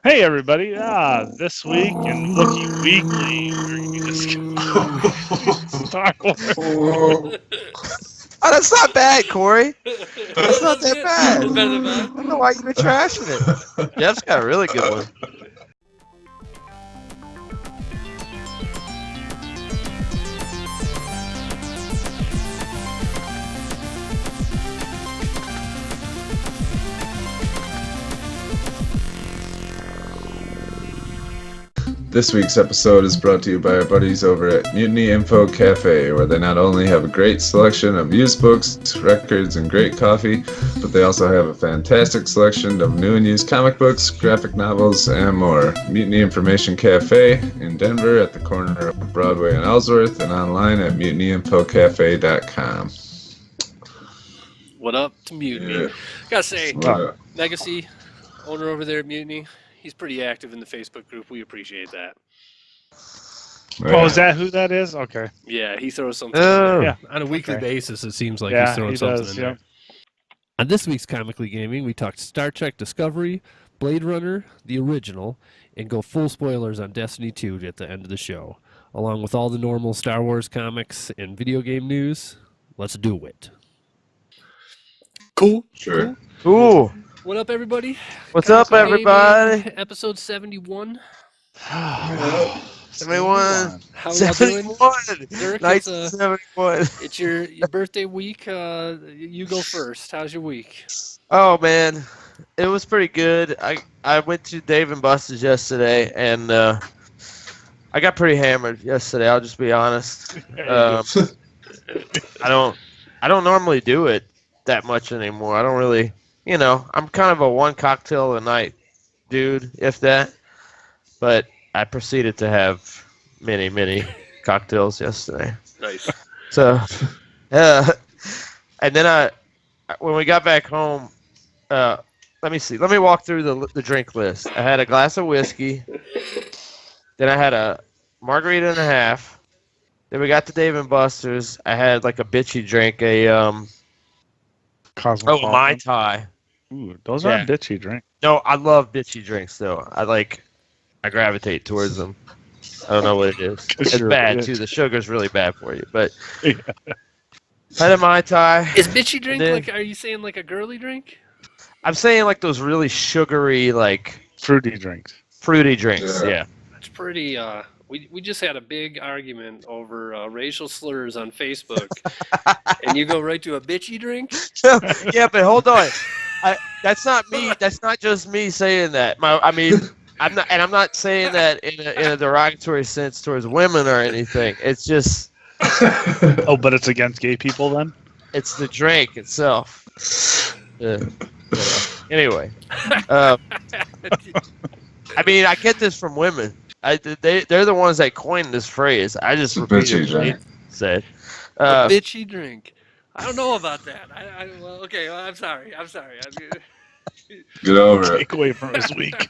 Hey everybody! This week in Wookie Weekly, we discuss Star Wars. Oh, that's not bad, Corey. That's not that bad. That's better than mine. I don't know why you've been trashing it. Jeff's got a really good one. This week's episode is brought to you by our buddies over at Mutiny Info Cafe, where they not only have a great selection of used books, records, and great coffee, but they also have a fantastic selection of new and used comic books, graphic novels, and more. Mutiny Information Cafe in Denver at the corner of Broadway and Ellsworth, and online at mutinyinfocafe.com. What up to Mutiny? Yeah. Gotta say, Yeah. Legacy, owner over there at Mutiny, he's pretty active in the Facebook group. We appreciate that. Oh, is that who that is? Okay. Yeah, he throws something Oh. in there. Yeah. On a weekly Okay. basis, it seems like Yeah, he's throwing he something does, in there. On this week's Comically Gaming, we talked Star Trek Discovery, Blade Runner, the original, and go full spoilers on Destiny 2 at the end of the show. Along with all the normal Star Wars comics and video game news, let's do it. Cool. Sure. Ooh. What up, everybody? What's up, Comically everybody? Gaming, Episode 71. Everyone. How y'all doing? 71. Dirk, Nice it's, 71. it's your birthday week. You go first. How's your week? Oh, man. It was pretty good. I went to Dave & Buster's yesterday, and I got pretty hammered yesterday, I'll just be honest. I don't normally do it that much anymore. I don't really, I'm kind of a one cocktail a night dude, if that. But I proceeded to have many cocktails yesterday. Nice. So, and then when we got back home, let me see. Let me walk through the drink list. I had a glass of whiskey. Then I had a margarita and a half. Then we got to Dave & Buster's. I had like a bitchy drink, Mai Tai. Ooh, those Yeah. aren't bitchy drink. No, I love bitchy drinks though. I gravitate towards them. I don't know what it is. 'Cause It's you're a bad bitch. too. The sugar's really bad for you. But Yeah. I had a Mai Tai. Is bitchy drink Then- like? Are you saying like a girly drink? I'm saying like those really sugary, like Fruity drinks. fruity drinks. Yeah. Yeah. It's pretty. We just had a big argument over racial slurs on Facebook, and you go right to a bitchy drink. Yeah, but hold on. That's not me. That's not just me saying that. I'm not saying that in a derogatory sense towards women or anything. It's just Oh, but it's against gay people then? it's the drink itself. Anyway, I get this from women. They're the ones that coined this phrase. I just repeated what they said. A bitchy drink. I don't know about that. Okay. Well, I'm sorry. Get over it. Take away from his week.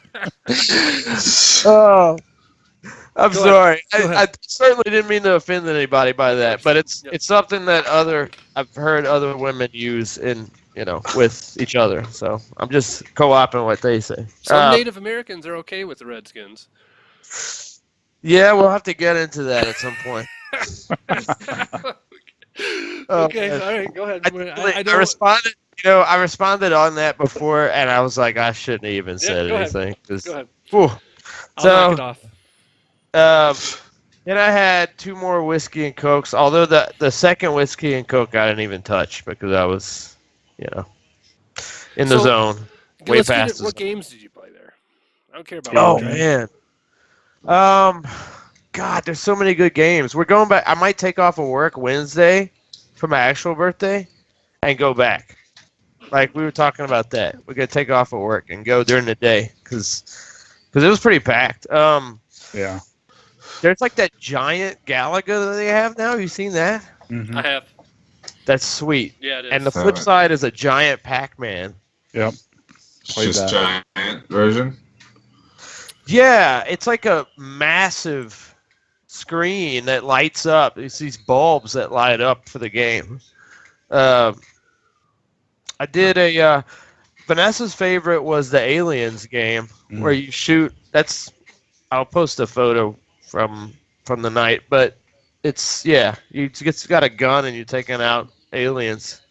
Oh, I'm Go sorry. Go I ahead. certainly didn't mean to offend anybody by that, but it's Yep. it's something that I've heard other women use with each other. So I'm just co-opting what they say. Some Native Americans are okay with the Redskins. Yeah, we'll have to get into that at some point. Okay. man. All right. Go ahead. I responded. I responded on that before, and I was like, I shouldn't have even said go ahead. anything. 'Cause- Go ahead. Whew. I'll knock it off. Then I had 2 more whiskey and cokes. Although the second whiskey and coke I didn't even touch because I was, in the So, zone. Way Let's get past it. the What zone. games did you play there? I don't care about. Oh what games. man. God, there's so many good games. We're going back. I might take off of work Wednesday for my actual birthday and go back. Like we were talking about that. We're gonna take off of work and go during the day because it was pretty packed. Yeah. There's like that giant Galaga that they have now. Have you seen that? Mm-hmm. I have. That's sweet. Yeah, it is. And the flip side is a giant Pac-Man. Yep. It's Played just that. giant version. Yeah, it's like a massive screen that lights up. It's these bulbs that light up for the game. I did Vanessa's favorite was the Aliens game where you shoot. I'll post a photo from the night, but it's you got a gun and you're taking out aliens.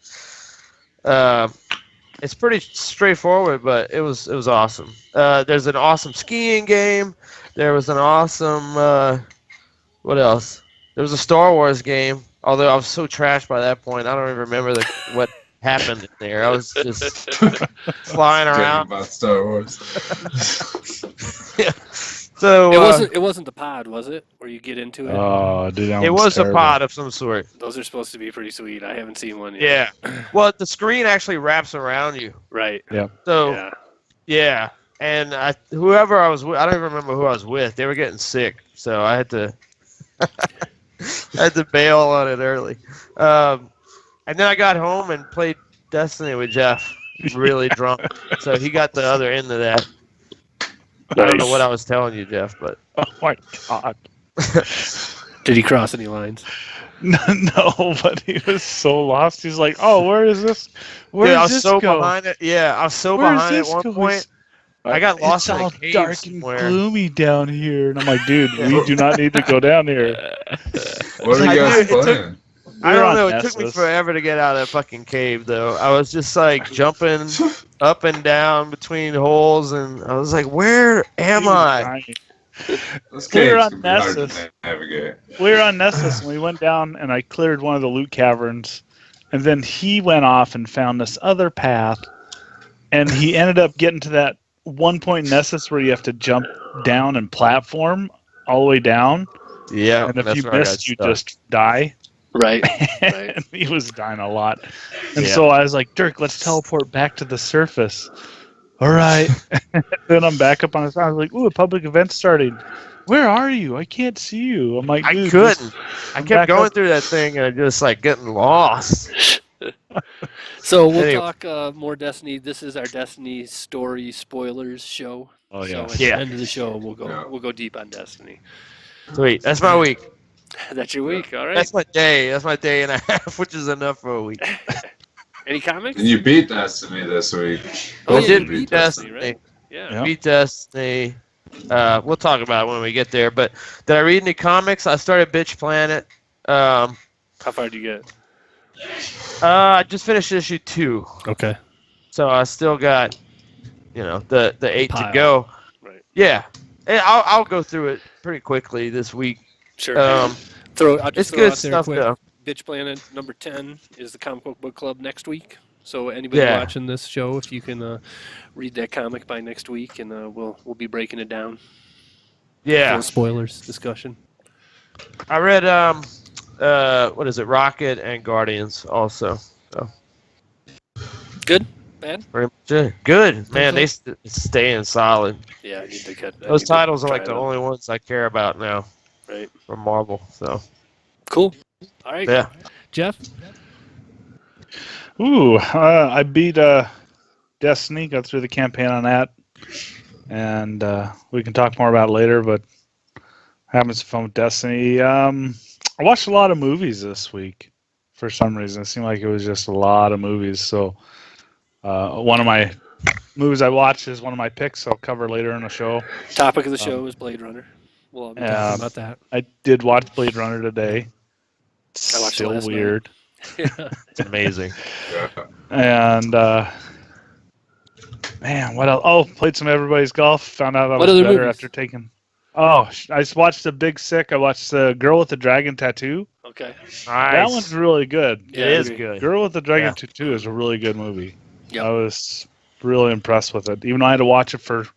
It's pretty straightforward, but it was awesome. There's an awesome skiing game. There was an awesome what else? There was a Star Wars game. Although I was so trashed by that point, I don't even remember what happened in there. I was just flying around. About Star Wars. Yeah. So it wasn't the pod, was it? Where you get into it? Oh, dude, that it one's was terrible. a pod of some sort. Those are supposed to be pretty sweet. I haven't seen one yet. Yeah. Well, the screen actually wraps around you. Right. Yeah. So yeah. And whoever I was with, I don't even remember who I was with. They were getting sick, so I had to bail on it early. And then I got home and played Destiny with Jeff, really drunk. So he got the other end of that. I don't know what I was telling you, Jeff, but Oh my god. Did he cross any lines? No, but he was so lost. He's like, "Oh, where is this? Where dude, I does was this so go? behind it. Yeah, I was so Where's behind this at one go?" point. I got lost It's in a all cave dark somewhere. and gloomy down here, and I'm like, "Dude, we do not need to go down here." What are you guys playing? I We're don't on know. It took me Nessus. forever to get out of that fucking cave, though. I was just like jumping up and down between holes, and I was like, "Where am I?" This We're game's on gonna be hard Nessus. to navigate. We were on Nessus, and we went down, and I cleared one of the loot caverns, and then he went off and found this other path, and he ended up getting to that one point in Nessus where you have to jump down and platform all the way down, Yeah, and if that's you where I got missed, you stuck. just die. Right. And he was dying a lot. And Yeah. so I was like, Dirk, let's teleport back to the surface. All right. Then I'm back up on the side. I was like, ooh, a public event's starting. Where are you? I can't see you. I'm like, I dude, couldn't. I back kept going up. through that thing, and I just like getting lost. So we'll Anyway. talk more Destiny. This is our Destiny story spoilers show. Oh, So yeah. at Yeah. the end of the show, we'll Yeah. go deep on Destiny. Sweet. That's my week. That's your week, all right? That's my day. That's my day and a half, which is enough for a week. Any comics? And you beat Destiny this week. Oh, I yeah, did you beat beat Destiny. right? Yeah. Yeah. Beat Destiny. We'll talk about it when we get there. But did I read any comics? I started Bitch Planet. How far do you get? I just finished issue 2, Okay. so I still got, the 8 to Pile. go. Right. Yeah, and I'll go through it pretty quickly this week. Sure. I'll throw it's good out there stuff quick. though. Bitch Planet number 10 is the comic book club next week. So anybody Yeah. watching this show, if you can read that comic by next week, and we'll be breaking it down. Yeah, Full spoilers discussion. I read what is it, Rocket and Guardians also. So Good? Bad? pretty much it. Good man, they staying solid. Yeah, I need to cut. I Those need to titles are try like the them. only ones I care about now Right. from Marvel. So Cool. All right. yeah, Jeff? Ooh, I beat Destiny, got through the campaign on that, and we can talk more about it later, but having some fun with Destiny. I watched a lot of movies this week for some reason. It seemed like it was just a lot of movies, so one of my movies I watched is one of my picks I'll cover later in the show. Topic of the show is Blade Runner. We'll be talking about that. I did watch Blade Runner today. I watched it Still last night. weird. it's amazing. Yeah. And man, what else? Oh, played some Everybody's Golf. Found out I What was other better movies? after taking. Oh, I just watched The Big Sick. I watched The Girl with the Dragon Tattoo. Okay. Nice. That one's really good. Yeah, it is I agree. good. Girl with the Dragon Yeah. Tattoo is a really good movie. Yep. I was really impressed with it. Even though I had to watch it for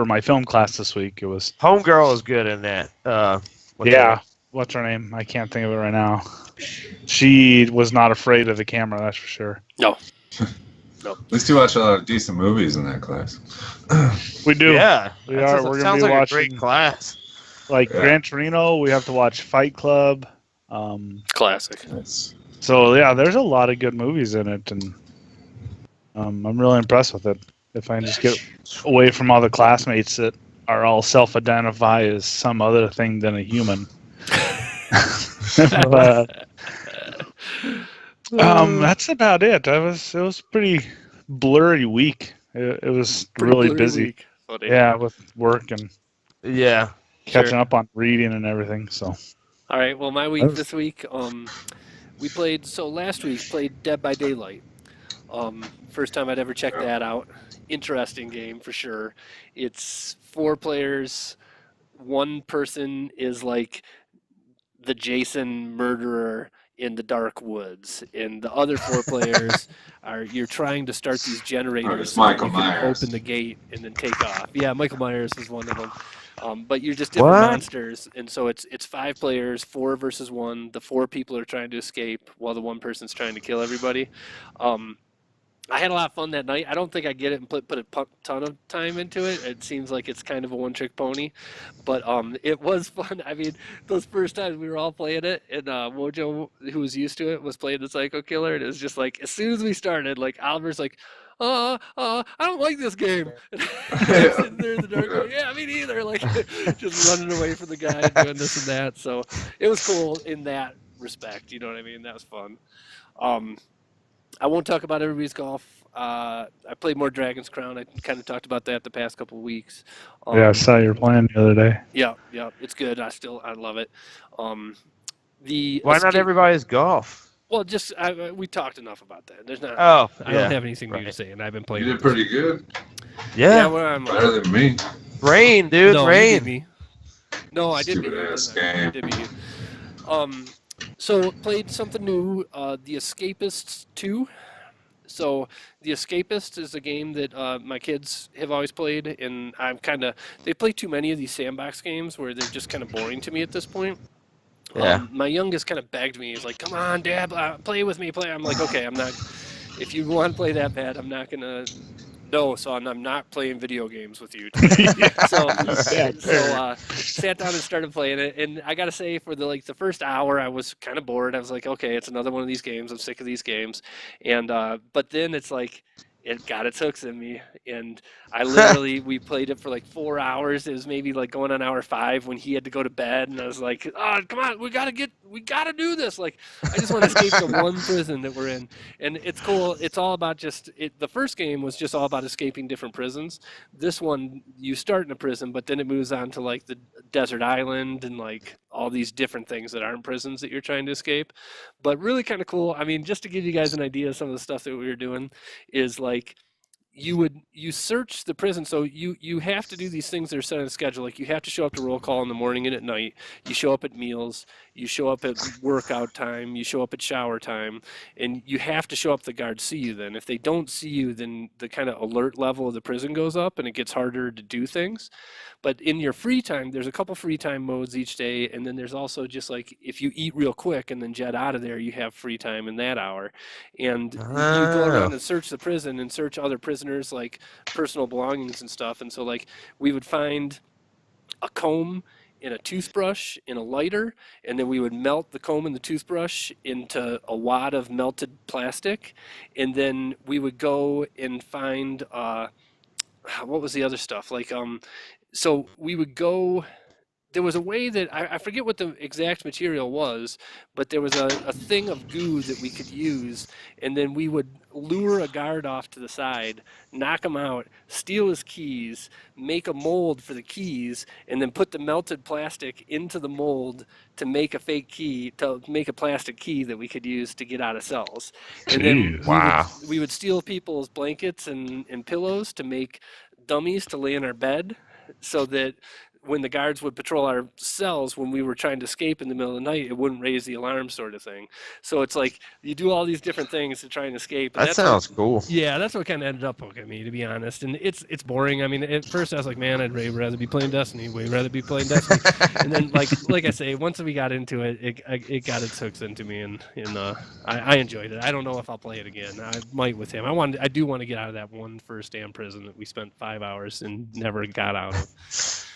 my film class this week, it was. Homegirl is good in that. Yeah. What's her name? I can't think of it right now. She was not afraid of the camera, that's for sure. No. At least you watch a lot of decent movies in that class. We do. Yeah, We That's are. just- We're gonna sounds be like watching a great class. like Yeah. Gran Torino. We have to watch Fight Club. Classic. That's, So yeah, there's a lot of good movies in it, and I'm really impressed with it. If I can just get away from all the classmates that are all self-identify as some other thing than a human. But, that's about it. It was pretty blurry week. It was Pretty really blurry busy. week. Funny. Yeah, with work and Yeah. catching Sure. up on reading and everything. So All right. Well, my week this week, we played. So last week played Dead by Daylight. First time I'd ever checked that out. Interesting game for sure. It's 4 players. One person is like the Jason murderer in the dark woods, and the other 4 players are you're trying to start these generators so that Michael you can Myers. open the gate and then take off. Yeah, Michael Myers is one of them. But you're just different monsters, and so it's 5 players, 4 versus 1. The 4 people are trying to escape while the one person's trying to kill everybody. I had a lot of fun that night. I don't think I get it and put a ton of time into it. It seems like it's kind of a one-trick pony, but it was fun. I mean, those first times we were all playing it, and Mojo, who was used to it, was playing the Psycho Killer, and it was just like as soon as we started, like Oliver's like, I don't like this game. And I'm sitting there in the dark, going, yeah, me neither. Like just running away from the guy and doing this and that. So it was cool in that respect. You know what I mean? That was fun. I won't talk about everybody's golf. I played more Dragon's Crown. I kind of talked about that the past couple of weeks. yeah, I saw your plan the other day. Yeah, it's good. I love it. Why not everybody's golf? Well, just we talked enough about that. There's not. Oh, I don't have anything new to say, and I've been playing. You did pretty good. Yeah. Where I'm Better than me. Rain, dude. No, rain. you did me. No, I did beat you. Stupid-ass I did beat you. So played something new, The Escapists 2. So The Escapist is a game that my kids have always played, and they play too many of these sandbox games where they're just kind of boring to me at this point. Yeah. My youngest kind of begged me. He's like, "Come on, Dad, play with me, play." I'm like, "Okay, I'm not. If you want to play that bad, I'm not gonna." No, son, I'm not playing video games with you today. So sat down and started playing it, and I gotta say, for the first hour, I was kind of bored. I was like, okay, it's another one of these games. I'm sick of these games, and but then it's like it got its hooks in me, and I literally we played it for like 4 hours. It was maybe like going on hour 5 when he had to go to bed, and I was like, "Oh, come on, we gotta do this!" Like, I just want to escape the one prison that we're in, and it's cool. It's all about the first game was just all about escaping different prisons. This one, you start in a prison, but then it moves on to like the desert island and like all these different things that aren't prisons that you're trying to escape. But really kind of cool. I mean, just to give you guys an idea of some of the stuff that we were doing is like you search the prison, so you have to do these things that are set on a schedule. Like you have to show up to roll call in the morning and at night. You show up at meals. You show up at workout time. You show up at shower time, and you have to show up. The guards see you. Then, if they don't see you, then the kind of alert level of the prison goes up, and it gets harder to do things. But in your free time, there's a couple free time modes each day, and then there's also just like if you eat real quick and then jet out of there, you have free time in that hour. And you go around and search the prison and search other prisoners, like personal belongings and stuff. And so like we would find a comb and a toothbrush and a lighter, and then we would melt the comb and the toothbrush into a wad of melted plastic, and then we would go and find what was the other stuff like so we would go. There was a way that I forget what the exact material was, but there was a thing of goo that we could use, and then we would lure a guard off to the side, knock him out, steal his keys, make a mold for the keys, and then put the melted plastic into the mold to make a fake key, to make a plastic key that we could use to get out of cells. And then we would steal people's blankets and pillows to make dummies to lay in our bed, so that when the guards would patrol our cells when we were trying to escape in the middle of the night, it wouldn't raise the alarm, sort of thing. So it's like you do all these different things to try and escape. And that sounds cool. Yeah, that's what kind of ended up hooking me, to be honest. And it's boring. I mean, at first I was like, man, I'd way rather be playing Destiny. And then, like I say, once we got into it, it got its hooks into me, and I enjoyed it. I don't know if I'll play it again. I might with him. I do want to get out of that one first damn prison that we spent 5 hours and never got out of.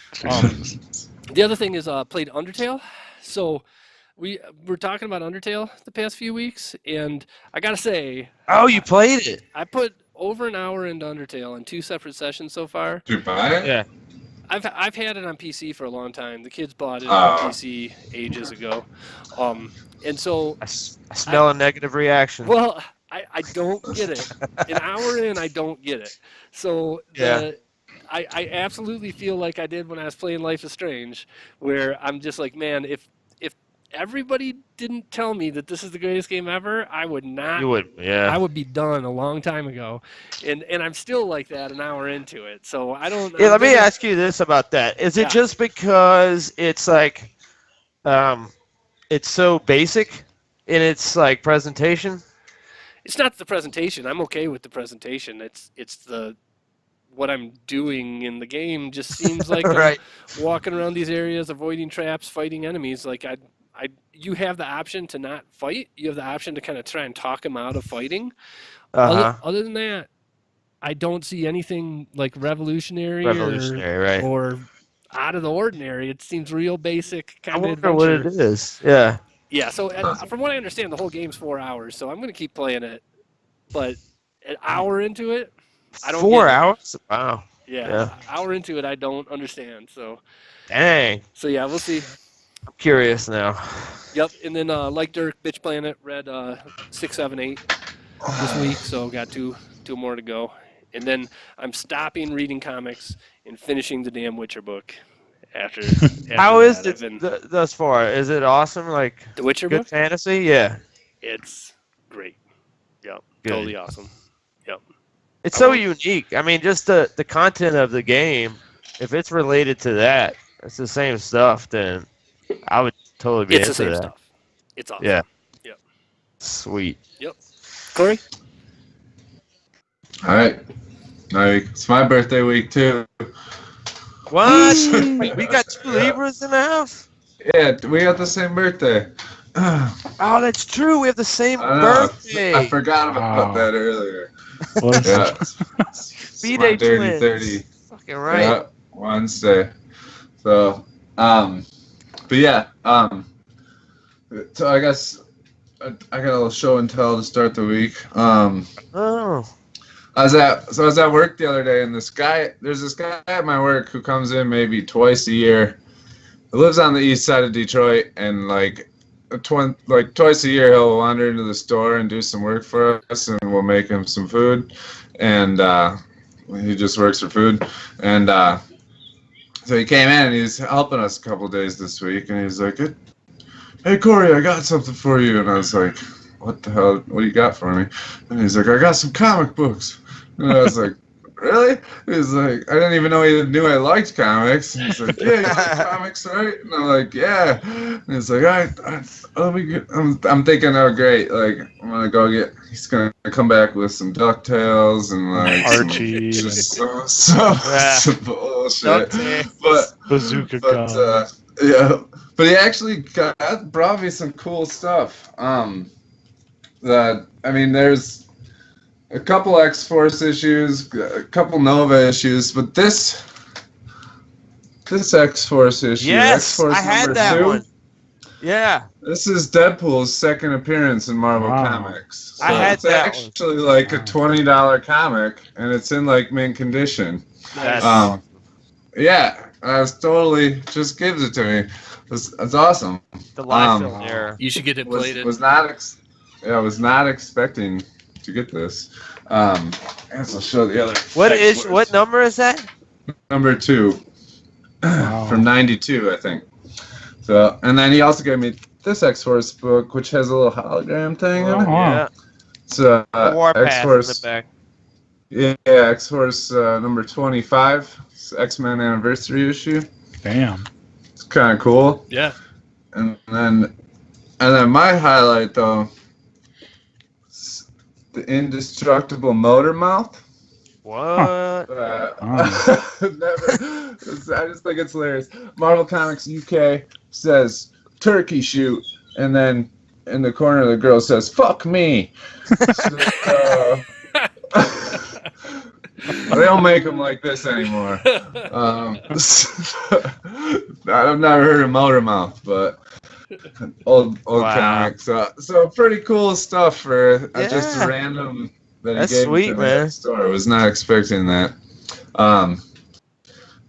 The other thing is played Undertale. So we were talking about Undertale the past few weeks, and I gotta say, you played it. I put over an hour into Undertale in 2 separate sessions so far. Did you buy it? Yeah. I've had it on PC for a long time. The kids bought it on PC ages ago, and so I smell a negative reaction. Well, I don't get it. An hour in, I don't get it. So I absolutely feel like I did when I was playing Life is Strange, where I'm just like, man, if everybody didn't tell me that this is the greatest game ever, I would not. You would, yeah. I would be done a long time ago, and I'm still like that an hour into it. So I don't. Yeah, let me ask you this about that: is it just because it's like, it's so basic in its like presentation? It's not the presentation. I'm okay with the presentation. It's the what I'm doing in the game just seems like right. I'm walking around these areas, avoiding traps, fighting enemies. Like you have the option to not fight. You have the option to kind of try and talk them out of fighting. Other than that, I don't see anything like revolutionary right. or out of the ordinary. It seems real basic kind of adventure. I wonder what it is. Yeah. Yeah, so from what I understand, the whole game's 4 hours, so I'm going to keep playing it. But an hour into it, I don't 4 hours? Wow. Yeah, an hour into it, I don't understand. So, dang. So yeah, we'll see. I'm curious now. Yep, and then like Dirk, Bitch Planet read 6, 7, 8 this week, so got two more to go. And then I'm stopping reading comics and finishing the damn Witcher book. After how is it thus far? Is it awesome? Like the Witcher good book? Fantasy? Yeah. It's great. Yep. Good. Totally awesome. Yep. It's so unique. I mean, just the content of the game, if it's related to that, it's the same stuff, then I would totally be into that. It's the same stuff. It's awesome. Yeah. Yep. Sweet. Yep. Corey? All right. It's my birthday week, too. What? We got 2 Libras in the house? Yeah, we got the same birthday. Oh, that's true. We have the same birthday. I forgot about that earlier. Yeah. B-Day twins. 30. Fucking right. Yeah, Wednesday. So, but yeah, so I guess I got a little show and tell to start the week. I was at work the other day, and there's this guy at my work who comes in maybe twice a year. He lives on the east side of Detroit, and like twice a year he'll wander into the store and do some work for us, and we'll make him some food. And he just works for food. And so he came in, and he's helping us a couple days this week, and he's like, "Hey Corey, I got something for you." And I was like, "What the hell? What do you got for me?" And he's like, "I got some comic books." And I was like, "Really?" He's like, I didn't even know he knew I liked comics. And he's like, "Yeah, you like comics, right?" And I'm like, "Yeah." And he's like, "All right, let me get." I'm thinking, "Oh, great! Like, I'm gonna go get." He's gonna come back with some DuckTales and like Archie, some bullshit. But Bazooka but he actually brought me some cool stuff. There's a couple X-Force issues, a couple Nova issues, but this X-Force issue, yes, X-Force I had number that 2, one. Yeah. This is Deadpool's second appearance in Marvel Comics. So I had it's that actually like a $20 comic, and it's in like mint condition. That's yeah, I was totally just gives it to me. It's awesome. the live film there. You should get it plated. I was not expecting to get this. I guess I'll show the other. What number is that? Number 2 from '92, I think. So, and then he also gave me this X-Force book, which has a little hologram thing in it. Yeah. So Warpath X-Force. in the back. Yeah, X-Force number 25. It's X-Men anniversary issue. Damn. It's kind of cool. Yeah. And then my highlight though, is the indestructible Motor Mouth. What? Never. I just think it's hilarious. Marvel Comics UK says turkey shoot, and then in the corner the girl says "fuck me." They don't make them like this anymore. I've never heard of Motor Mouth, but old comics. So pretty cool stuff for just a random. That's sweet, man. Store. I was not expecting that.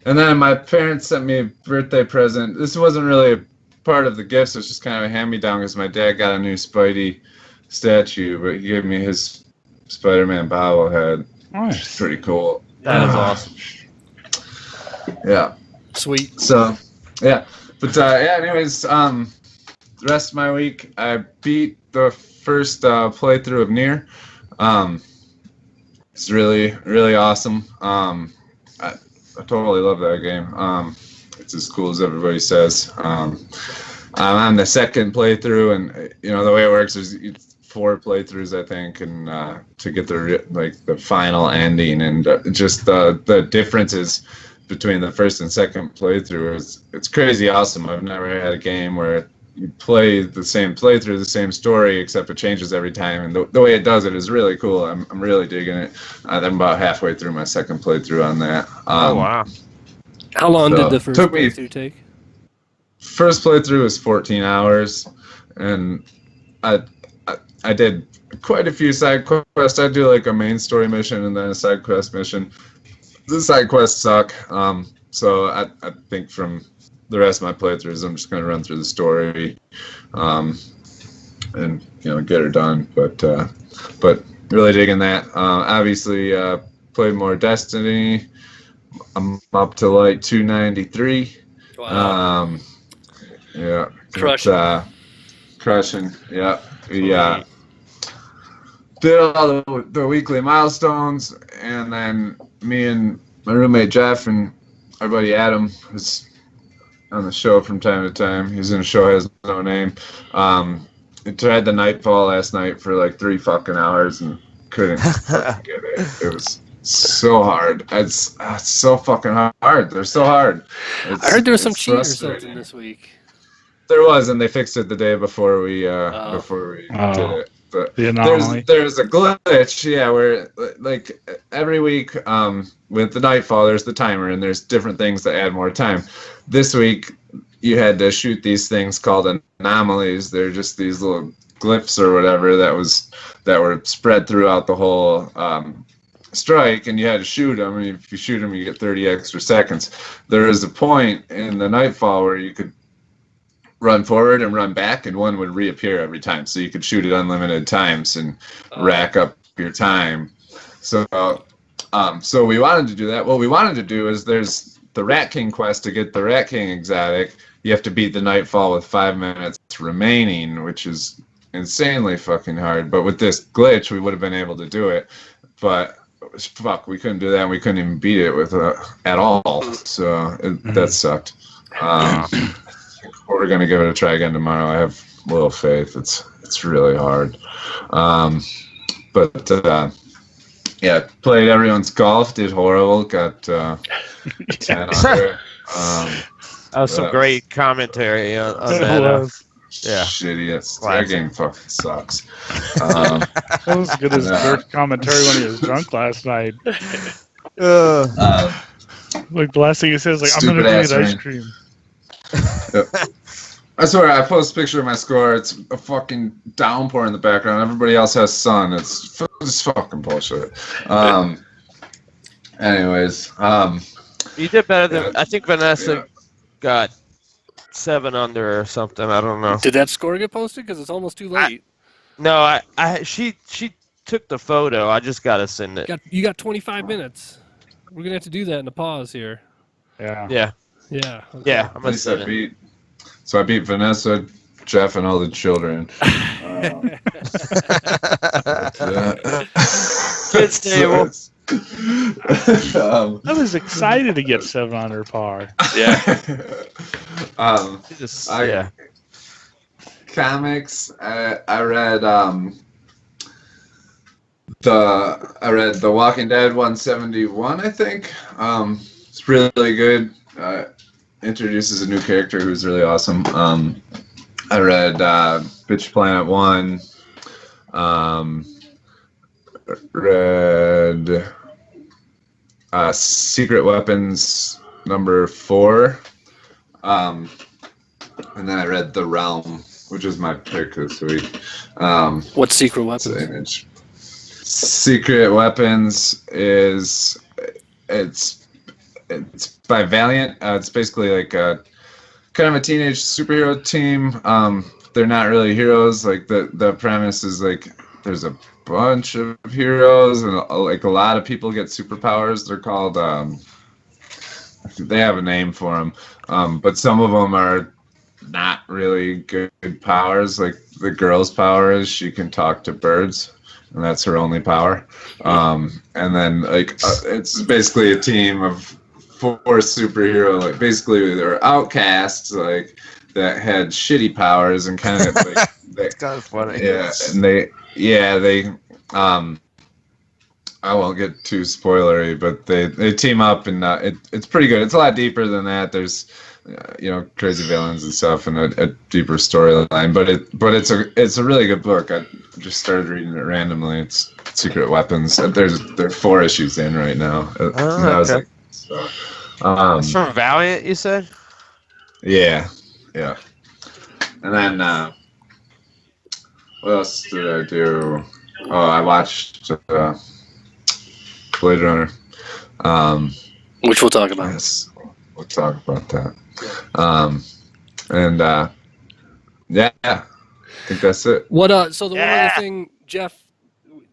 And then my parents sent me a birthday present. This wasn't really a part of the gifts. It was just kind of a hand-me-down because my dad got a new Spidey statue, but he gave me his Spider-Man bobblehead. Nice. It's pretty cool. That is awesome. Yeah. Sweet. So, yeah. But, anyways, the rest of my week, I beat the first playthrough of Nier. It's really, really awesome. I totally love that game. It's as cool as everybody says. I'm on the second playthrough, and the way it works is 4 playthroughs, I think, and to get the final ending, and just the differences between the first and second playthrough it's crazy awesome. I've never had a game where you play the same playthrough, the same story, except it changes every time, and the way it does it is really cool. I'm really digging it. I'm about halfway through my second playthrough on that. Oh wow! How long did the first playthrough take? First playthrough was 14 hours, and I did quite a few side quests. I do like a main story mission and then a side quest mission. The side quests suck, so I think from the rest of my playthroughs, I'm just going to run through the story, and get her done. But really digging that. Obviously, played more Destiny. I'm up to like 293. Wow. Yeah. Crushing. Crushing. Yeah. We did all the weekly milestones, and then me and my roommate Jeff and our buddy Adam, who's on the show from time to time. He's in a show has no name. I tried the Nightfall last night for like 3 fucking hours and couldn't fucking get it. It was so hard. It's so fucking hard. They're so hard. I heard there was some cheat or something this week. There was, and they fixed it the day before we did it. But the anomaly. There's a glitch, yeah, where like every week with the Nightfall, there's the timer, and there's different things that add more time. This week, you had to shoot these things called anomalies. They're just these little glyphs or whatever that were spread throughout the whole strike, and you had to shoot them. And if you shoot them, you get 30 extra seconds. There is a point in the Nightfall where you could run forward and run back, and one would reappear every time, so you could shoot it unlimited times and rack up your time. So we wanted to do that. What we wanted to do is there's the Rat King quest. To get the Rat King exotic, you have to beat the Nightfall with 5 minutes remaining, which is insanely fucking hard. But with this glitch, we would have been able to do it, but fuck, we couldn't do that, and we couldn't even beat it with at all. So that sucked. We're gonna give it a try again tomorrow. I have little faith. It's really hard. Yeah, played everyone's golf. Did horrible. Got 10 under. That was some great commentary on that. Yeah. Shitty. That game fucking sucks. That was as good as Dirk's commentary when he was drunk last night. Like the last thing he says, like, I'm gonna go get ice cream. I swear, I post a picture of my score. It's a fucking downpour in the background. Everybody else has sun. It's just fucking bullshit. Anyways, you did better than I think Vanessa got 7 under or something. I don't know. Did that score get posted? Because it's almost too late. She took the photo. I just gotta send it. You got 25 minutes. We're gonna have to do that in the pause here. Yeah. Yeah. Yeah. Okay. Yeah. I'm gonna send it. So I beat Vanessa, Jeff, and all the children. Good stable. I was excited to get 7 under par. Yeah. Comics. I read The Walking Dead 171. I think it's really good. Introduces a new character who's really awesome. I read Bitch Planet 1. Read Secret Weapons number 4. And then I read The Realm, which is my pick this week. What's Secret Weapons? Image. Secret Weapons is it's by Valiant. It's basically like a kind of a teenage superhero team. They're not really heroes. Like the premise is like there's a bunch of heroes, and like a lot of people get superpowers. They're called they have a name for them, but some of them are not really good powers. Like the girl's power is she can talk to birds, and that's her only power. And then like it's basically a team of 4 superhero, like basically they're outcasts, like that had shitty powers and kind of like It's kind of funny. yeah, and they I won't get too spoilery, but they team up, and it's pretty good. It's a lot deeper than that. There's crazy villains and stuff, and a deeper storyline. But it's a really good book. I just started reading it randomly. It's Secret Weapons. They're 4 issues in right now. Okay. So, It's from Valiant, you said? yeah. And then what else did I do? Oh, I watched Blade Runner. Which we'll talk about. Yes, we'll talk about that. Yeah, I think that's it. What? So the one Yeah. other thing, Jeff,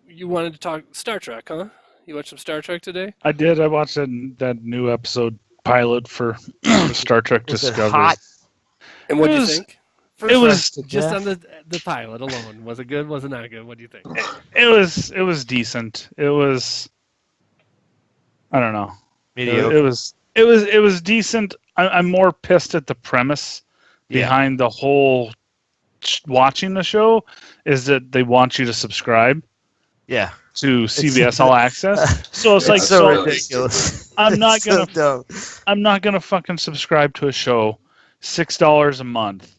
you wanted to talk Star Trek, huh? You watched some Star Trek today? I did. I watched that new episode pilot for Star Trek Was it Discovery. hot? And what do you was- think? It was Just on the pilot alone. Was it good? Was it not good? What do you think? it was decent. It was, I don't know. Mediocre. It was decent. I'm more pissed at the premise behind the whole watching the show is that they want you to subscribe Yeah. to CBS All Access. So it's like It's so so- ridiculous. I'm not It's so gonna dumb. I'm not gonna fucking subscribe to a show $6 a month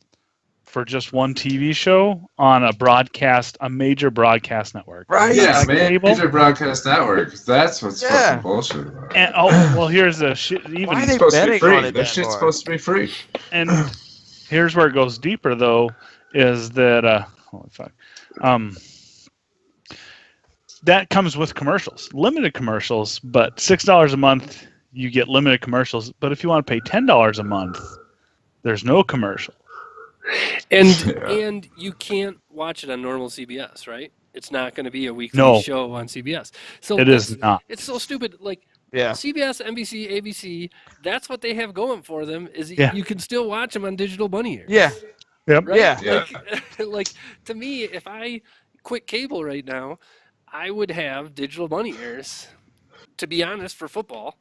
for just one TV show on a major broadcast network. Right. Yeah, Cable? major broadcast network. That's what's Yeah. fucking bullshit about it. And well, here's the shit. Why It's are they supposed to be betting free. on it That that shit's hard? supposed to be free. And here's where it goes deeper, though, is that holy fuck, that comes with commercials, limited commercials, but $6 a month you get limited commercials. But if you want to pay $10 a month, there's no commercial. And Yeah. and you can't watch it on normal CBS, right? It's not going to be a weekly No. show on CBS. So It is not. It's so stupid. Like Yeah. CBS, NBC, ABC, that's what they have going for them. Is Yeah. you can still watch them on digital bunny ears. Yeah. Yep. Right? Yeah. Yeah. Like to me, if I quit cable right now, I would have digital bunny ears. To be honest, for football.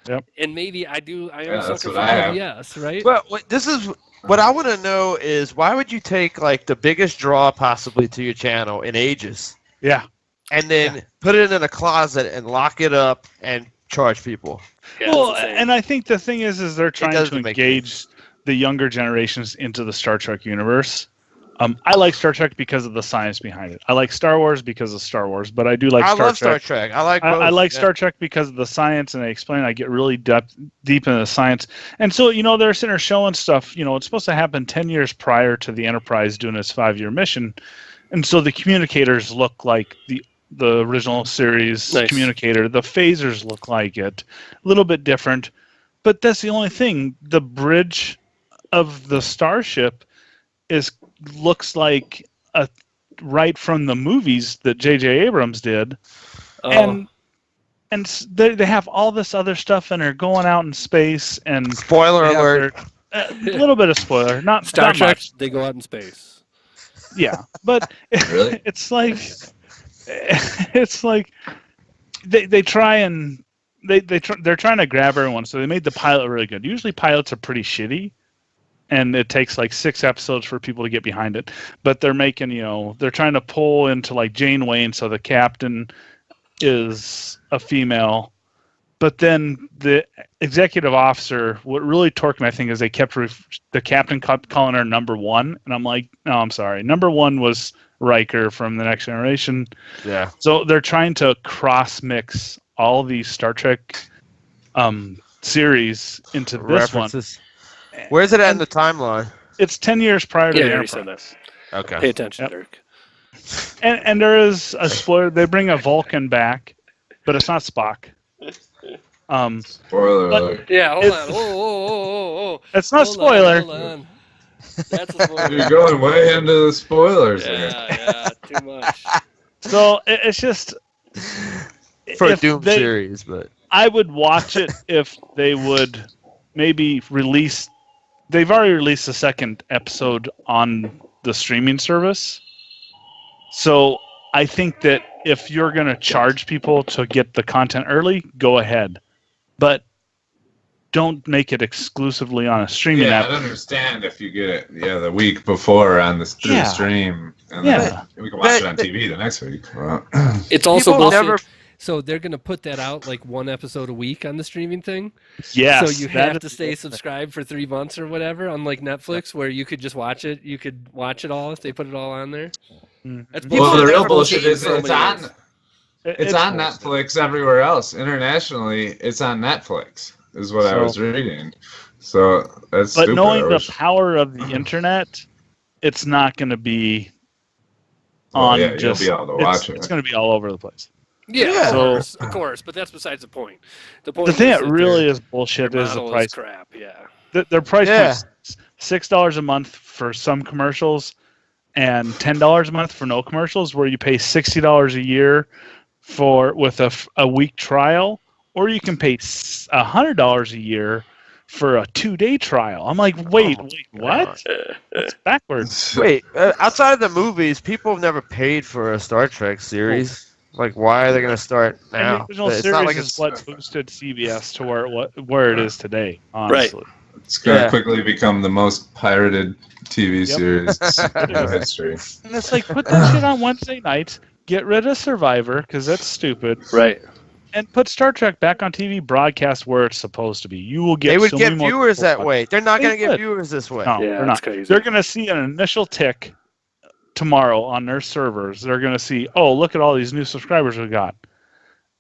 Yep. And maybe I am Yeah, a that's sucker what for I have. PBS, right? But this is what I want to know is why would you take like the biggest draw possibly to your channel in ages Yeah. and then put it in a closet and lock it up and charge people? Yeah, Well, it's insane. and I think the thing is they're trying to doesn't make engage the younger generations into the Star Trek universe. I like Star Trek because of the science behind it. I like Star Wars because of Star Wars, but I do like I Star love Star Trek. Trek. I like. I both. like Yeah. Star Trek because of the science, and they explain. I get really deep into the science, and so they're sitting there showing stuff. It's supposed to happen 10 years prior to the Enterprise doing its 5-year mission, and so the communicators look like the original series Nice. communicator. The phasers look like it, a little bit different, but that's the only thing. The bridge of the starship looks like right from the movies that J.J. Abrams did. Oh. And they have all this other stuff, and they're going out in space. And Spoiler they have alert. a little bit of spoiler, not Star not Trek, much. they go out in space. Yeah, but Really? it's like they try and they're trying to grab everyone. So they made the pilot really good. Usually pilots are pretty shitty, and it takes like 6 episodes for people to get behind it. But they're making they're trying to pull into like Jane Wayne, so the captain is a female. But then the executive officer, what really torqued me, I think, is they kept the captain kept calling her number 1, and I'm like, no, I'm sorry. Number 1 was Riker from The Next Generation. Yeah. So they're trying to cross mix all these Star Trek series into this References. Where's it at in the timeline? It's 10 years prior to Yeah, the you already said Enterprise. that. Pay Okay. attention, Yep. Dirk. And there is a spoiler. They bring a Vulcan back, but it's not Spock. Spoiler But- alert. Yeah, hold It's- on. Oh. It's not Hold spoiler. Hold on. That's a spoiler. You're going way into the spoilers here. Yeah, too much. So it's just For a if Doom they- series, but I would watch it if they would maybe release. They've already released the second episode on the streaming service. So I think that if you're going to charge people to get the content early, go ahead. But don't make it exclusively on a streaming Yeah, app. I'd understand if you get it the week before on through the stream, and then we can watch it on TV the next week. Well, It's also People bullshit. never- So they're going to put that out like one episode a week on the streaming thing. Yes. So you have to stay subscribed for 3 months or whatever, unlike Netflix, where you could just watch it. You could watch it all if they put it all on there. That's well, the real never bullshit believe is so it's many on. years. It's on Netflix everywhere else. Internationally, it's on Netflix, is what I was reading. So that's But stupid. knowing the power of the internet, it's not going to be on you'll just. be able to watch it's it. going to be all over the place. Yeah, So- of course, but that's besides the point. The point The thing is that that really their- is bullshit their is the model price. crap. Yeah. Their price Yeah. is $6 a month for some commercials, and $10 a month for no commercials. Where you pay $60 a year with a week trial, or you can pay $100 a year for a 2-day trial. I'm like, wait, what? It's backwards. wait, outside of the movies, people have never paid for a Star Trek series. Like, why are they going to start And now? the original It's series not like is it's what boosted CBS to where it is today. Honestly, It's going to Yeah. quickly become the most pirated TV Yep. series in history. and it's like put that shit on Wednesday nights. Get rid of Survivor because that's stupid. Right. And put Star Trek back on TV, broadcast where it's supposed to be. You will get. they would so get many more viewers people that watching. way. They're not They going to get would. viewers this way. No, Yeah, they're that's not. crazy. They're going to see an initial tick tomorrow on their servers. They're going to see, oh, look at all these new subscribers we got.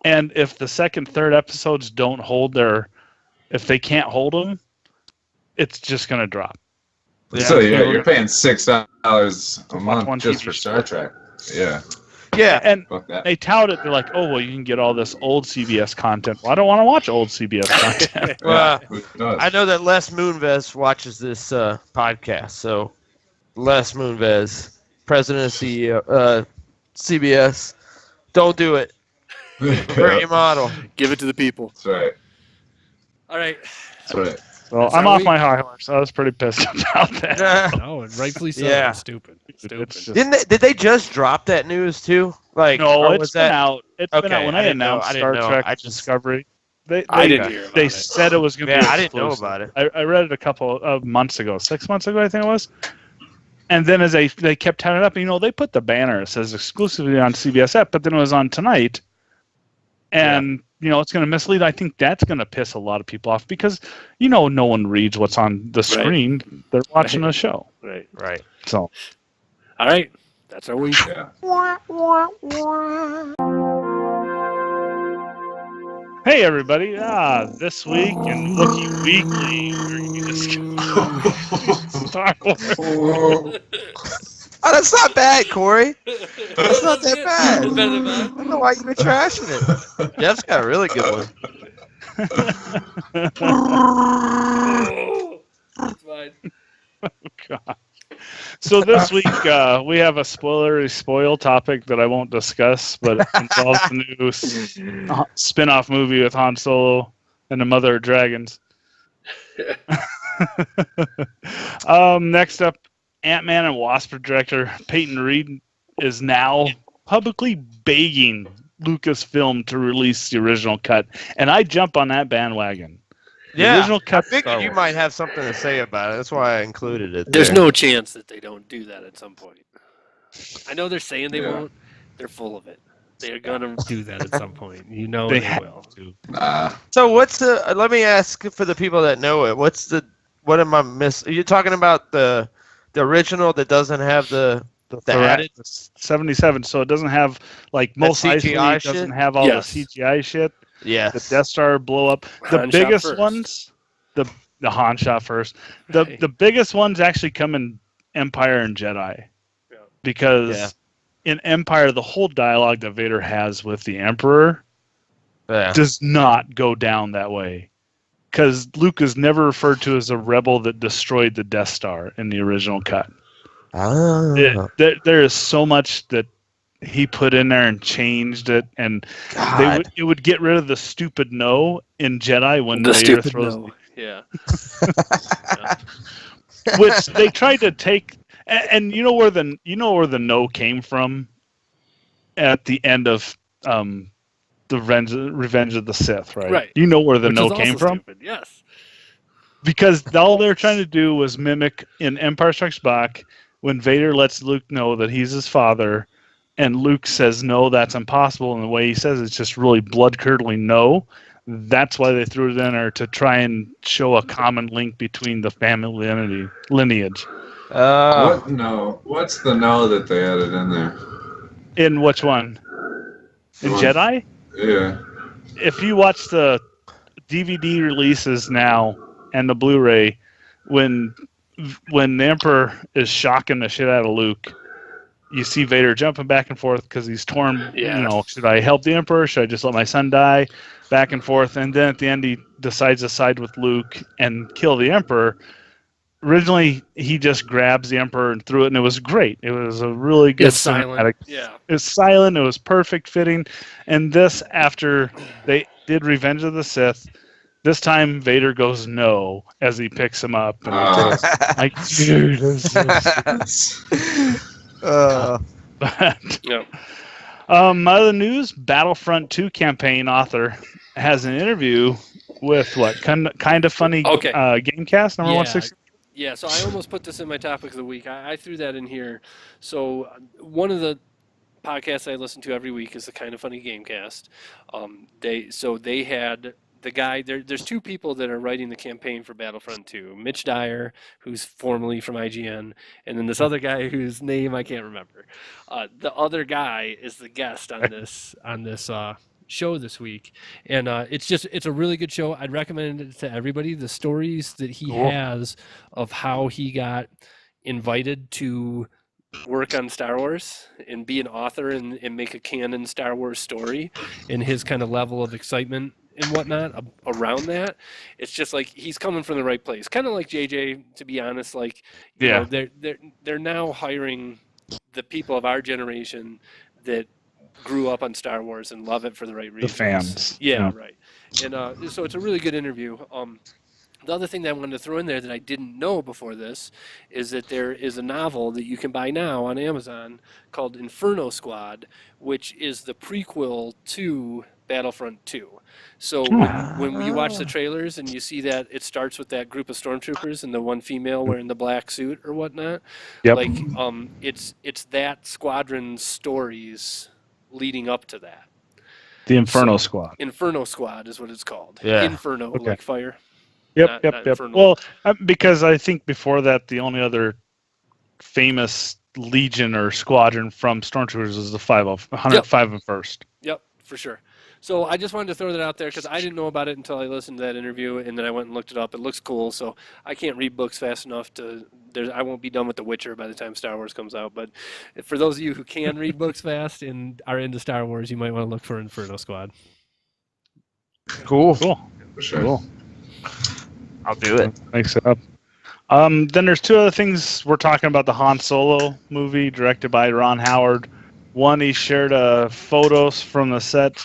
And if the second, third episodes don't hold if they can't hold them, it's just going to drop. So you're paying $6 a month one just TV for show. Star Trek. Yeah, Yeah, And fuck that. they tout it. They're like, oh, well, you can get all this old CBS content. Well, I don't want to watch old CBS content. well, Who does? I know that Les Moonves watches this podcast. So, Les Moonves, president and CEO, CBS, don't do it. Convert your model. Give it to the people. That's right. All right. That's right. Well, That's I'm our off week. my high horse. I was pretty pissed about that. No, and rightfully so. Yeah. Stupid. It's Stupid. just- Did they just drop that news too? Like, no, or it's was been that out. It's been Okay, out when I they didn't know. announced I didn't Star know. Trek I just- Discovery. I didn't hear about They it. said it was going to be. Yeah, I didn't know exclusive. about it. I read it a couple of months ago, 6 months ago, I think it was. And then as they kept tying it up, they put the banner. It says exclusively on CBS app, but then it was on tonight. And it's going to mislead. I think that's going to piss a lot of people off because no one reads what's on the screen. They're watching the show. Right. right? So All right. That's our week. Yeah. hey everybody! This week in Wookie Weekly, we're gonna discuss Star Wars. Oh, that's not bad, Corey. That's not that bad. It's better than I that. don't know why you've been trashing it. Jeff's got a really good one. It's fine. God. So this week we have a spoil topic that I won't discuss, but it involves the new spin-off movie with Han Solo and the Mother of Dragons. Next up, Ant-Man and Wasp director Peyton Reed is now publicly begging Lucasfilm to release the original cut, and I jump on that bandwagon. The original I cut. figured you might have something to say about it. That's why I included it. There's there. no chance that they don't do that at some point. I know they're saying they Yeah. won't. They're full of it. They're gonna do that at some point. They They have will. to. Nah. So what's the? Let me ask for the people that know it. What am I missing? Are you talking about the original that doesn't have the added? 77, so it doesn't have like most CGI Ice doesn't shit? have all Yes. the CGI shit. Yes. The Death Star blow up. The Han shot biggest first. ones, the Han shot first. The biggest ones actually come in Empire and Jedi, because Yeah. in Empire the whole dialogue that Vader has with the Emperor Yeah. does not go down that way. Because Luke is never referred to as a rebel that destroyed the Death Star in the original cut. Ah. There is so much that he put in there and changed it, and it would get rid of the stupid no in Jedi when The Vader stupid throws, no. Yeah. which they tried to take. And you know where the no came from at the end of the Revenge of the Sith, right? Right. You know where the Which no is came also from? stupid, yes. Because all they're trying to do was mimic in Empire Strikes Back when Vader lets Luke know that he's his father, and Luke says, no, that's impossible. And the way he says it's just really blood-curdling no. That's why they threw it in there, to try and show a common link between the family lineage. What no? What's the no that they added in there? In which one? In Jedi? Yeah. If you watch the DVD releases now and the Blu-ray, when the Emperor is shocking the shit out of Luke, you see Vader jumping back and forth because he's torn. Yeah. You know, should I help the Emperor? Should I just let my son die? Back and forth, and then at the end he decides to side with Luke and kill the Emperor. Originally, he just grabs the Emperor and threw it, and it was great. It was a really good It's silent. cinematic. Yeah. It was silent. It was perfect fitting. And this, after they did Revenge of the Sith, this time Vader goes no as he picks him up. And like, dude, this but, Yep. other news: Battlefront 2 campaign author has an interview with kind of funny Gamecast number 160. Yeah, so I almost put this in my topic of the week. I threw that in here. So one of the podcasts I listen to every week is the Kind of Funny Gamecast. They had the guy. There's two people that are writing the campaign for Battlefront 2. Mitch Dyer, who's formerly from IGN, and then this other guy whose name I can't remember. The other guy is the guest on this show this week, and it's a really good show. I'd recommend it to everybody. The stories that he has of how he got invited to work on Star Wars and be an author and make a canon Star Wars story, and his kind of level of excitement and whatnot around that. It's just like he's coming from the right place, kind of like JJ, to be honest. Like, you know, they're now hiring the people of our generation that grew up on Star Wars and love it for the right reasons. The fans. Yeah, right. And so it's a really good interview. The other thing that I wanted to throw in there that I didn't know before this is that there is a novel that you can buy now on Amazon called Inferno Squad, which is the prequel to Battlefront 2. So when you watch the trailers and you see that it starts with that group of stormtroopers and the one female wearing the black suit or whatnot, like it's that squadron's stories leading up to that. The Inferno Squad. Inferno Squad is what it's called. Yeah. Inferno, like fire. Yep. Inferno. Well, because I think before that, the only other famous legion or squadron from Stormtroopers was the 101st. Yep, for sure. So I just wanted to throw that out there because I didn't know about it until I listened to that interview, and then I went and looked it up. It looks cool, so I can't read books fast enough I won't be done with The Witcher by the time Star Wars comes out. But for those of you who can read books fast and are into Star Wars, you might want to look for Inferno Squad. Cool. For sure. Cool. I'll do it. Makes it up. Then there's two other things. We're talking about the Han Solo movie directed by Ron Howard. One, he shared photos from the set,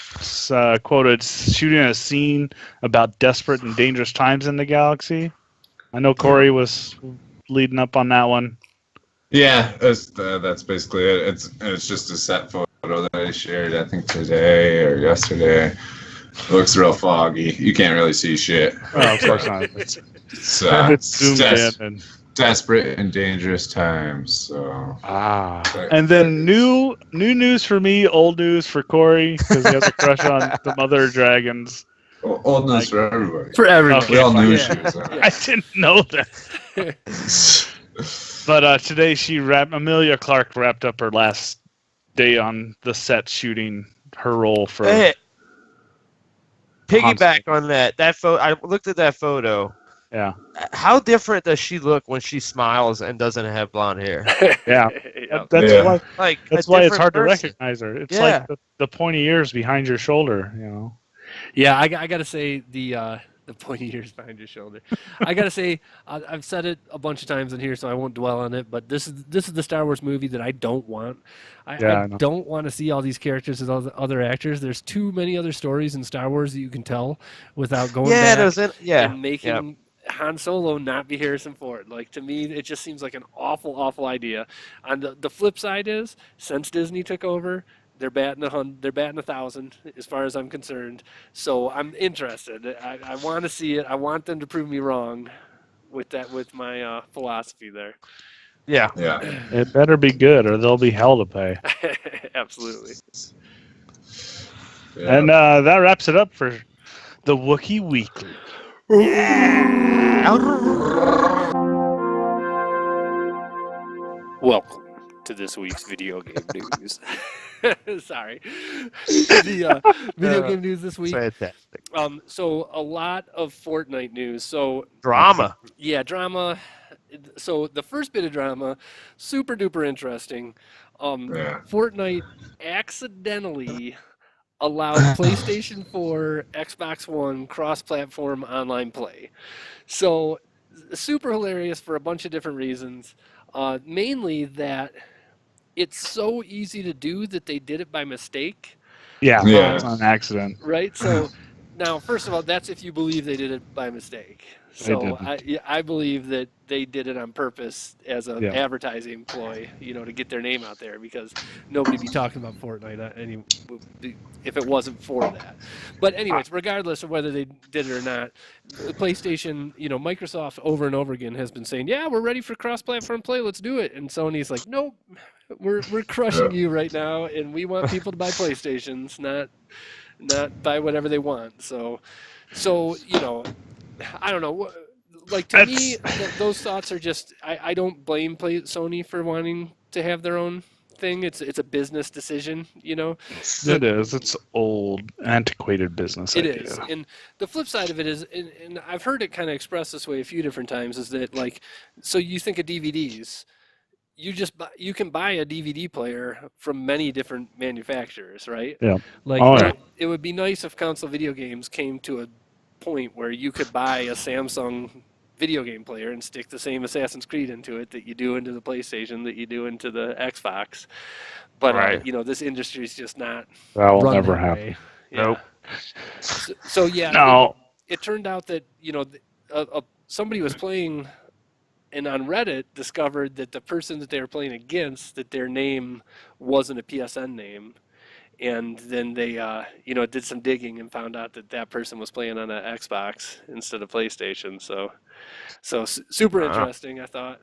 quoted shooting a scene about desperate and dangerous times in the galaxy. I know Corey was leading up on that one. Yeah, that's basically it. It's just a set photo that I shared, I think today or yesterday. It looks real foggy. You can't really see shit. Oh, of course not. It's zoomed in and desperate and dangerous times. So. And then new news for me, old news for Corey because he has a crush on the Mother Dragons. Old news for everybody. For everybody. We all knew Yeah. she was I didn't know that. But today Amelia Clark wrapped up her last day on the set shooting her role for. Hey, piggyback on that photo. I looked at that photo. Yeah. How different does she look when she smiles and doesn't have blonde hair? Yeah. Yep. That's Yeah. why. Like That's a why it's different hard to person. recognize her. It's Yeah. like the pointy ears behind your shoulder. You know. Yeah, I got to say the The pointy ears behind your shoulder. I gotta say, I've said it a bunch of times in here, so I won't dwell on it. But this is the Star Wars movie that I don't want. I know. don't want to see all these characters as other actors. There's too many other stories in Star Wars that you can tell without going back and making Han Solo not be Harrison Ford. Like, to me, it just seems like an awful idea. On the flip side is, since Disney took over, they're batting 1,000 as far as I'm concerned. So I'm interested. I want to see it. I want them to prove me wrong with my philosophy there. Yeah. Yeah. It better be good, or there'll be hell to pay. Absolutely. Yeah. And that wraps it up for the Wookiee Weekly. Welcome to this week's video game news. Sorry. The video game news this week. Fantastic. So a lot of Fortnite news. So Drama. yeah, drama. So the first bit of drama, super duper interesting. Yeah. Fortnite accidentally allowed PlayStation 4, Xbox One cross-platform online play. So super hilarious for a bunch of different reasons. Mainly that it's so easy to do that they did it by mistake. Yeah, Yeah. it's an accident. Right? So now, first of all, that's if you believe they did it by mistake. So I believe that they did it on purpose as an advertising ploy, to get their name out there, because nobody be talking about Fortnite if it wasn't for that. But anyways, regardless of whether they did it or not, PlayStation, Microsoft over and over again has been saying, yeah, we're ready for cross-platform play, let's do it. And Sony's like, nope, we're crushing you right now, and we want people to buy PlayStations, not buy whatever they want. So I don't know. Like, to me, those thoughts are just. I don't blame Sony for wanting to have their own thing. It's a business decision, It is. It's old, antiquated business. It is. And the flip side of it is, and I've heard it kind of expressed this way a few different times, is that, like, so you think of DVDs. You can buy a DVD player from many different manufacturers, right? Yeah. Like, it would be nice if console video games came to a point where you could buy a Samsung video game player and stick the same Assassin's Creed into it that you do into the PlayStation, that you do into the Xbox. But this industry is just not. That will never happen. Yeah. Nope. So yeah. No. It turned out that somebody was playing, and on Reddit discovered that the person that they were playing against, that their name wasn't a PSN name. And then they, did some digging and found out that person was playing on an Xbox instead of PlayStation. So super interesting, I thought.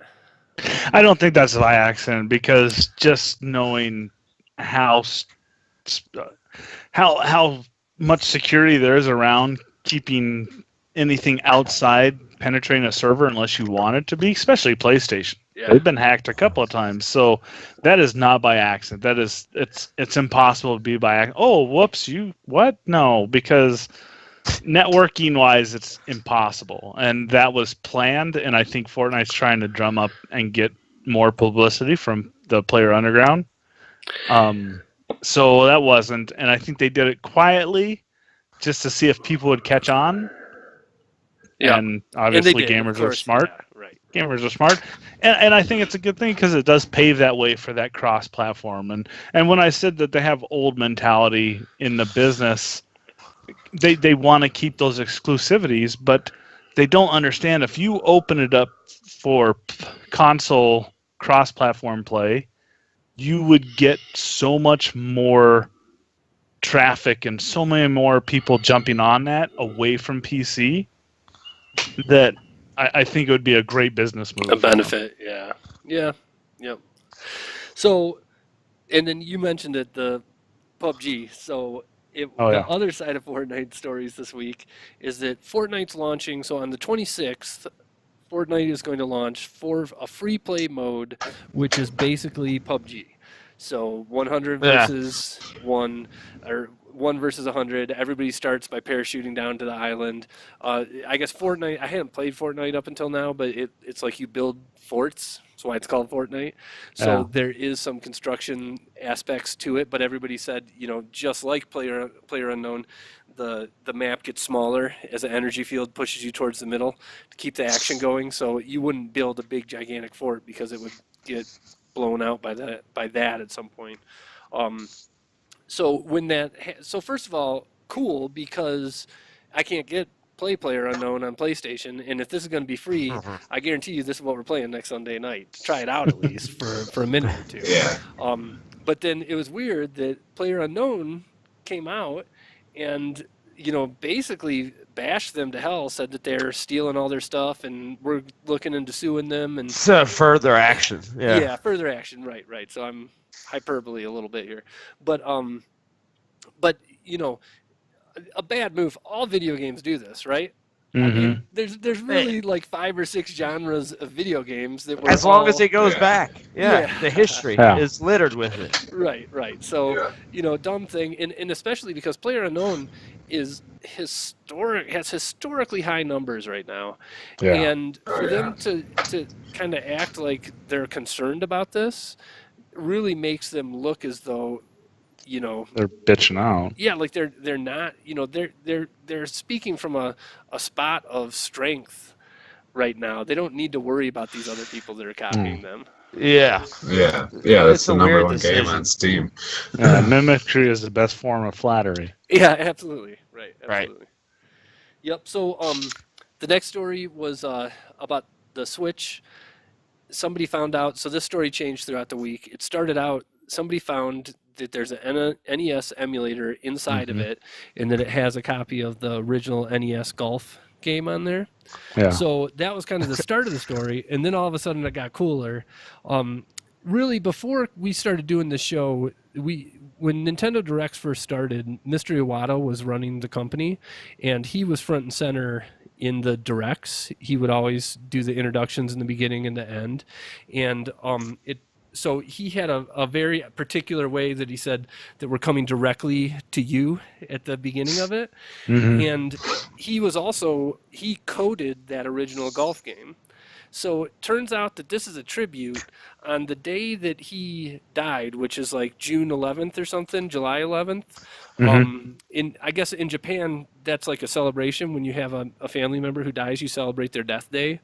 I don't think that's by accident, because just knowing how much security there is around keeping anything outside penetrating a server unless you want it to be, especially PlayStation. Yeah. They've been hacked a couple of times, so that is not by accident. That is, it's impossible to be by accident. Oh, whoops! What? No, because networking wise, it's impossible, and that was planned. And I think Fortnite's trying to drum up and get more publicity from the Player Underground. So that wasn't, and I think they did it quietly, just to see if people would catch on. Yeah. And obviously, gamers are smart. Yeah, right. Gamers are smart, and I think it's a good thing, because it does pave that way for that cross-platform. And when I said that they have old mentality in the business, they want to keep those exclusivities, but they don't understand, if you open it up for console cross-platform play, you would get so much more traffic and so many more people jumping on that away from PC, that I think it would be a great business move. A benefit, yeah. Yeah, yep. So, and then you mentioned it, the PUBG. So, the other side of Fortnite stories this week is that Fortnite's launching. So, on the 26th, Fortnite is going to launch for a free play mode, which is basically PUBG. So, 100 versus 1, or 1 versus 100. Everybody starts by parachuting down to the island. I guess Fortnite, I hadn't played Fortnite up until now, but it's like you build forts. That's why it's called Fortnite. So there is some construction aspects to it, but everybody said, just like Player Unknown, the map gets smaller as the energy field pushes you towards the middle to keep the action going. So you wouldn't build a big gigantic fort because it would get blown out by that at some point. So first of all, cool, because I can't get PlayerUnknown on PlayStation, and if this is going to be free, I guarantee you this is what we're playing next Sunday night. Try it out at least for a minute or two. Yeah. But then it was weird that PlayerUnknown came out and basically bashed them to hell, said that they're stealing all their stuff and we're looking into suing them and further action. yeah, further action. Right. So I'm hyperbole a little bit here, but a bad move. All video games do this, right? Mm-hmm. I mean, there's really like 5 or 6 genres of video games that were as long as it goes back. Yeah. The history is littered with it. Right. So dumb thing, and especially because PlayerUnknown has historically high numbers right now, and for them to kind of act like they're concerned about this really makes them look as though they're bitching out. Yeah, like they're not, they're speaking from a spot of strength right now. They don't need to worry about these other people that are copying them. Yeah. That's the number one game on Steam. Mimicry is the best form of flattery. Yeah, absolutely. Right. Yep. So the next story was about the Switch. Somebody found out. So this story changed throughout the week. It started out. Somebody found that there's an NES emulator inside of it, and that it has a copy of the original NES Golf game on there. Yeah. So that was kind of the start of the story, and then all of a sudden it got cooler. Really, before we started doing the show, when Nintendo Directs first started, Mr. Iwata was running the company, and he was front and center in the Directs. He would always do the introductions in the beginning and the end, and so he had a very particular way that he said that we're coming directly to you at the beginning of it. And he coded that original golf game. So it turns out that this is a tribute on the day that he died, which is like June 11th or something, July 11th. I guess in Japan, that's like a celebration. When you have a family member who dies, you celebrate their death day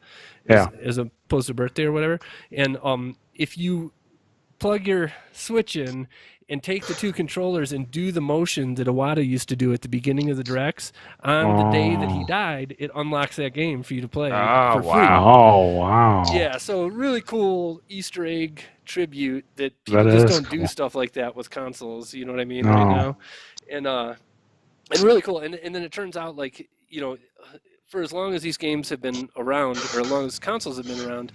as opposed to birthday or whatever. And if you plug your Switch in and take the 2 controllers and do the motion that Iwata used to do at the beginning of the Directs, on the day that he died, it unlocks that game for you to play for free. Wow. Yeah, so really cool Easter egg tribute that people just don't do stuff like that with consoles, you know what I mean, right now. And really cool. And then it turns out, like, for as long as these games have been around, or as long as consoles have been around,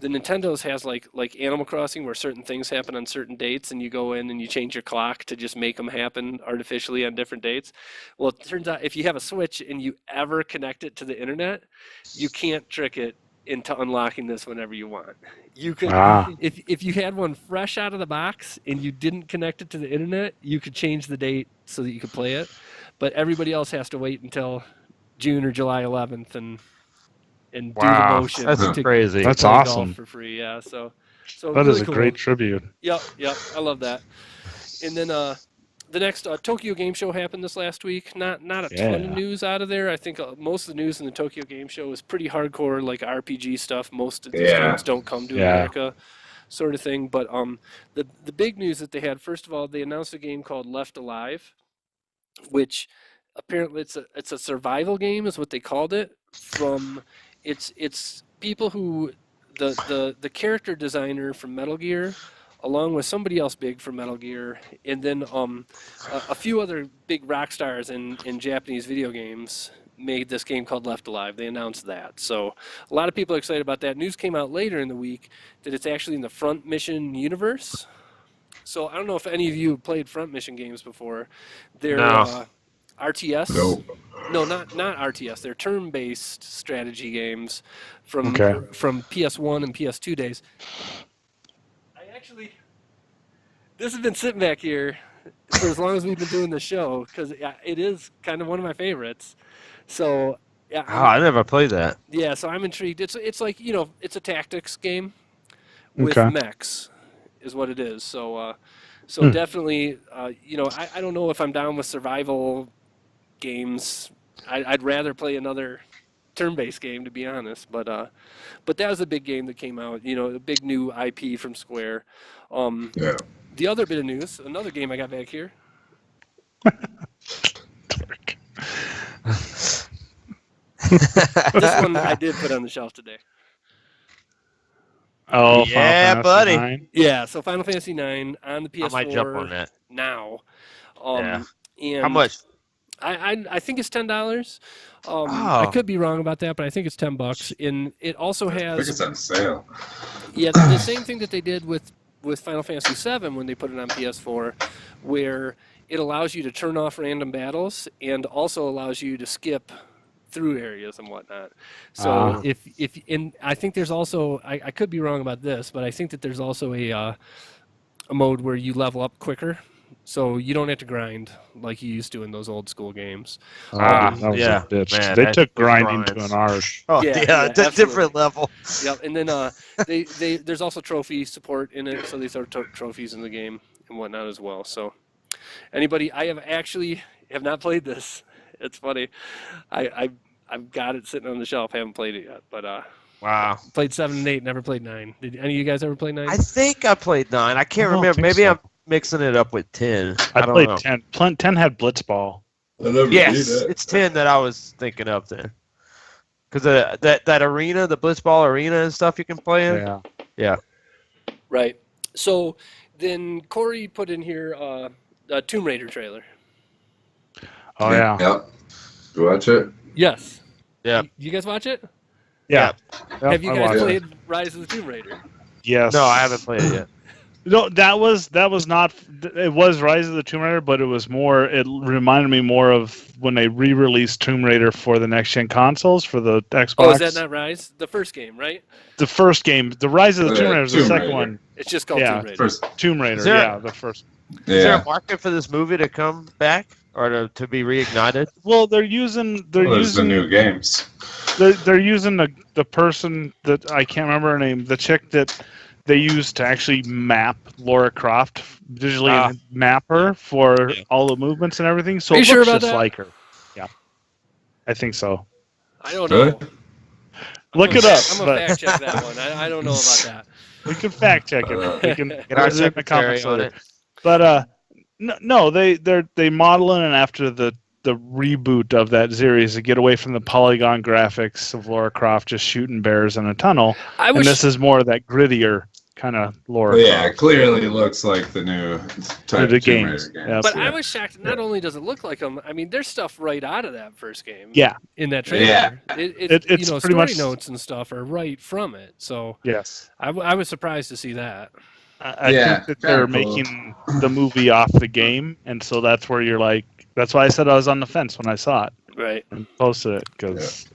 the Nintendo's has like Animal Crossing, where certain things happen on certain dates, and you go in and you change your clock to just make them happen artificially on different dates. Well, it turns out if you have a Switch and you ever connect it to the internet, you can't trick it into unlocking this whenever you want. You could, if you had one fresh out of the box and you didn't connect it to the internet, you could change the date so that you could play it. But everybody else has to wait until June or July 11th and do the motion. That's crazy. That's awesome. For free, yeah. So that really is a cool. great tribute. Yep. I love that. And then the next Tokyo Game Show happened this last week. Not a ton of news out of there. I think most of the news in the Tokyo Game Show is pretty hardcore, like RPG stuff. Most of these games don't come to America, sort of thing. But the big news that they had, first of all, they announced a game called Left Alive, which apparently it's a survival game, is what they called it. It's people who the character designer from Metal Gear, along with somebody else big from Metal Gear, and then a few other big rock stars in Japanese video games made this game called Left Alive. They announced that. So a lot of people are excited about that. News came out later in the week that it's actually in the Front Mission universe. So I don't know if any of you have played Front Mission games before. They're RTS. No, not RTS. They're turn-based strategy games from PS1 and PS2 days. This has been sitting back here for as long as we've been doing the show, because it is kind of one of my favorites. So I never played that. Yeah, so I'm intrigued. It's like, it's a tactics game with mechs, is what it is. So definitely, I don't know if I'm down with survival games. I'd rather play another turn-based game, to be honest. But that was a big game that came out. You know, a big new IP from Square. Yeah. The other bit of news, another game I got back here. This one I did put on the shelf today. Oh, Yeah, Final Fantasy buddy. 9. Yeah, so Final Fantasy IX on the PS4 I might jump on that. now. Yeah. And How much? I think it's $10. I Oh. could be wrong about that, but I think it's $10. And it also I think has it's on sale. the same thing that they did with Final Fantasy VII when they put it on PS4, where it allows you to turn off random battles and also allows you to skip through areas and whatnot. So if I think there's also I could be wrong about this, but I think that there's also a mode where you level up quicker, so you don't have to grind like you used to in those old school games. That was yeah, a bitch. man, They that took was grinding grinds. to an art. Oh, Yeah, yeah, it's a absolutely. different level. Yep, and then there's also trophy support in it, so they throw trophies in the game and whatnot as well. So anybody, I have not played this. It's funny, I've got it sitting on the shelf, haven't played it yet, but Wow. played 7 and 8, never played 9. Did any of you guys ever play 9? I think I played 9. I can't I don't remember. think Maybe so. I'm mixing it up with 10. I don't played know. 10. 10 had Blitzball. I never Yes, did that. it's 10 that I was thinking of then. Because that arena, the Blitzball arena and stuff you can play in. Yeah. Right. So then Corey put in here a Tomb Raider trailer. Oh yeah. Yep. You watch it? Yes. Yeah. You guys watch it? Yeah. Have you I guys watched it. played Rise of the Tomb Raider? Yes. No, I haven't played it yet. No, that was not. It was Rise of the Tomb Raider, but it was more. It reminded me more of when they re-released Tomb Raider for the next gen consoles for the Xbox. Oh, is that not Rise? The first game, right? The first game? The Rise of the Tomb Raider is the Tomb second Raider. one. It's just called Yeah, Tomb Raider. First. Tomb Raider. Is there- Yeah, the first. Is there Yeah. a market for this movie to come back or to be reignited? Well, they're using. They're Well, there's the using. new games. They're using the person that I can't remember her name. The chick that they used to actually map Lara Croft visually and map her for all the movements and everything. So Are you it sure looks about just that? like her. Yeah, I think so. I don't Really? know. Look it up. I'm gonna but fact check that one. I don't know about that. we can fact check it. We can Get our put it in the secretary comments on later. it. But no, they modeling it after the reboot of that series to get away from the polygon graphics of Lara Croft just shooting bears in a tunnel. I And wish this is more of that grittier kind of Lara Well, yeah, it Croft. clearly looks like the new type The of Tomb games. Raider games. Yep. But yeah. I was shocked. Not only does it look like them, I mean, there's stuff right out of that first game. Yeah. In that trailer. Yeah. It's pretty story much- notes and stuff are right from it. So Yes. I was surprised to see that. I Yeah, think that they're kinda cool. making the movie off the game, and so that's where you're like. That's why I said I was on the fence when I saw it Right. and posted it because.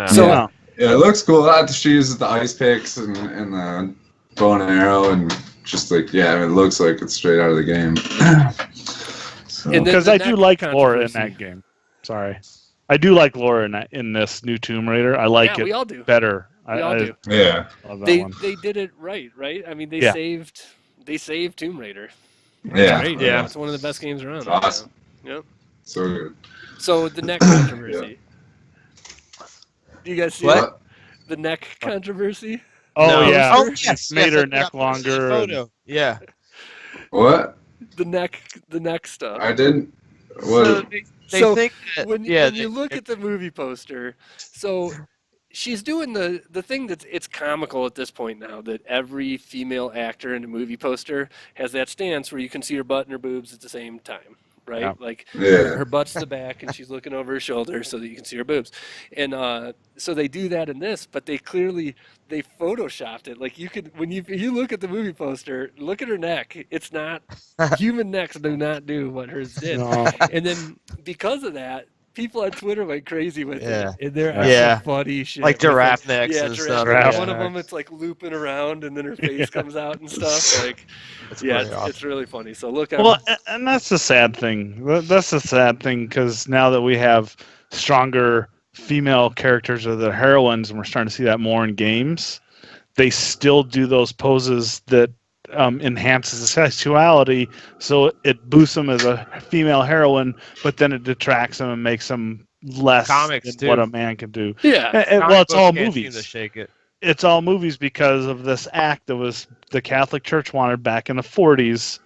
So- yeah. Yeah, it looks cool. She uses the ice picks and the bow and arrow, and just like, yeah, it looks like it's straight out of the game. So, And then Because the I do next like Laura in controversy. that game. Sorry, I do like Laura in this new Tomb Raider. I like Yeah, it we all do. better. We all do. yeah. Love that They one. did it right. I mean, they Yeah. saved Tomb Raider. Yeah. Great. Yeah. It's one of the best games around. It's right now. awesome. Yep. So good. So the neck controversy. Do you guys see What? it? The neck controversy? Oh No. yeah, Oh, It's yes. made yes, her I neck forgot to see the longer. Photo. Yeah. What? The neck stuff. I didn't. So What? they So, think that, when yeah, you look at the movie poster, so she's doing the thing it's comical at this point now that every female actor in a movie poster has that stance where you can see her butt and her boobs at the same time, right? Yeah. Like Yeah. her butt's to the back and she's looking over her shoulder so that you can see her boobs. And so they do that in this, but they photoshopped it. Like you could when you look at the movie poster, look at her neck. It's not human necks do not do what hers did. No. And then because of that, people on Twitter went crazy with Yeah. it. And they're Yeah. actually funny shit. like with it. giraffe necks Yeah, and giraffe. stuff. Giraffe yeah. One of them, it's like looping around, and then her face comes out and stuff. Like, It's yeah, pretty it's, awesome. it's really funny. So look, Well, and that's the sad thing. That's the sad thing because now that we have stronger female characters or the heroines, and we're starting to see that more in games, they still do those poses that enhances the sexuality, so it boosts them as a female heroine, but then it detracts them and makes them less Comics, than what too. a man can do. Yeah. Well, it's all Can't seem movies. to shake it. It's all movies because of this act that was the Catholic Church wanted back in the 40s,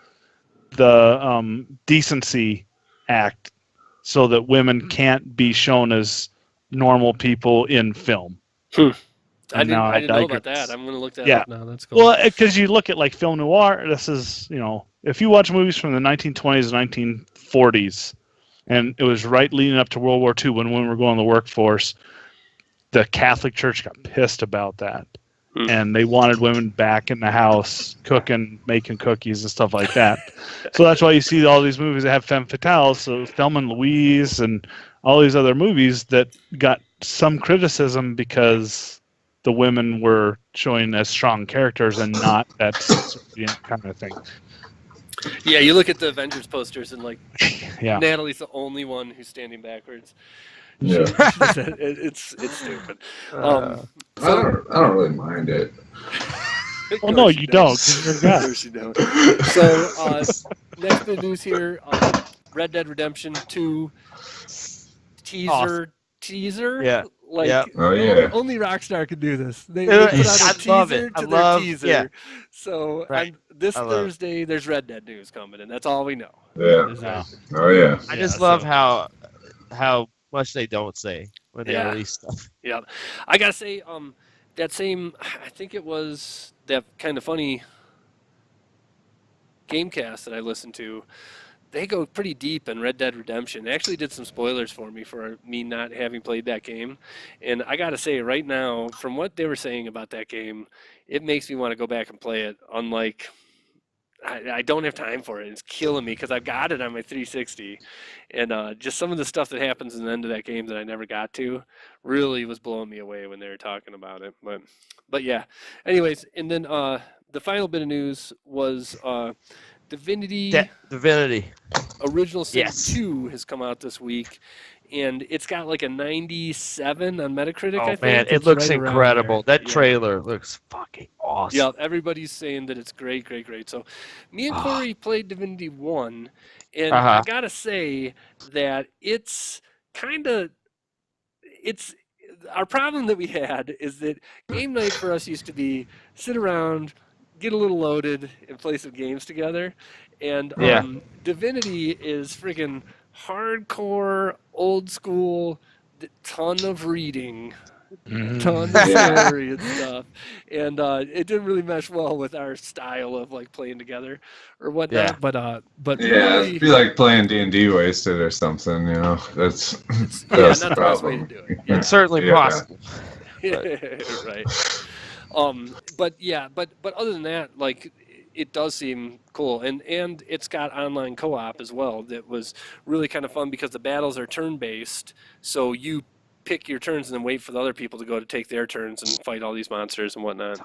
the Decency Act, so that women can't be shown as normal people in film. I didn't know about digress. that. I'm going to look that up now. That's cool. Well, because you look at like film noir, this is, if you watch movies from the 1920s, 1940s, and it was right leading up to World War II when women were going to the workforce, the Catholic Church got pissed about that. And they wanted women back in the house cooking, making cookies and stuff like that. So that's why you see all these movies that have femme fatales, so Thelma and Louise and all these other movies that got some criticism because the women were showing as strong characters and not that kind of thing. Yeah, you look at the Avengers posters and like Yeah. Natalie's the only one who's standing backwards. Yeah. It's stupid. I don't really mind it. Well, no, you don't. 'Cause you're a guy. Of course you don't. So, next bit of news here: Red Dead Redemption 2 teaser. Yeah. Like, Yeah. Oh, yeah. Only Rockstar could do this. They I put out a love teaser it. to their teaser. Yeah. So Right. this I love Thursday, there's Red Dead news coming, and that's all we know. Yeah. Is that- Oh, yeah. I just Yeah, love so- how much they don't say when they Yeah. release stuff. Yeah, I gotta say, that same, I think it was that kind of funny Gamecast that I listened to. They go pretty deep in Red Dead Redemption. They actually did some spoilers for me not having played that game, and I gotta say, right now, from what they were saying about that game, it makes me want to go back and play it. Unlike, I don't have time for it. It's killing me because I've got it on my 360, and just some of the stuff that happens in the end of that game that I never got to really was blowing me away when they were talking about it. But yeah. Anyways, and then the final bit of news was Divinity Divinity. Original Sin Yes. 2 has come out this week, and it's got like a 97 on Metacritic. Oh I think. man, it It's looks right around incredible. there. That Yeah. trailer looks fucking awesome. Yeah, everybody's saying that it's great, great, great. So, me and Corey played Divinity 1, and I gotta say that it's our problem that we had is that game night for us used to be sit around, get a little loaded, and play some games together. And Divinity is friggin' hardcore, old school, ton of reading. Ton of story and stuff, and it didn't really mesh well with our style of like playing together or whatnot. Yeah. But Yeah, really, it'd be like playing D&D wasted or something, That's not the the best way to do it. Yeah. It's certainly possible. Right. But other than that, like, it does seem cool, and it's got online co-op as well. That was really kind of fun because the battles are turn-based, so you pick your turns and then wait for the other people to go to take their turns and fight all these monsters and whatnot.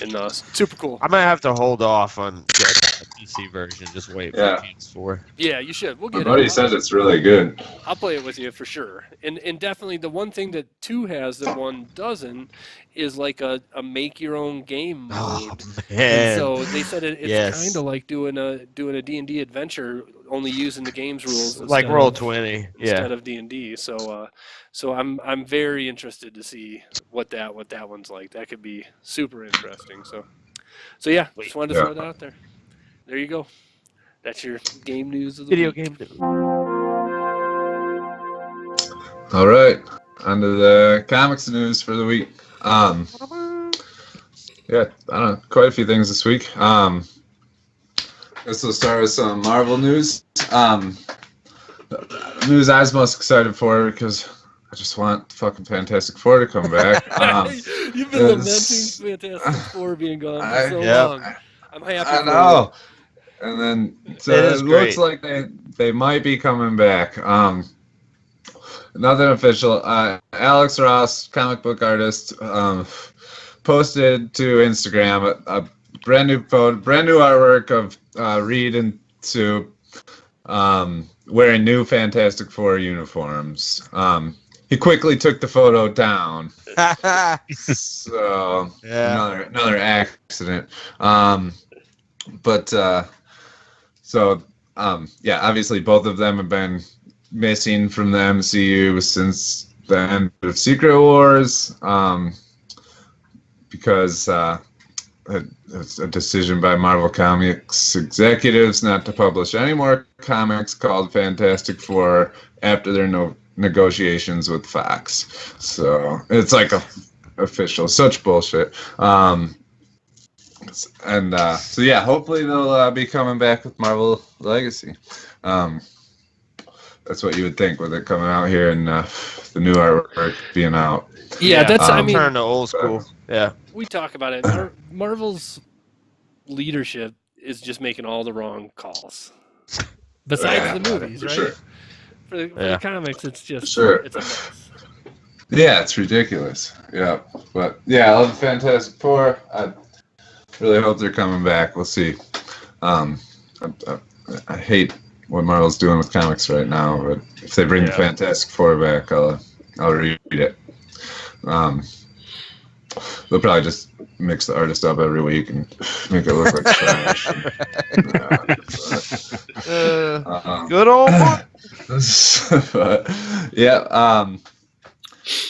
And super cool. I might have to hold off on the PC version. Just wait for PS4. Yeah, you should. We'll My get buddy it. says it's really good. I'll play it with you for sure. And definitely the one thing that 2 has that 1 doesn't is like a make your own game mode. Oh And man. so they said it's kind of like doing a D&D adventure, only using the game's rules Like instead Roll20. instead of D&D. So I'm very interested to see what that one's like. That could be super interesting. So yeah, just wanted to throw that out there. There you go. That's your game news of the Video week. game news. All right, on to the comics news for the week. I don't know, quite a few things this week. Guess we'll start with some Marvel news. News I was most excited for because I just want fucking Fantastic Four to come back. You've been lamenting Fantastic Four being gone for so long. I'm happy. I know. And then it looks like they might be coming back. Nothing official. Alex Ross, comic book artist, posted to Instagram a brand new artwork of Reed and Sue wearing new Fantastic Four uniforms. He quickly took the photo down. So another accident. But yeah, obviously both of them have been missing from the MCU since the end of Secret Wars, because it's a decision by Marvel Comics executives not to publish any more comics called Fantastic Four after their negotiations with Fox. So it's like official, such bullshit. So yeah, hopefully they'll be coming back with Marvel Legacy. That's what you would think with it coming out here and the new artwork being out. Yeah, that's. I mean, turn to old school. Yeah, we talk about it. Marvel's leadership is just making all the wrong calls. Besides the movies, right? Sure. For the comics, it's just it's a mess. Yeah, it's ridiculous. Yeah, but yeah, I love the Fantastic Four. I really hope they're coming back. We'll see. I hate what Marvel's doing with comics right now, but if they bring the Fantastic Four back, I'll read it. They'll probably just mix the artist up every week and make it look like trash. Good old boy. But, yeah, I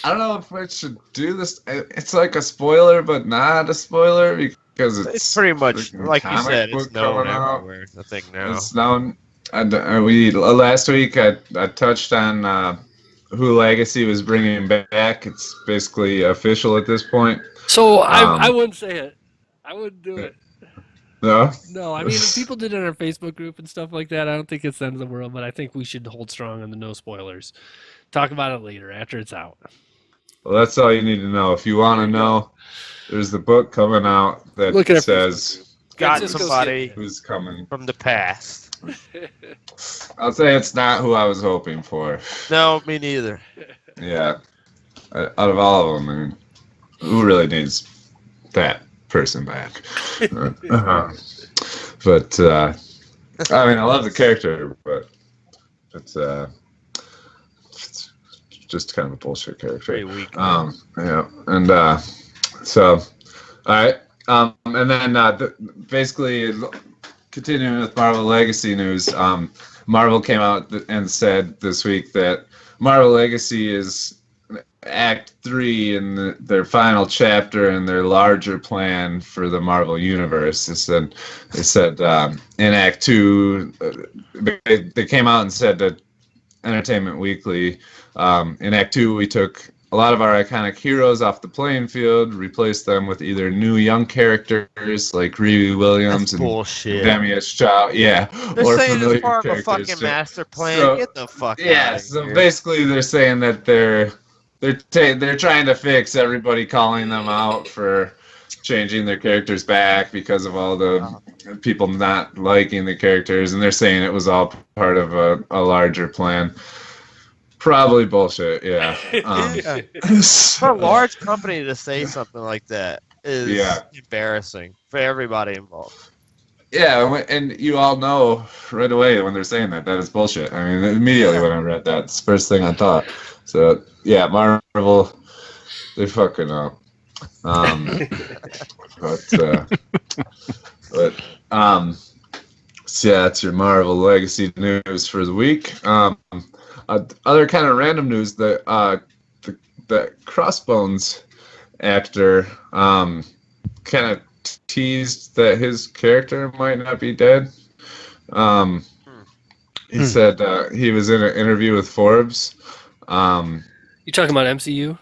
don't know if I should do this. It's like a spoiler, but not a spoiler because it's pretty much like you said. It's known everywhere. I think now. It's known. Last week I touched on who Legacy was bringing back. It's basically official at this point. So I wouldn't say it. I wouldn't do it. No? No, I mean, if people did it in our Facebook group and stuff like that, I don't think it's the end of the world, but I think we should hold strong on the no spoilers. Talk about it later, after it's out. Well, that's all you need to know. If you want to know, there's the book coming out that says got somebody who's coming from the past. I'll say it's not who I was hoping for. No, me neither. Yeah. Out of all of them, I mean, who really needs that person back? But, I mean, I love the character, but it's just kind of a bullshit character. Pretty weak. Yeah, and so, all right. And then basically, continuing with Marvel Legacy news, Marvel came out and said this week that Marvel Legacy is Act 3 in their final chapter in their larger plan for the Marvel Universe. They said in Act 2, they came out and said that Entertainment Weekly, in Act 2, we took a lot of our iconic heroes off the playing field, replaced them with either new young characters like Riri Williams and Damius Chow. Yeah, they're saying it's part of a fucking master plan. So, get the fuck out of here. Yeah, so basically they're saying that they're trying to fix everybody calling them out for changing their characters back because of all the people not liking the characters, and they're saying it was all part of a larger plan. Probably bullshit, yeah. For a large company to say something like that is embarrassing for everybody involved. Yeah, and you all know right away when they're saying that is bullshit. I mean, immediately when I read that, it's the first thing I thought. So, yeah, Marvel, they're fucking up. So yeah, that's your Marvel Legacy news for the week. Other kind of random news, the Crossbones actor kind of teased that his character might not be dead. He said he was in an interview with Forbes. You talking about MCU?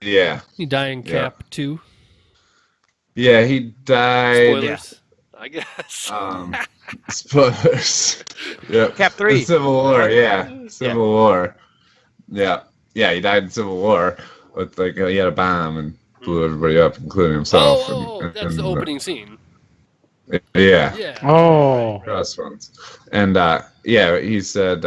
Yeah. He died in Cap 2? Yeah, he died. Spoilers, I guess. Spoilers. Yeah. Cap 3. In Civil War, yeah. Civil War. Yeah. Yeah, he died in Civil War. With he had a bomb and blew everybody up, including himself. That's the opening scene. Yeah. Oh. Crossbones. And he said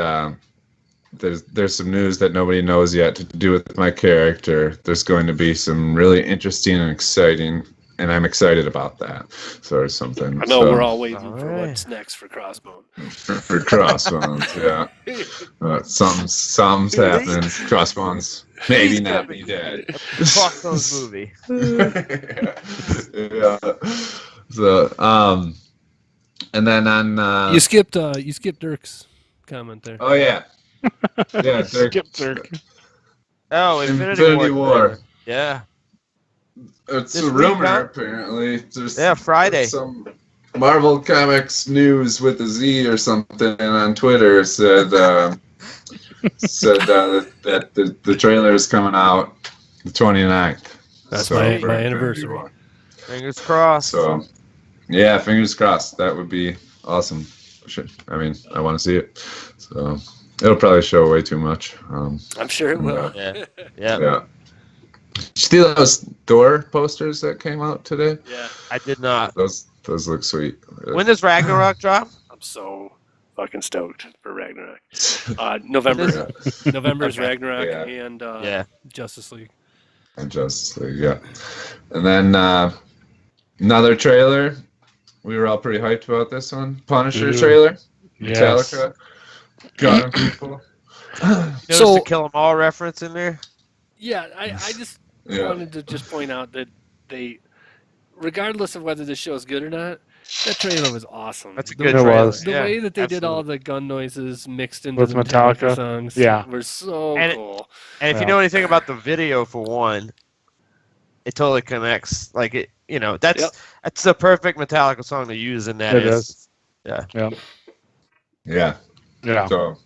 there's some news that nobody knows yet to do with my character. There's going to be some really interesting and exciting, and I'm excited about that. So or something. I know we're all waiting for what's next for Crossbone. For Crossbones, yeah. Something's happening. Crossbones maybe not be dead. Fuck those movie. Yeah. So, and then on You skipped Dirk's comment there. oh yeah, yeah, Skip Dirk. Oh, Infinity War. Yeah. It's This a week, rumor, huh? apparently. There's Friday. Some Marvel Comics news with a Z or something on Twitter said that the trailer is coming out the 29th. That's So, my for Infinity anniversary. War. Fingers crossed. So, yeah, fingers crossed. That would be awesome. I mean, I want to see it. So, it'll probably show way too much. I'm sure it will. Yeah. Yeah. Did you see those Thor posters that came out today? Yeah. I did not. Those look sweet. When does Ragnarok drop? I'm so fucking stoked for Ragnarok. November. November is Ragnarok Yeah. and Justice League. And Justice League, yeah. And then another trailer. We were all pretty hyped about this one. Punisher trailer. Yes. Metallica. Gunning people. Notice So- the Kill 'Em All reference in there? Yeah, I just Yeah. wanted to just point out that they, regardless of whether the show is good or not, that trailer was awesome. That's a The- good It trailer. was. The Yeah, way that they did all absolutely. the gun noises mixed into With the Metallica Metallica? songs Yeah. were so And cool. And if you Yeah. know anything about the video for one, it totally connects. Like it, that's the perfect Metallica song to use in that. It is. Yeah. Yeah. Yeah. So,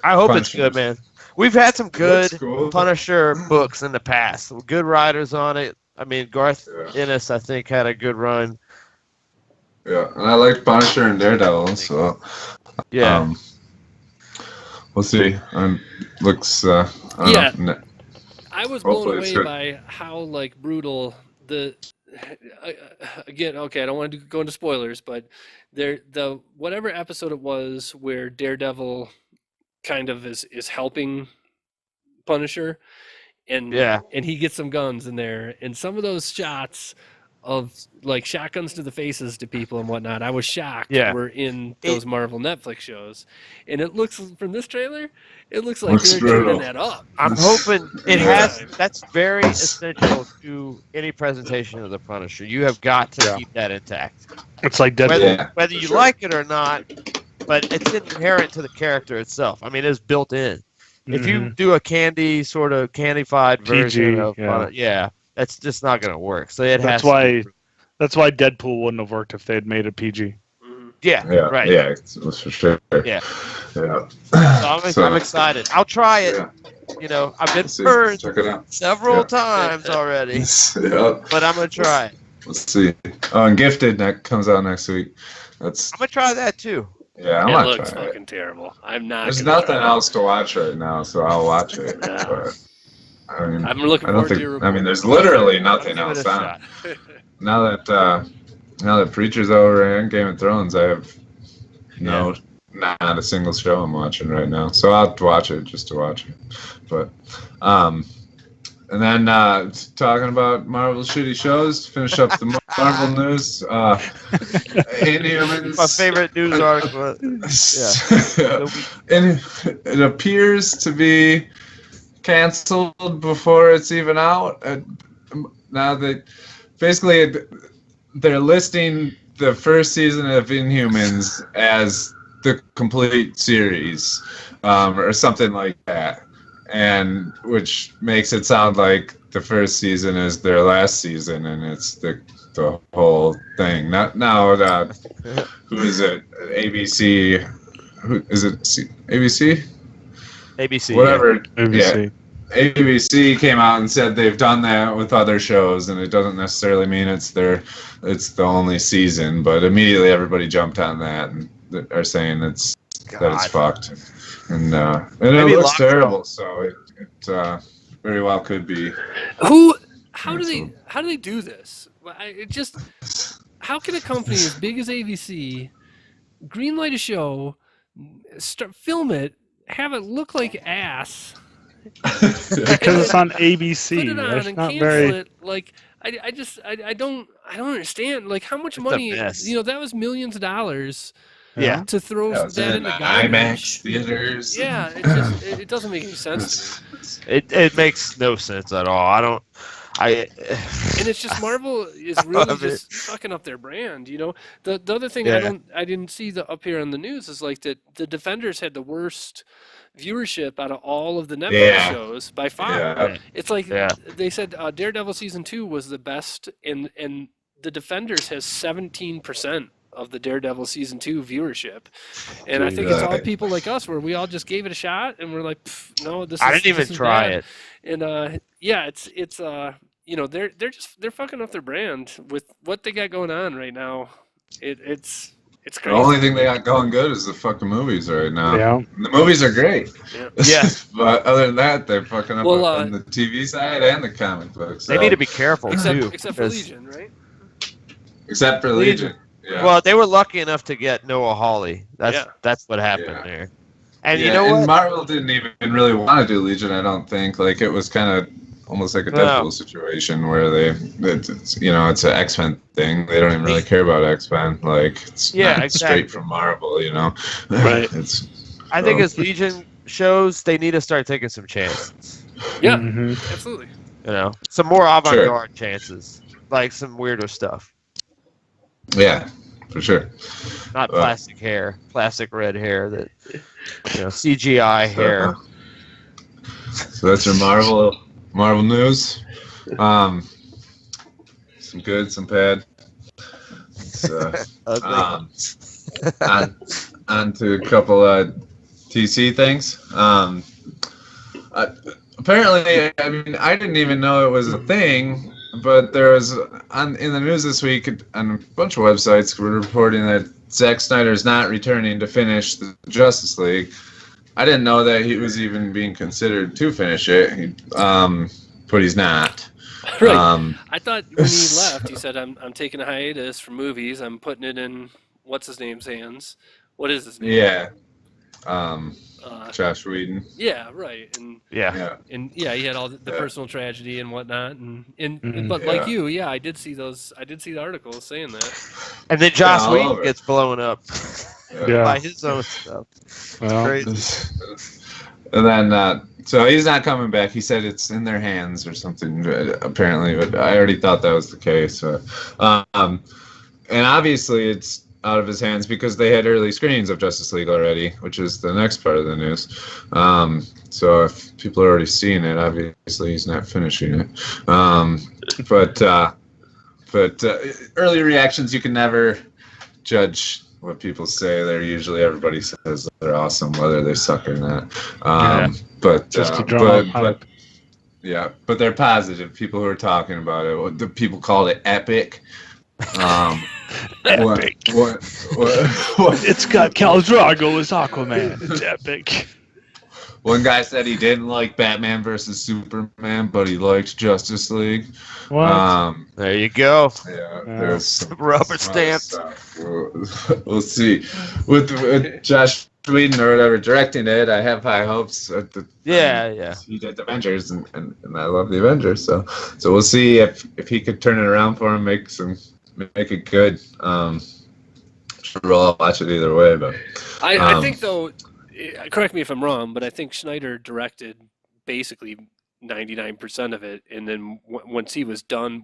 I hope it's Punisher. good, man. We've had some good looks cool. Punisher books in the past. Good writers on it. I mean, Garth Yeah. Ennis, I think, had a good run. Yeah. And I liked Punisher and Daredevil, so Yeah. we'll see. Looks I don't know. I was blown Hopefully it's away good. by how brutal the. Again, okay, I don't want to go into spoilers, but the whatever episode it was where Daredevil kind of is helping Punisher, and and he gets some guns in there, and some of those shots of shotguns to the faces to people and whatnot, I was shocked. Yeah. Were in those Marvel Netflix shows, and it looks from this trailer, it looks like Looks they're brutal. turning that up. I'm hoping it Yeah. has. That's very essential to any presentation of the Punisher. You have got to keep that intact. It's like Deadpool. Whether for you sure. like it or not, but it's inherent to the character itself. I mean, it's built in. If you do a candified version of that's just not going to work. So it has. That's why Deadpool wouldn't have worked if they had made it PG. Yeah. Right. Yeah, it's for sure. Yeah. Yeah. So I'm excited. I'll try it. Yeah. I've been See, burned check it out. several times already, Yeah. but I'm gonna try it. Let's see. Oh, and Gifted comes out next week. I'm gonna try that too. Yeah, I'm it not looks trying it. fucking terrible. I'm not. There's gonna nothing try it. else to watch right now, so I'll watch it. Yeah. But, I mean, I'm looking I don't forward to think. your I mean, report. there's literally nothing Give it else a on. shot. Now that Preacher's over and Game of Thrones, I have not a single show I'm watching right now. So I'll watch it just to watch it. But and then talking about Marvel shitty shows, finish up the Marvel news. Inhumans. My favorite news article. And it appears to be canceled before it's even out. Now that basically they're listing the first season of Inhumans as the complete series, or something like that, and which makes it sound like the first season is their last season, and it's the whole thing. Now, who is it? ABC? Who is it? ABC? ABC. Whatever. ABC. Yeah. ABC came out and said they've done that with other shows, and it doesn't necessarily mean it's the only season. But immediately everybody jumped on that and are saying that it's fucked, and it looks terrible. So it very well could be. How do they do this? How can a company as big as ABC greenlight a show, film it, have it look like ass? Because it's on ABC. Put it on That's and not cancel very. it. I don't understand. Like, how much It's a money? mess. That was millions of dollars. Yeah. To throw It's that in in the IMAX garbage. theaters. Yeah, it doesn't make any sense to me. It makes no sense at all. And it's just Marvel is really just fucking up their brand, you know. The other thing I didn't see up here on the news is like that the Defenders had the worst viewership out of all of the Netflix shows by far. Yeah. It's like they said Daredevil season 2 was the best, and the Defenders has 17% of the Daredevil season 2 viewership, and I think it's all people like us where we all just gave it a shot and we're like, no, I didn't even try it. And it's you know, they're fucking up their brand with what they got going on right now. It's crazy. The only thing they got going good is the fucking movies right now. Yeah. The movies are great. Yeah. But other than that, they're fucking up on the TV side and the comic books. They need to be careful too. Except for Legion, right? Except for Legion. Yeah. Well, they were lucky enough to get Noah Hawley. That's what happened there. And you know what? And Marvel didn't even really want to do Legion, I don't think. Like, it was kind of almost like a Deadpool situation where it's an X-Men thing. They don't even really care about X-Men. Like, it's not straight from Marvel, you know? Right. I think as Legion shows, they need to start taking some chances. Yeah, absolutely. You know, some more avant-garde chances. Like some weirder stuff. Yeah, for sure. Not plastic hair, plastic red hair that, CGI hair. So that's your Marvel news. Some good, some bad. On to a couple TC things. Apparently, I mean, I didn't even know it was a thing. But there was, in the news this week, on a bunch of websites were reporting that Zack Snyder is not returning to finish the Justice League. I didn't know that he was even being considered to finish it, but he's not. Right. I thought when he left, he said, I'm taking a hiatus from movies. I'm putting it in, what's his name's hands? What is his name? Yeah. Josh Whedon. Yeah, right. And he had all the personal tragedy and whatnot, but like you, I did see the articles saying that. And then Josh Whedon gets blown up by his own stuff. Well, crazy. And then so he's not coming back. He said it's in their hands or something apparently, but I already thought that was the case. And obviously it's out of his hands because they had early screenings of Justice League already, which is the next part of the news. So if people are already seeing it, obviously he's not finishing it. But early reactions, you can never judge what people say. They're usually, everybody says they're awesome, whether they suck or not. But they're positive. People who are talking about it, the people called it epic. Epic. What? It's got Khal Drogo as Aquaman. It's epic. One guy said he didn't like Batman versus Superman, but he liked Justice League. What? There you go. Yeah, there's some rubber stamp. We'll see. With Josh Whedon or whatever directing it, I have high hopes. He did Avengers, and I love the Avengers. So we'll see if he could turn it around for him, make it good. Sure, I'll watch it either way, but I think though. Correct me if I'm wrong, but I think Snyder directed basically 99% of it, and then once they were done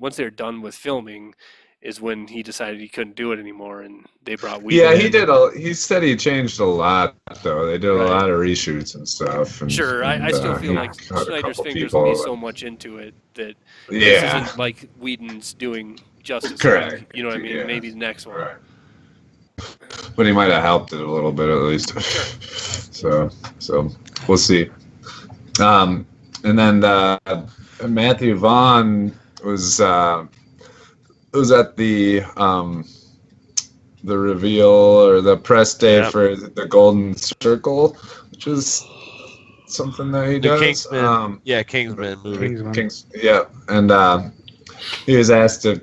with filming, is when he decided he couldn't do it anymore, and they brought Whedon. Yeah, he did. He said he changed a lot, though. They did a lot of reshoots and stuff. And, sure, I still feel like Snyder's fingers will be so much into it that this isn't like Whedon's doing Justice League. You know what I mean? Yeah. Maybe the next one. Right. But he might have helped it a little bit at least. So we'll see. And then Matthew Vaughn was at the reveal or the press day for the Golden Circle, which is something that he does. Kingsman, Kingsman movie. And he was asked to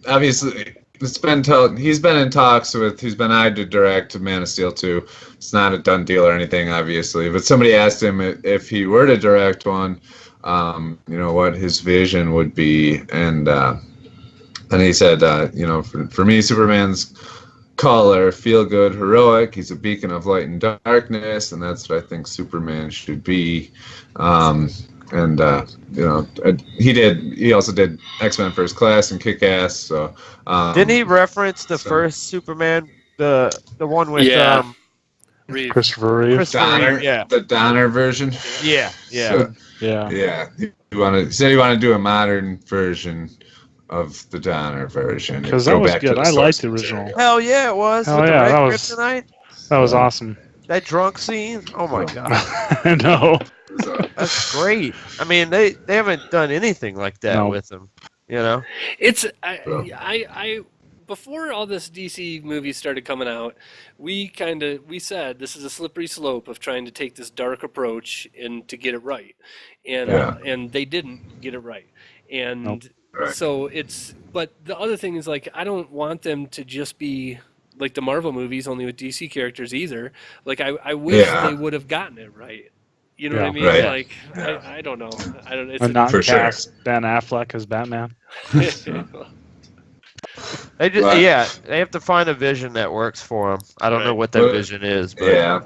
obviously. He's been in talks with. He's been eyed to direct Man of Steel 2. It's not a done deal or anything, obviously. But somebody asked him if he were to direct one, what his vision would be, and he said, for me, Superman's color, feel good, heroic. He's a beacon of light and darkness, and that's what I think Superman should be. he also did X-Men First Class and Kick-Ass. So didn't he reference the first Superman, the one with Reeve. Christopher Reeve. Christopher Reeve, yeah, the Donner version? yeah. So, Yeah. he said he wanted to do a modern version of the Donner version. Because Go that was back to good. the I liked source the original. material. Hell yeah, it was. Hell with the yeah, red that was- kryptonite. That was awesome. That drunk scene. Oh my god, No. that's great. I mean, they haven't done anything like that No. with them. You know. It's I before all this DC movies started coming out, we said this is a slippery slope of trying to take this dark approach and to get it right, and they didn't get it right, and Nope. Right. so but the other thing is like I don't want them to just be like the Marvel movies only with DC characters either. Like I wish they would have gotten it right. You know what I mean? Right. Like I don't know. I don't. It's And not For sure. cast Ben Affleck as Batman. They just, But- they have to find a vision that works for them. I don't know what that But- vision is, but Yeah,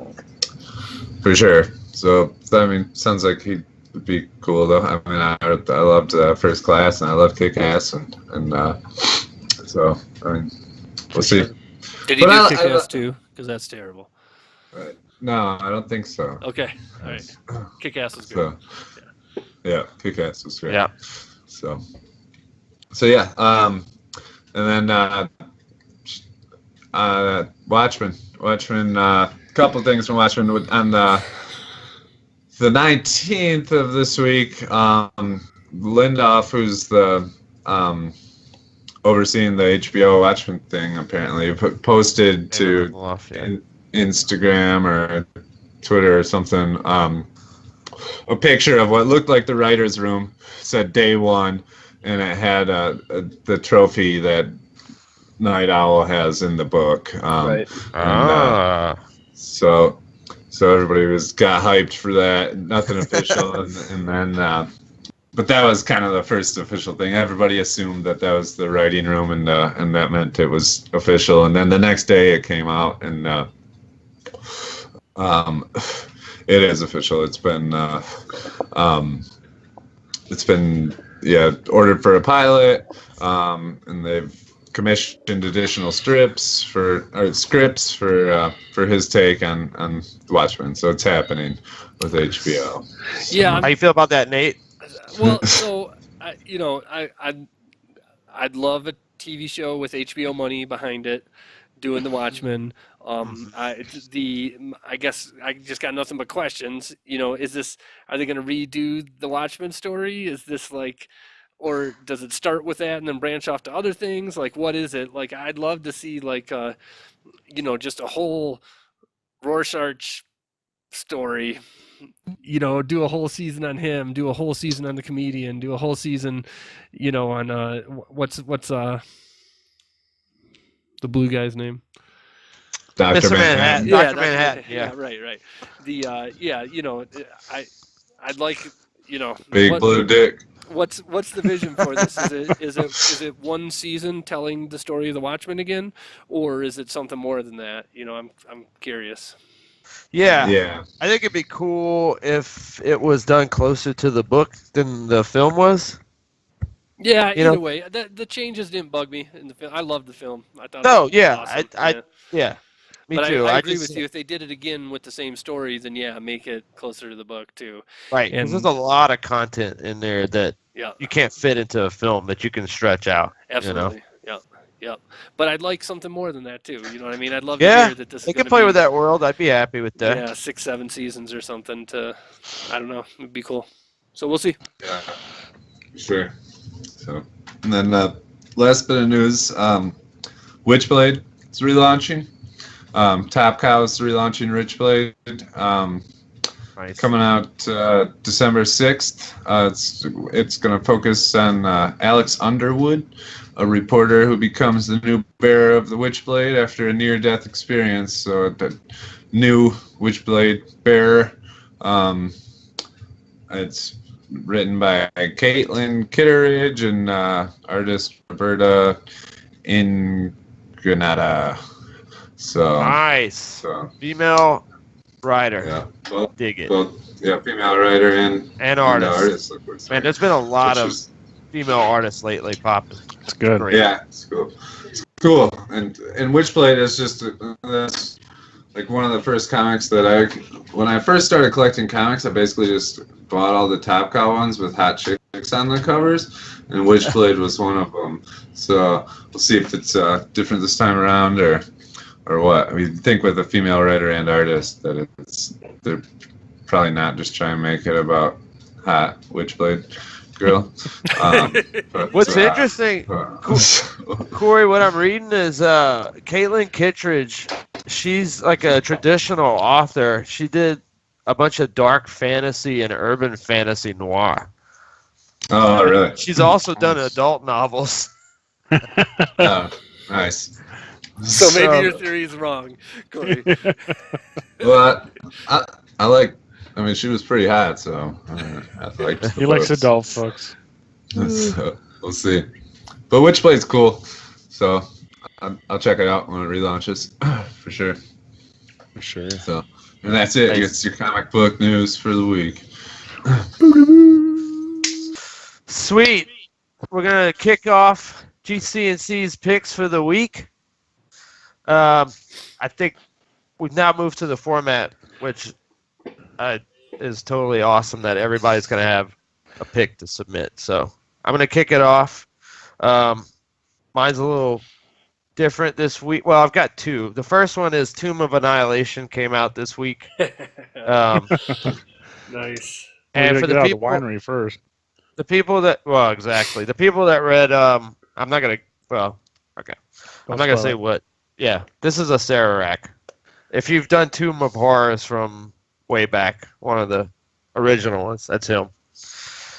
for sure. So I mean, sounds like he'd be cool though. I mean, I loved First Class and I loved Kick-Ass and so I mean, we'll see. Did he But do I- Kick-Ass too? Because that's terrible. Right. No, I don't think so. Okay, all right. Kick-Ass is good. So yeah, Kick-Ass was great. yeah. So yeah. And then Watchmen. Couple things from Watchmen on the 19th of this week. Lindoff, who's the overseeing the HBO Watchmen thing, apparently posted to Instagram or Twitter or something a picture of what looked like the writer's room. Said day one, and it had the trophy that Night Owl has in the book. Right. So everybody got hyped for that. Nothing official, and then but that was kind of the first official thing. Everybody assumed that was the writing room, and that meant it was official. And then the next day it came out, and it is official. It's been ordered for a pilot, and they've commissioned additional scripts for his take on Watchmen. So it's happening with HBO. Yeah. How you feel about that, Nate? Well, so I'd love a TV show with HBO money behind it, doing the Watchmen. I guess I just got nothing but questions. You know, are they going to redo the Watchmen story? Is this like, or does it start with that and then branch off to other things? Like, what is it? Like, I'd love to see like, just a whole Rorschach story. You know, do a whole season on him, do a whole season on the comedian, do a whole season, on what's the blue guy's name? Dr. Mr. Manhattan. Manhattan. Yeah, Dr. Manhattan. Yeah. Right. I'd like, Big blue dick. What's the vision for this? Is it one season telling the story of the Watchmen again, or is it something more than that? I'm curious. Yeah. I think it'd be cool if it was done closer to the book than the film was. Yeah, You know? either way, the changes didn't bug me in the film. I loved the film. I thought. No, it was yeah, awesome. Yeah, me But too. I agree just- with you. If they did it again with the same story, then yeah, make it closer to the book too. Right, because And- there's a lot of content in there that Yeah, you can't fit into a film that you can stretch out. absolutely. Yeah. But I'd like something more than that too. You know what I mean? I'd love to Yeah, hear that this They is can gonna play be, with that world. I'd be happy with that. Yeah, 6-7 seasons or something. I don't know. It'd be cool. So we'll see. Yeah, sure. So, and then last bit of news, Witchblade is relaunching. Top Cow is relaunching Witchblade. Nice. Coming out December 6th. It's going to focus on Alex Underwood, a reporter who becomes the new bearer of the Witchblade after a near-death experience. So the new Witchblade bearer. It's written by Caitlin Kitteridge and artist Roberta Inganata. So Nice. so Female writer. Yeah. Dig it. Female writer and artist. of course. Man, there's been a lot Which of is- female artists lately popping. It's good. Great. Yeah, it's cool. It's cool. And Witchblade is just that's like one of the first comics that when I first started collecting comics, I basically just bought all the Top Cow ones with hot chicks on the covers, and Witchblade was one of them. So we'll see if it's different this time around or what. I mean, think with a female writer and artist that they're probably not just trying to make it about hot Witchblade girl. What's interesting, Corey, what I'm reading is Caitlin Kittredge. She's like a traditional author. She did a bunch of dark fantasy and urban fantasy noir. Oh, really? She's also done adult novels. Oh, nice. So maybe your theory is wrong, Corey. Well, I like. I mean, she was pretty hot, so I liked. He likes adult folks. So, we'll see. But Witchblade's cool, so I'll check it out when it relaunches for sure. For sure. So, and that's it. Nice. It's your comic book news for the week. Sweet. We're gonna kick off GCNC's picks for the week. I think we've now moved to the format, which is totally awesome that everybody's going to have a pick to submit. So I'm going to kick it off. Mine's a little different this week. Well, I've got two. The first one is Tomb of Annihilation came out this week. Nice. And for get the out of people, the winery first. the people that read, I'm not going to, well, okay. I'm not going to say what. Yeah, this is a Sararak. If you've done Tomb of Horrors from way back, one of the original ones, that's him.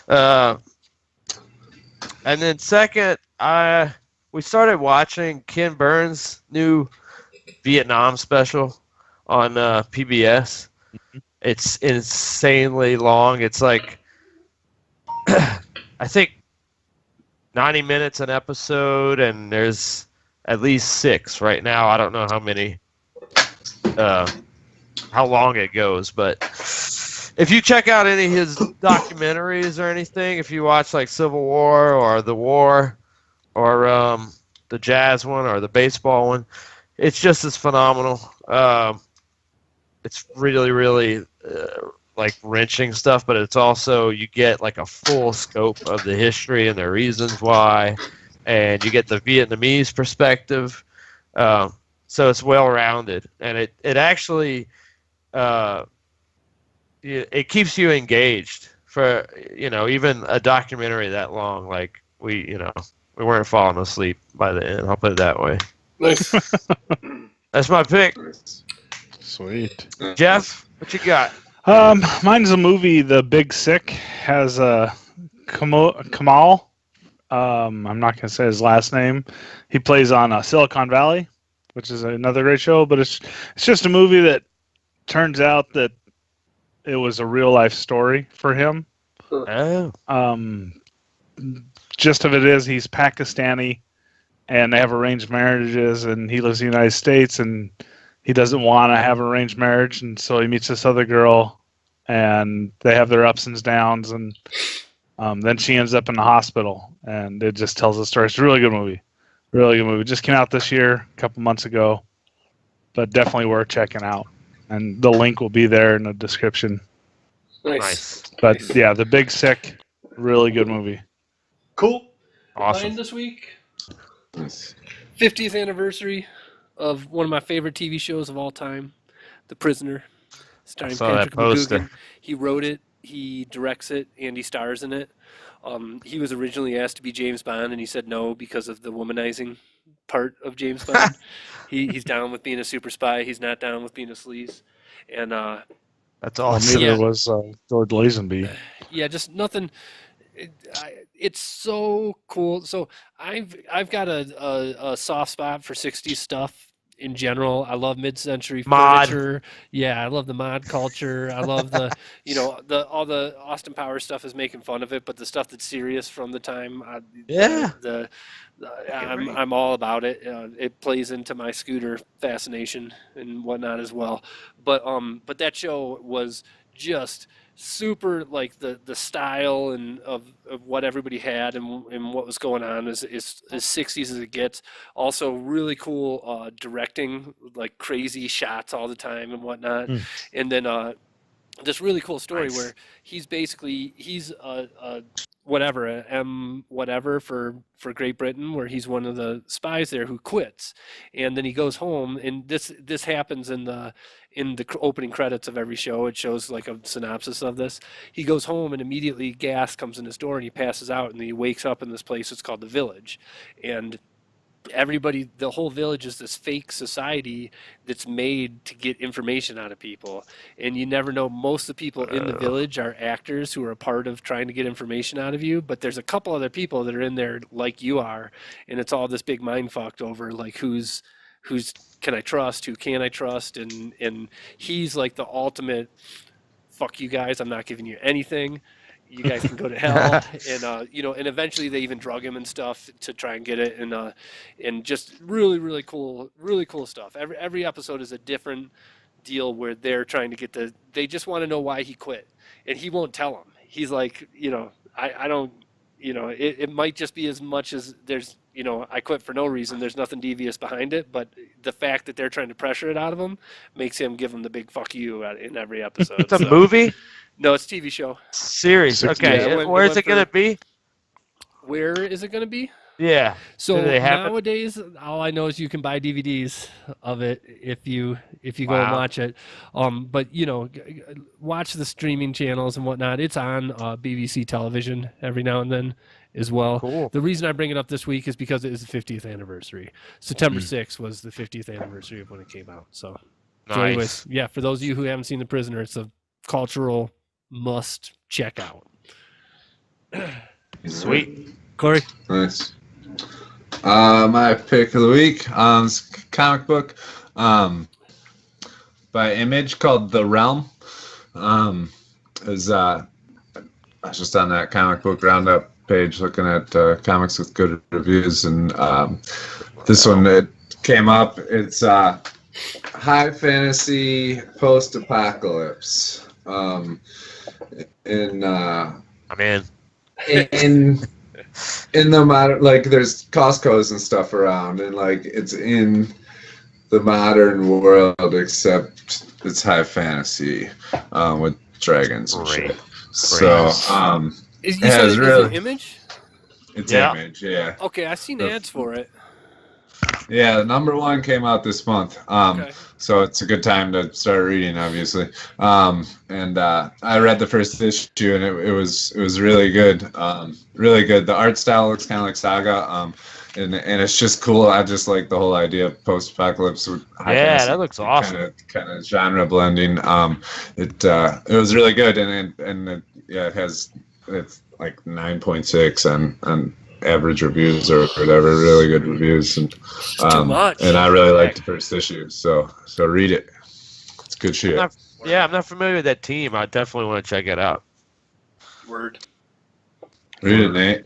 And then second, we started watching Ken Burns' new Vietnam special on PBS. It's insanely long. It's like, I think, 90 minutes an episode, and there's at least 6 right now. I don't know how many, how long it goes, but if you check out any of his documentaries or anything, if you watch like Civil War or The War or the jazz one or the baseball one, it's just as phenomenal. It's really, really like wrenching stuff, but it's also, you get like a full scope of the history and the reasons why, and you get the Vietnamese perspective. So it's well-rounded, and it actually it keeps you engaged for, even a documentary that long. Like we weren't falling asleep by the end. I'll put it that way. Nice. That's my pick. Sweet. Jeff, what you got? Mine's a movie. The Big Sick has Kamal. I'm not gonna say his last name. He plays on Silicon Valley, which is another great show. But it's just a movie that turns out that it was a real life story for him. Oh. Gist of it is he's Pakistani, and they have arranged marriages, and he lives in the United States, and he doesn't want to have an arranged marriage, and so he meets this other girl, and they have their ups and downs, and then she ends up in the hospital, and it just tells the story. It's a really good movie. Really good movie. Just came out this year, a couple months ago, but definitely worth checking out. And the link will be there in the description. Nice. But yeah, The Big Sick, really good movie. Cool. Awesome. Mine this week, Nice. 50th anniversary of one of my favorite TV shows of all time, The Prisoner, starring saw that Patrick poster. McGoogan. He wrote it, he directs it, and he stars in it. He was originally asked to be James Bond, and he said no because of the womanizing part of James Bond. He's down with being a super spy. He's not down with being a sleaze. And That's Well, awesome. neither Yeah. was George Lazenby. yeah, just nothing. It's so cool. So I've got a soft spot for 60s stuff. in general. I love mid-century Mod. furniture. Yeah, I love the mod culture. I love the, all the Austin Powers stuff is making fun of it, but the stuff that's serious from the time, I'm all about it. It plays into my scooter fascination and whatnot as well. But that show was just super, like the style and of what everybody had and what was going on is as 60s as it gets. Also really cool directing, like crazy shots all the time and whatnot. And then this really cool story where he's a whatever, a M whatever for Great Britain, where he's one of the spies there who quits, and then he goes home, and this happens in the opening credits of every show. It shows like a synopsis of this. He goes home, and immediately gas comes in his door, and he passes out, and he wakes up in this place. It's called the Village, and everybody, the whole village is this fake society that's made to get information out of people, and you never know. Most of the people in the village are actors who are a part of trying to get information out of you, but there's a couple other people that are in there like you are, and it's all this big mind fucked over like who's can I trust, who can I trust, and he's like the ultimate fuck you guys, I'm not giving you anything, you guys can go to hell. And and eventually they even drug him and stuff to try and get it, and just really cool stuff. Every episode is a different deal where they're trying to get they just want to know why he quit, and he won't tell them. He's like, I don't, it might just be as much as there's, I quit for no reason, there's nothing devious behind it, but the fact that they're trying to pressure it out of him makes him give him the big fuck you in every episode. It's a movie? No, it's a TV show. Series. Okay. Yeah, Where is it going to be? Where is it going to be? Yeah. So Do they have nowadays, all I know is you can buy DVDs of it if you go and watch it. But watch the streaming channels and whatnot. It's on BBC television every now and then as well. Cool. The reason I bring it up this week is because it is the 50th anniversary. September 6th was the 50th anniversary of when it came out. So anyways, yeah, for those of you who haven't seen The Prisoner, it's a cultural must check out. Sweet. Corey? Nice. My pick of the week is a comic book by Image called The Realm. I was just on that comic book roundup page looking at comics with good reviews, and this one, it came up. It's high fantasy post-apocalypse. I'm in the modern, like there's Costco's and stuff around, and like it's in the modern world, except it's high fantasy with dragons and shit. So Is it Image? It's Image, yeah. Okay, I've seen ads for it. Yeah, the number one came out this month. Okay. So it's a good time to start reading, obviously. And I read the first issue, and it was really good. Really good. The art style looks kind of like Saga, and it's just cool. I just like the whole idea of post-apocalypse. Yeah, that looks awesome. Kind of genre blending. It was really good, and it's like 9.6 on average reviews or whatever. Really good reviews, and too much. And I really liked the first issue, so read it. It's good shit. I'm not familiar with that team. I definitely want to check it out. Word. Read it, Nate.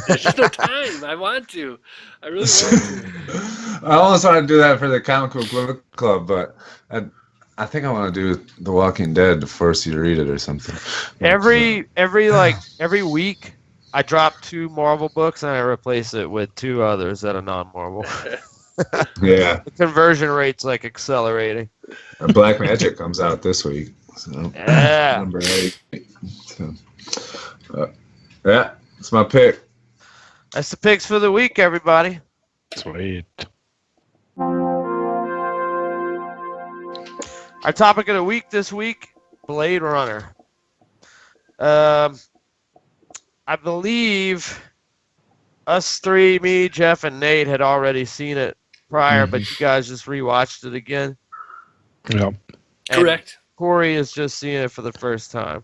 There's just no time. I want to. I really want to. I almost want to do that for the Comic Book Club, but I think I want to do The Walking Dead to force you to read it or something. Every week, I drop 2 Marvel books and I replace it with 2 others that are non-Marvel. Yeah. The conversion rate's like accelerating. And Black Magic comes out this week. So yeah. Number 8. So, yeah, it's my pick. That's the picks for the week, everybody. Sweet. Our topic of the week this week, Blade Runner. I believe us 3, me, Jeff, and Nate had already seen it prior, but you guys just rewatched it again. Yep. Correct. Corey is just seeing it for the first time.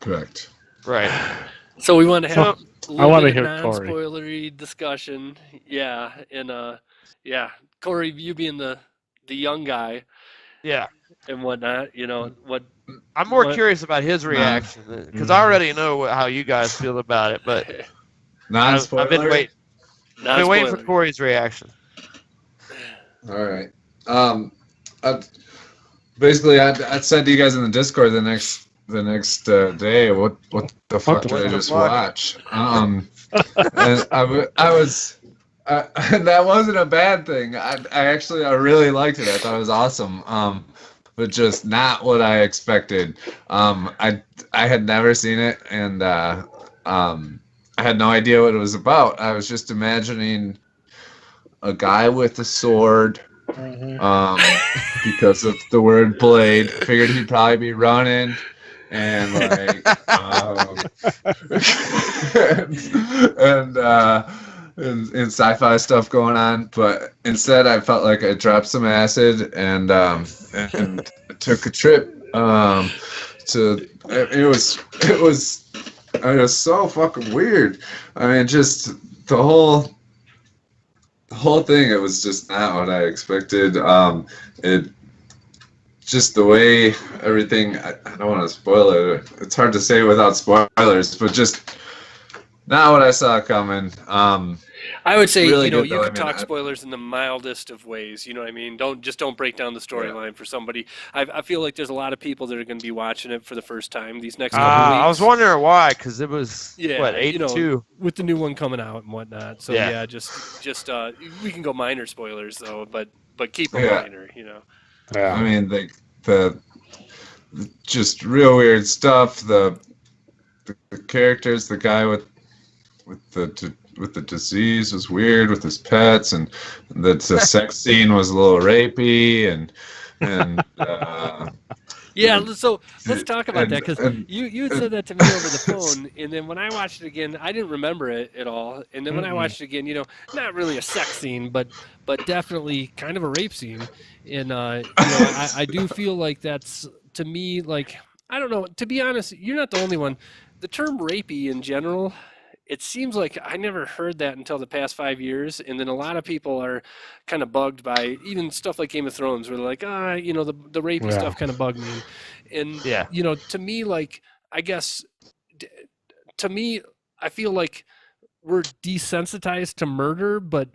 Correct. Right. So we want to have a I little wanna bit of hear Corey. non-spoilery discussion. Yeah, and yeah, Corey, you being the young guy Yeah. and whatnot, what I'm more what- curious about his reaction because I already know how you guys feel about it, but Non-spoiler. I've been waiting. I've been waiting for non-spoilery. Corey's reaction. All right. Basically, I said to you guys in the Discord the next day, what the fuck did I just watch? And that wasn't a bad thing. I really liked it. I thought it was awesome. But just not what I expected. I had never seen it, and I had no idea what it was about. I was just imagining a guy with a sword. Because of the word blade, figured he'd probably be running and like and sci-fi stuff going on, but instead I felt like I dropped some acid and took a trip to it was so fucking weird. I mean, just the whole thing, it was just not what I expected. It just the way everything. I don't want to spoil it. It's hard to say without spoilers, but just not what I saw coming. I would say, Really you good, though. could I mean, talk spoilers in the mildest of ways. You know what I mean? Don't break down the storyline for somebody. I feel like there's a lot of people that are going to be watching it for the first time these next couple weeks. I was wondering why, because it was Yeah, 82. with the new one coming out and whatnot. So Yeah. yeah, just we can go minor spoilers though, but keep them Yeah. minor. I mean, the just real weird stuff. The characters, the guy with the disease was weird with his pets, and the sex scene was a little rapey, and Yeah, so let's talk about that, because and- you had said that to me over the phone, and then when I watched it again, I didn't remember it at all. And then when I watched it again, not really a sex scene, but definitely kind of a rape scene. And I do feel like that's, to me, like, I don't know. To be honest, you're not the only one. The term rapey in general, it seems like I never heard that until the past 5 years, and then a lot of people are kind of bugged by even stuff like Game of Thrones, where they're like, the rapey stuff kind of bugged me, and to me, like, I guess, to me, I feel like we're desensitized to murder, but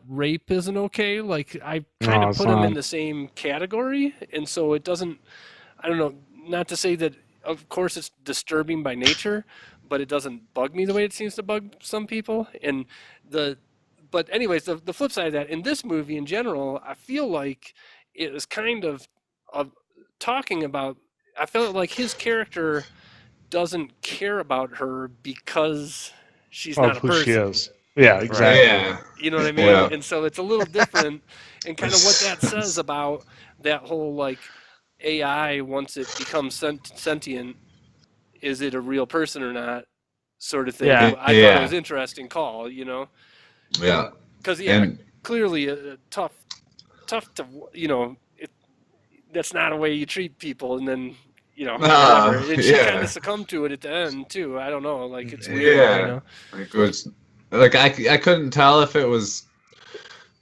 rape isn't okay. Like, I kind of put them in the same category, and so it doesn't. I don't know. Not to say that, of course, it's disturbing by nature, but it doesn't bug me the way it seems to bug some people. But anyways, the flip side of that, in this movie in general, I feel like it was kind of talking about. I felt like his character doesn't care about her because she's not a who person. she is. Yeah, exactly. Yeah. You know what I mean? Yeah. And so it's a little different, and kind of what that says about that whole, like, AI, once it becomes sentient, is it a real person or not, sort of thing. Yeah. I thought it was an interesting call, Yeah. because And- clearly tough to, that's not a way you treat people, and then whatever. And she kind of succumbed to it at the end too. I don't know, like, it's weird. Yeah. Like, it was, like, I couldn't tell if it was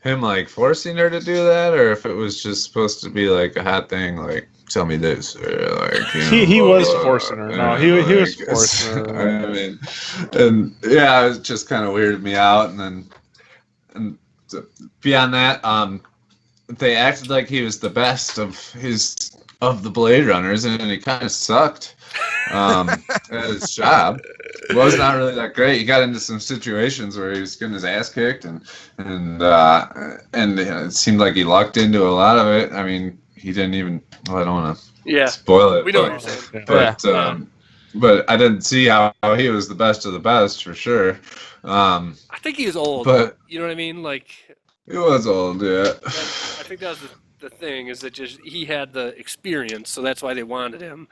him, like, forcing her to do that, or if it was just supposed to be like a hot thing, like, tell me this, or like, he was forcing her. No, he was forcing her. I mean, and yeah, it just kind of weirded me out. And beyond that, they acted like he was the best of the Blade Runners, and he kind of sucked at his job. It was not really that great. He got into some situations where he was getting his ass kicked, and it seemed like he lucked into a lot of it. I mean, he didn't even. Well, I don't want to spoil it. We know what you're saying. But I didn't see how he was the best of the best, for sure. I think he was old, but you know what I mean? Like, he was old, yeah. I think that was the thing, is that just he had the experience, so that's why they wanted him.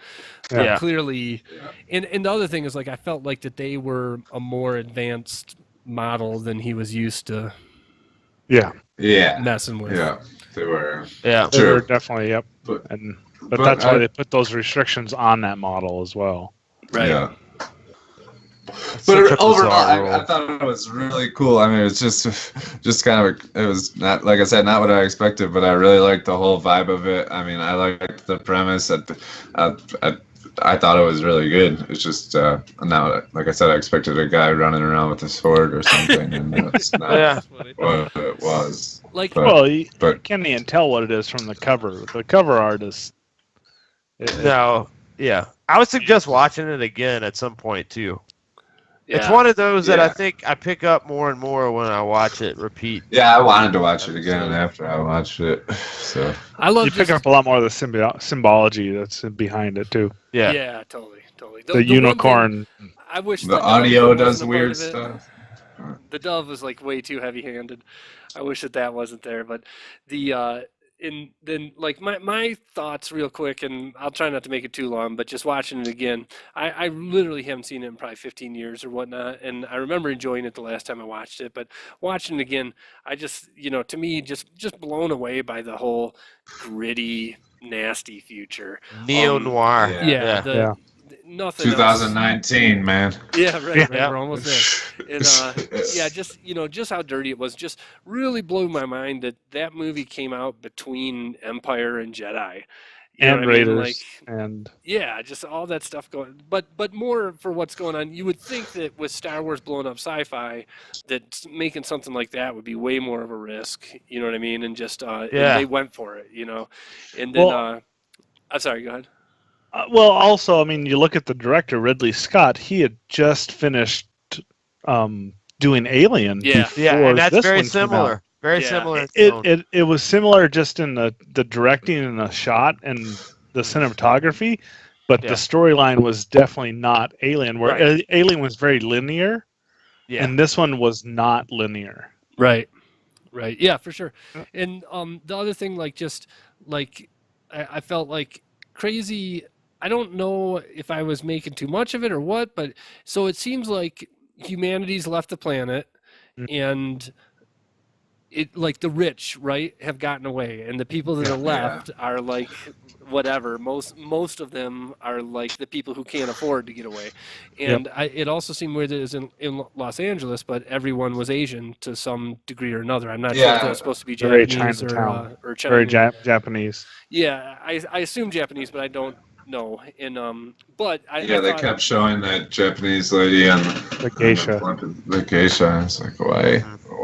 Yeah. Clearly, and the other thing is, like, I felt like that they were a more advanced model than he was used to Yeah. messing with. Yeah. They were. Yeah. They were definitely, yep. But But that's why they put those restrictions on that model as well. Right. Yeah. But overall, I thought it was really cool. I mean, it was just kind of, it was not, like I said, not what I expected, but I really liked the whole vibe of it. I mean, I liked the premise. I thought it was really good. It's just now, like I said, I expected a guy running around with a sword or something, and that's not what it was. Like, well, you can't even tell what it is from the cover. The cover art is. No, yeah. I would suggest watching it again at some point too. yeah. It's one of those that I think I pick up more and more when I watch it repeat. Yeah, I wanted to watch it again after I watched it. So I love you pick up a lot more of the symbology that's behind it too. Yeah. Yeah, totally. The unicorn. I wish the audio dove does wasn't a weird part of it. stuff. The dove was like way too heavy-handed. I wish that wasn't there, but the then like my thoughts real quick, and I'll try not to make it too long, but just watching it again, I literally haven't seen it in probably 15 years or whatnot, and I remember enjoying it the last time I watched it, but watching it again, I just, to me, just blown away by the whole gritty, nasty future. Neo-noir. Yeah. Nothing 2019, else. man. Yeah, right. We're almost there. And just how dirty it was. Just really blew my mind that movie came out between Empire and Jedi. And Raiders. And yeah, just all that stuff going. But more for what's going on. You would think that with Star Wars blowing up sci-fi, that making something like that would be way more of a risk. You know what I mean? And just and they went for it. And then I'm sorry. Go ahead. Well, also, I mean, you look at the director, Ridley Scott. He had just finished doing Alien. Yeah, and that's very similar. Very similar. It was similar just in the directing and the shot and the cinematography, but the storyline was definitely not Alien, where Alien was very linear, and this one was not linear. Right. Yeah, for sure. And the other thing, I felt like crazy. I don't know if I was making too much of it or what, but so it seems like humanity's left the planet, and it like the rich, right, have gotten away, and the people that are left are like whatever. Most of them are like the people who can't afford to get away, and it also seemed weird that it was in Los Angeles, but everyone was Asian to some degree or another. I'm not sure if that was supposed to be Japanese or Chinese. Very Japanese. Yeah, I assume Japanese, but I don't know. And but they kept showing that Japanese lady on the geisha. The geisha. It's like why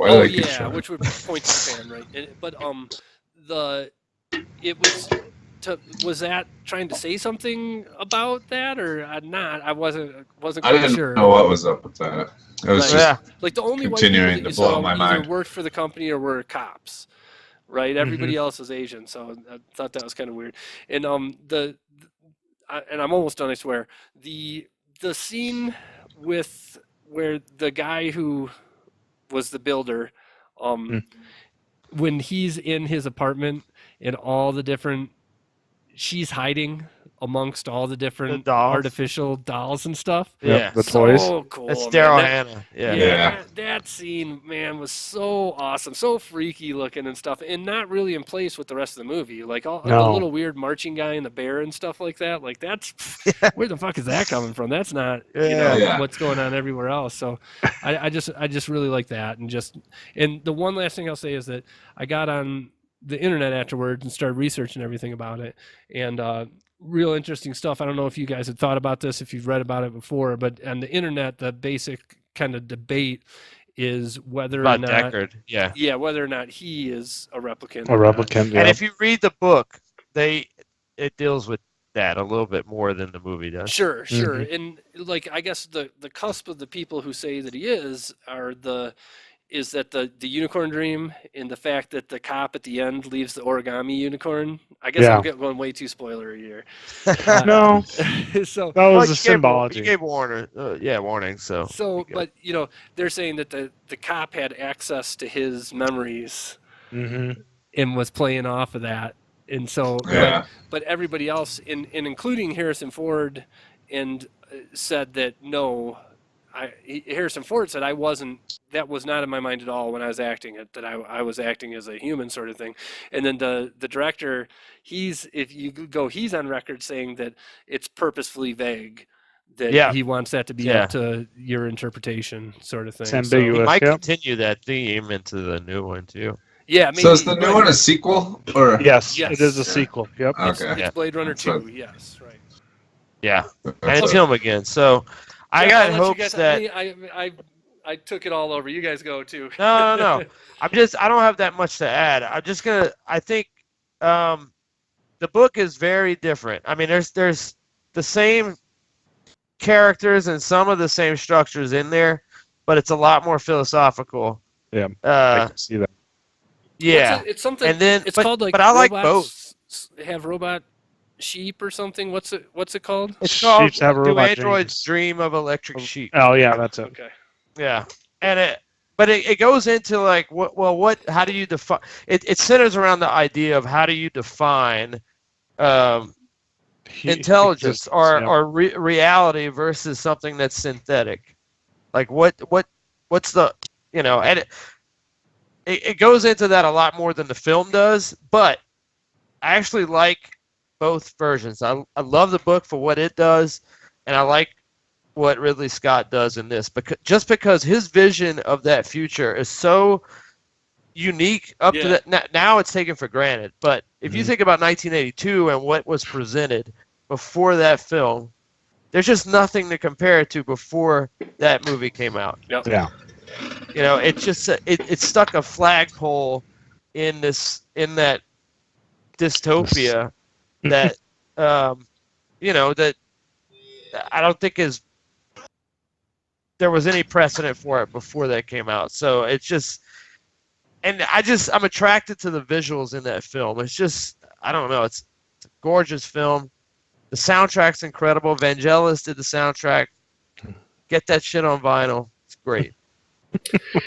do they keep showing? Which would point to Japan, right? But was that trying to say something about that or not? I wasn't quite sure. I didn't know what was up with that. It was just like the only continuing white people that to you blow saw my either mind. worked for the company or were cops, right? Everybody else was Asian, so I thought that was kind of weird. And and I'm almost done, I swear. The scene with where the guy who was the builder, when he's in his apartment and all the different, she's hiding amongst all the different artificial dolls and stuff. Yeah, the toys. So cool. That's Daryl Hannah. Yeah. That scene, man, was so awesome, so freaky looking and stuff, and not really in place with the rest of the movie. Like the little weird marching guy and the bear and stuff like that. Like that's where the fuck is that coming from? That's not what's going on everywhere else. So I just really like that, and the one last thing I'll say is that I got on the internet afterwards and started researching everything about it, and real interesting stuff. I don't know if you guys had thought about this, if you've read about it before, but on the internet, the basic kind of debate is whether or not Deckard. Whether or not he is a replicant. And if you read the book, it deals with that a little bit more than the movie does. Sure. And like I guess the cusp of the people who say that he is that the unicorn dream and the fact that the cop at the end leaves the origami unicorn. I guess I'm going way too spoilery here. No. So that was a symbology. You gave warning. So but they're saying that the cop had access to his memories and was playing off of that. And so, but everybody else, including Harrison Ford, and said that no, Harrison Ford said that was not in my mind at all when I was acting it, that I was acting as a human sort of thing. And then the director, he's on record saying that it's purposefully vague, that he wants that to be up to your interpretation, sort of thing. It's ambiguous. He might continue that theme into the new one too. Yeah, maybe. So is the new one a sequel? Or Yes, it is a sequel. Yep. Okay. It's Blade Runner 2. Yes, right. Yeah, and it's him again. So I got hopes that I took it all over. You guys go too. No. I don't have that much to add. I think the book is very different. I mean, there's the same characters and some of the same structures in there, but it's a lot more philosophical. Yeah, I can see that. Yeah, it's something. And then it's called like. But I like both. Have robot sheep or something. What's it called? It's called Sheeps have a Do robot Androids Dream of Electric Sheep? Oh yeah, that's it. Okay. Yeah, and it goes into like how do you define it centers around the idea of how do you define intelligence or reality versus something that's synthetic, like what's the and it goes into that a lot more than the film does, but I actually like both versions. I love the book for what it does, and I like what Ridley Scott does in this, because his vision of that future is so unique up to that. Now it's taken for granted, but if you think about 1982 and what was presented before that film, there's just nothing to compare it to before that movie came out. Yep. Yeah. It's just it stuck a flagpole in that dystopia that that I don't think there was any precedent for it before that came out. So it's just, and I'm attracted to the visuals in that film. It's just, I don't know, it's a gorgeous film. The soundtrack's incredible. Vangelis did the soundtrack. Get that shit on vinyl. It's great.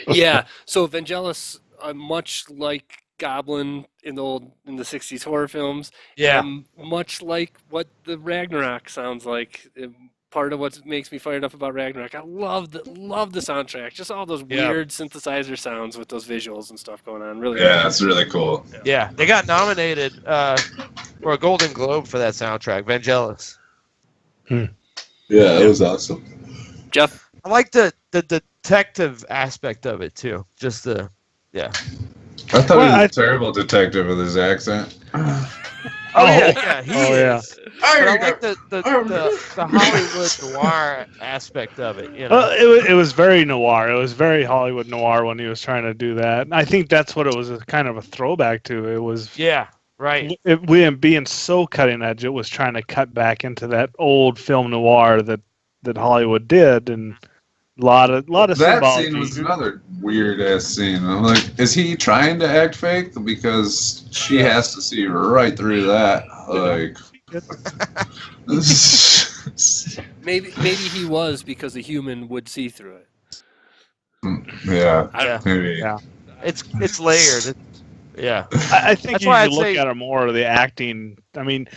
Yeah. So Vangelis, much like Goblin in the 60s horror films, much like what the Ragnarok sounds like. Part of what makes me fired up about Ragnarok, I love the soundtrack. Just all those weird synthesizer sounds with those visuals and stuff going on. Really, that's really cool. Yeah, they got nominated for a Golden Globe for that soundtrack. Vangelis. Yeah, it was awesome. Jeff, I like the detective aspect of it too. Just I thought he was a terrible detective with his accent. He is. But I like the Hollywood noir aspect of it. Well, it was very noir. It was very Hollywood noir when he was trying to do that. And I think that's what it was kind of a throwback to. It was right. Being so cutting edge, it was trying to cut back into that old film noir that Hollywood did, and a lot of that symbology. Scene was another weird ass scene. I'm like, is he trying to act fake? Because she has to see right through that. Like, maybe he was, because a human would see through it. Maybe. Yeah. It's layered. I think That's you why should look at her more of the acting. I mean,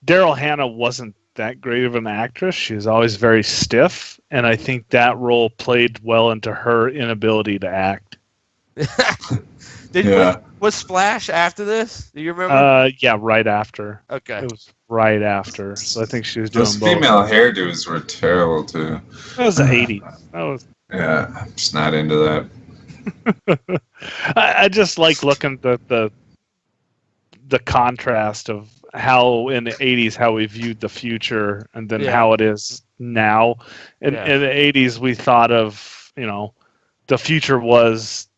Daryl Hannah wasn't that great of an actress. She was always very stiff, and I think that role played well into her inability to act. Was Splash after this? Do you remember? Yeah, right after. Okay. It was right after. So I think she was doing Those both. female hairdos were terrible too. That was the 80s. That was. Yeah, I'm just not into that. I just like looking at the contrast of how in the 80s how we viewed the future, and then how it is now. In the 80s we thought of, the future was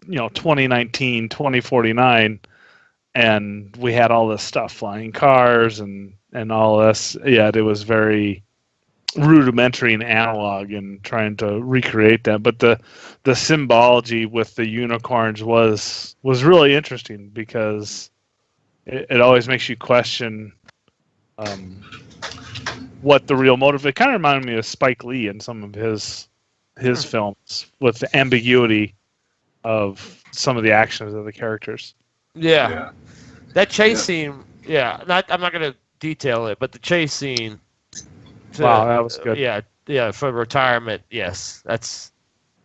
2019, 2049, and we had all this stuff, flying cars and all this. Yeah, it was very rudimentary and analog and trying to recreate that. But the symbology with the unicorns was really interesting, because it always makes you question what the real motive. It kind of reminded me of Spike Lee in some of his films, with the ambiguity of some of the actions of the characters. Yeah. That chase scene. Yeah, I'm not going to detail it, but the chase scene. Wow, that was good. Yeah, for retirement. Yes, that's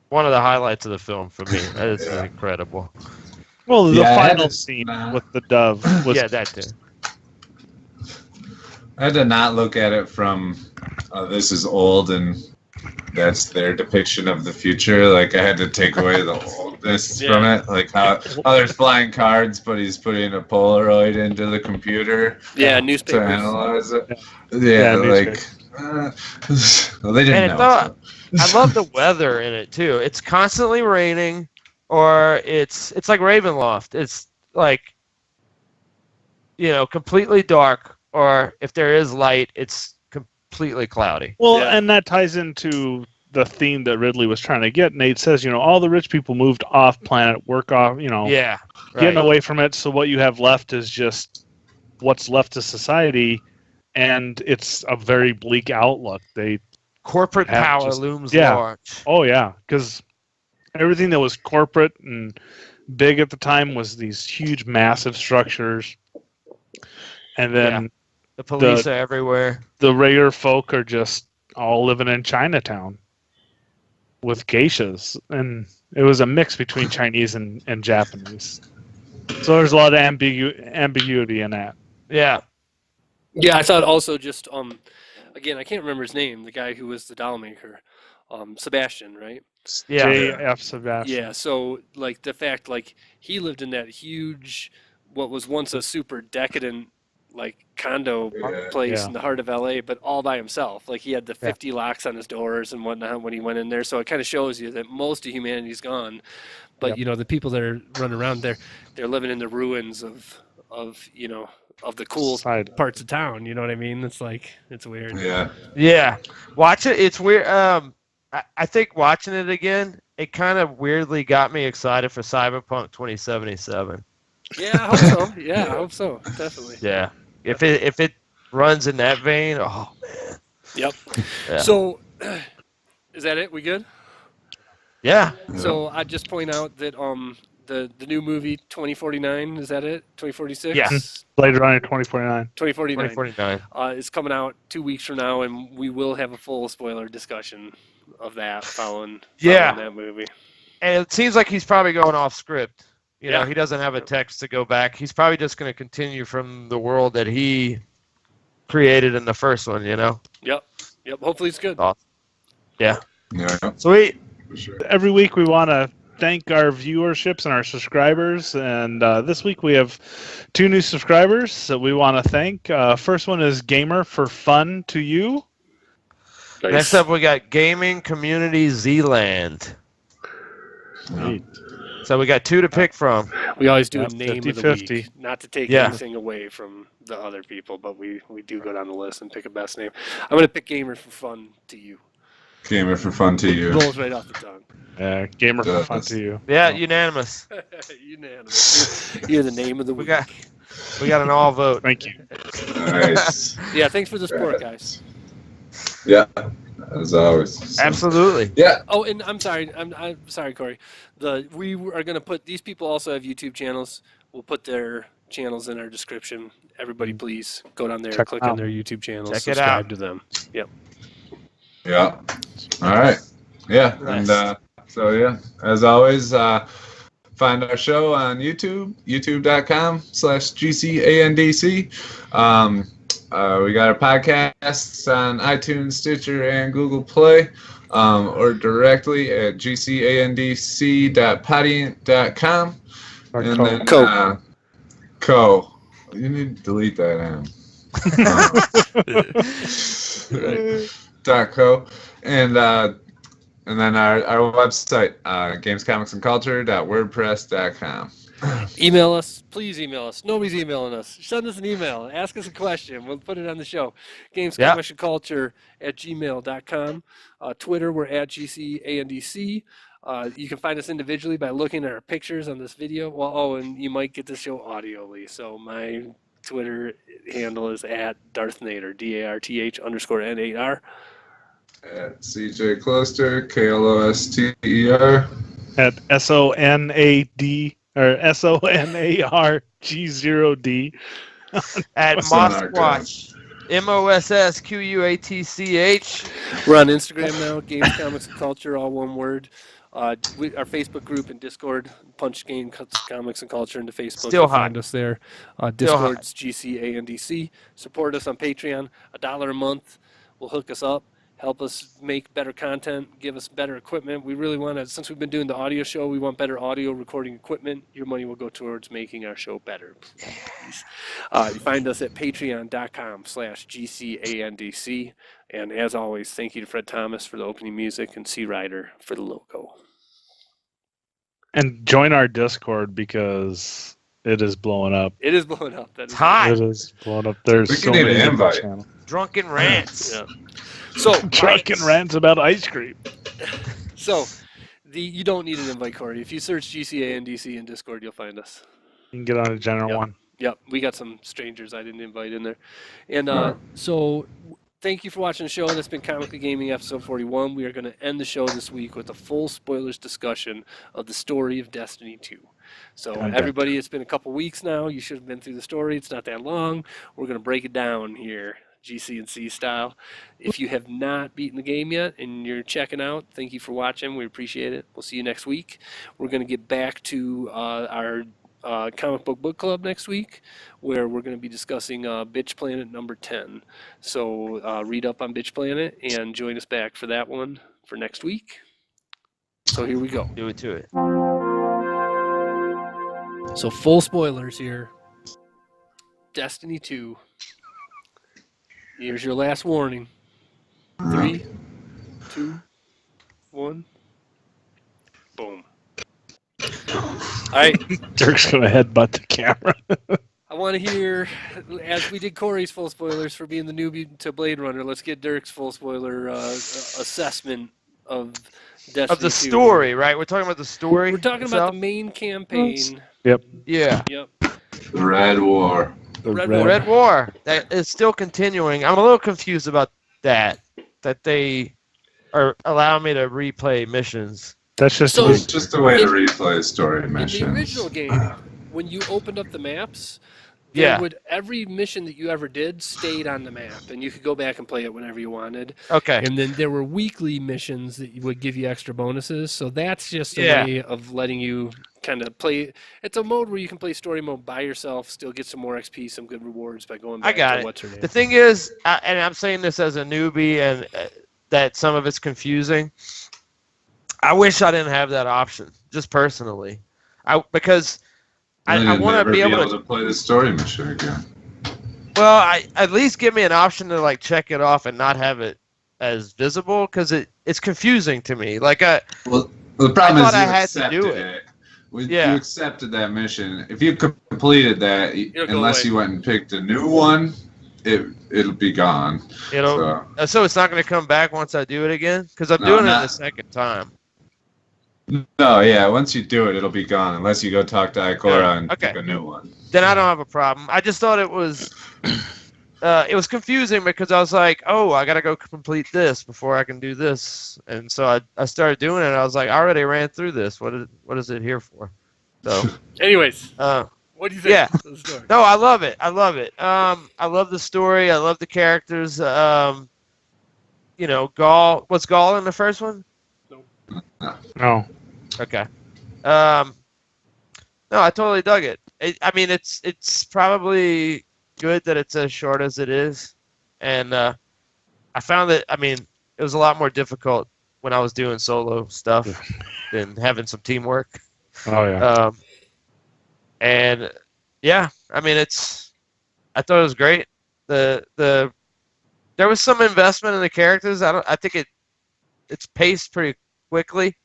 one of the highlights of the film for me. That is incredible. Well, the final scene with the dove was that too. I had to not look at it from this is old and that's their depiction of the future. Like I had to take away the oldness from it. Like how there's flying cards, but he's putting a Polaroid into the computer. Yeah, to newspapers. analyze it. Yeah, like well, they didn't know. I love the weather in it too. It's constantly raining, or it's like Ravenloft. It's like, you know, completely dark, or if there is light, it's completely cloudy. Well, and that ties into the theme that Ridley was trying to get. Nate says, you know, all the rich people moved off planet, work off, you know, getting away from it. So what you have left is just what's left to society, and it's a very bleak outlook. Corporate power looms large. Oh yeah, because everything that was corporate and big at the time was these huge, massive structures, and then the police are everywhere. The regular folk are just all living in Chinatown with geishas, and it was a mix between Chinese and Japanese. So there's a lot of ambiguity in that. Yeah. Yeah, I thought also just again, I can't remember his name, the guy who was the doll maker. Sebastian, right? Yeah. J.F. Sebastian. Yeah, so like the fact like he lived in that huge what was once a super decadent like condo place in the heart of LA, but all by himself. Like he had the 50 locks on his doors and whatnot when he went in there. So it kind of shows you that most of humanity's gone. But you know, the people that are running around there, they're living in the ruins of you know, of the cool parts of town. You know what I mean? It's like, it's weird. Yeah. Yeah. Watch it. It's weird. I think watching it again, it kind of weirdly got me excited for Cyberpunk 2077. Yeah, I hope so. Yeah, I hope so. Definitely. Yeah. If it runs in that vein, oh man. Yep. Yeah. So, is that it? We good? Yeah. So I just point out that the new movie 2049, is that it? 2046? Yes. Later on in 2049. 2049. It's coming out 2 weeks from now, and we will have a full spoiler discussion of that following that movie. And it seems like he's probably going off script. You know, he doesn't have a text to go back. He's probably just going to continue from the world that he created in the first one, you know? Yep. Hopefully it's good. Awesome. Yeah. Sweet. For sure. Every week we want to thank our viewerships and our subscribers, and this week we have 2 new subscribers that we want to thank. First one is Gamer for Fun to You. Nice. Next up, we got Gaming Community Zealand. Sweet. So we got 2 to pick from. We always do a name 50, of the 50. week, not to take anything away from the other people, but we do go down the list and pick a best name. I'm going to pick Gamer for Fun to You. Gamer for Fun to You. Rolls right off the tongue. Gamer for Fun to You. Yeah, unanimous. Unanimous. You're the name of the week. We got an all vote. Thank you. Nice. Yeah, thanks for the support, guys. Yeah, as always. So. Absolutely. Yeah. Oh, and I'm sorry, Corey. We are going to put, these people also have YouTube channels. We'll put their channels in our description. Everybody, please go down there, click on their YouTube channels, subscribe to them. Yep. Yeah. All right. Yeah. Nice. And so, yeah, as always, find our show on YouTube, youtube.com/GCANDC. We got our podcasts on iTunes, Stitcher, and Google Play, or directly at gcandc.podiant.com. And then Co. You need to delete that .co. And then our website, gamescomicsandculture.wordpress.com. Email us. Please email us. Nobody's emailing us. Send us an email. Ask us a question. We'll put it on the show. gamescomicsandculture@gmail.com. Twitter, we're at GCANDC. You can find us individually by looking at our pictures on this video. Well, and you might get the show audioly. So my Twitter handle is at Darthnader, DARTH_N8R. At CJ Closter, KLOSTER. At SONAD or SONARG0D. At Mossquatch. MOSSQUATCH. We're on Instagram now, Games, Comics, and Culture, all one word. Our Facebook group and Discord, Punch Game Comics and Culture into Facebook. Still You'll hot. find us there. Still hot. Discord's GCANDC. Support us on Patreon. $1 a month will hook us up, help us make better content, give us better equipment. We really want to, since we've been doing the audio show, we want better audio recording equipment. Your money will go towards making our show better. Please. You find us at patreon.com/GCANDC. And as always, thank you to Fred Thomas for the opening music and C Rider for the logo. And join our Discord because it is blowing up. It is blowing up. That is hot. It is blowing up. There's We so need many an invite. channels. Drunken rants. Yeah. So Drunken rants about ice cream. So you don't need an invite, Corey. If you search GCANDC in Discord, you'll find us. You can get on a general one. Yep, we got some strangers I didn't invite in there. And so thank you for watching the show. That's been Comically Gaming episode 41. We are going to end the show this week with a full spoilers discussion of the story of Destiny 2. So everybody, it's been a couple weeks now. You should have been through the story. It's not that long. We're going to break it down here, GC&C style. If you have not beaten the game yet and you're checking out, thank you for watching. We appreciate it. We'll see you next week. We're going to get back to our comic book club next week, where we're going to be discussing Bitch Planet number 10. So read up on Bitch Planet and join us back for that one for next week. So here we go. Do it to it. So full spoilers here. Destiny 2. Here's your last warning. 3, 2, 1. Boom. All right. Dirk's going to headbutt the camera. I want to hear, as we did Corey's full spoilers for being the newbie to Blade Runner, let's get Dirk's full spoiler assessment of Destiny 2. Of the story, right? We're talking about the story. We're talking about the main campaign. Yep. Yeah. Yep. The Red War. The Red War. That is still continuing. I'm a little confused about that. That they are allowing me to replay missions. That's just So- It's just a way to replay story In missions. the original game, when you opened up the maps, Yeah. every mission that you ever did stayed on the map, and you could go back and play it whenever you wanted. Okay. And then there were weekly missions that would give you extra bonuses. So that's just a Yeah. way of letting you kind of play. It's a mode where you can play story mode by yourself, still get some more XP, some good rewards by going back I got to it. what's her name. The thing is, and I'm saying this as a newbie, and that some of it's confusing. I wish I didn't have that option, just personally. Because I want to be able to play the story mission again. Well, at least give me an option to like check it off and not have it as visible, because it's confusing to me. Like Well, the problem thought is you I had to accepted do it. Yeah. You accepted that mission. If you completed that, It'll go unless away. you went and picked a new one, it'll be gone. so it's not going to come back once I do it again, because I'm No, doing it not- the second time. No, yeah. Once you do it, it'll be gone unless you go talk to Ikora and Okay. pick a new one. Then I don't have a problem. I just thought it was confusing, because I was like, oh, I got to go complete this before I can do this. And so I started doing it, and I was like, I already ran through this. What is it here for? So, Anyways, what do you think yeah. of the story? no, I love it. I love it. I love the story. I love the characters. Gaul. Was Gaul in the first one? No. Okay. No, I totally dug it. I mean, it's probably good that it's as short as it is, and I found that, I mean, it was a lot more difficult when I was doing solo stuff than having some teamwork. Oh, yeah. And yeah, I mean, I thought it was great. There was some investment in the characters. I think it's paced pretty quickly.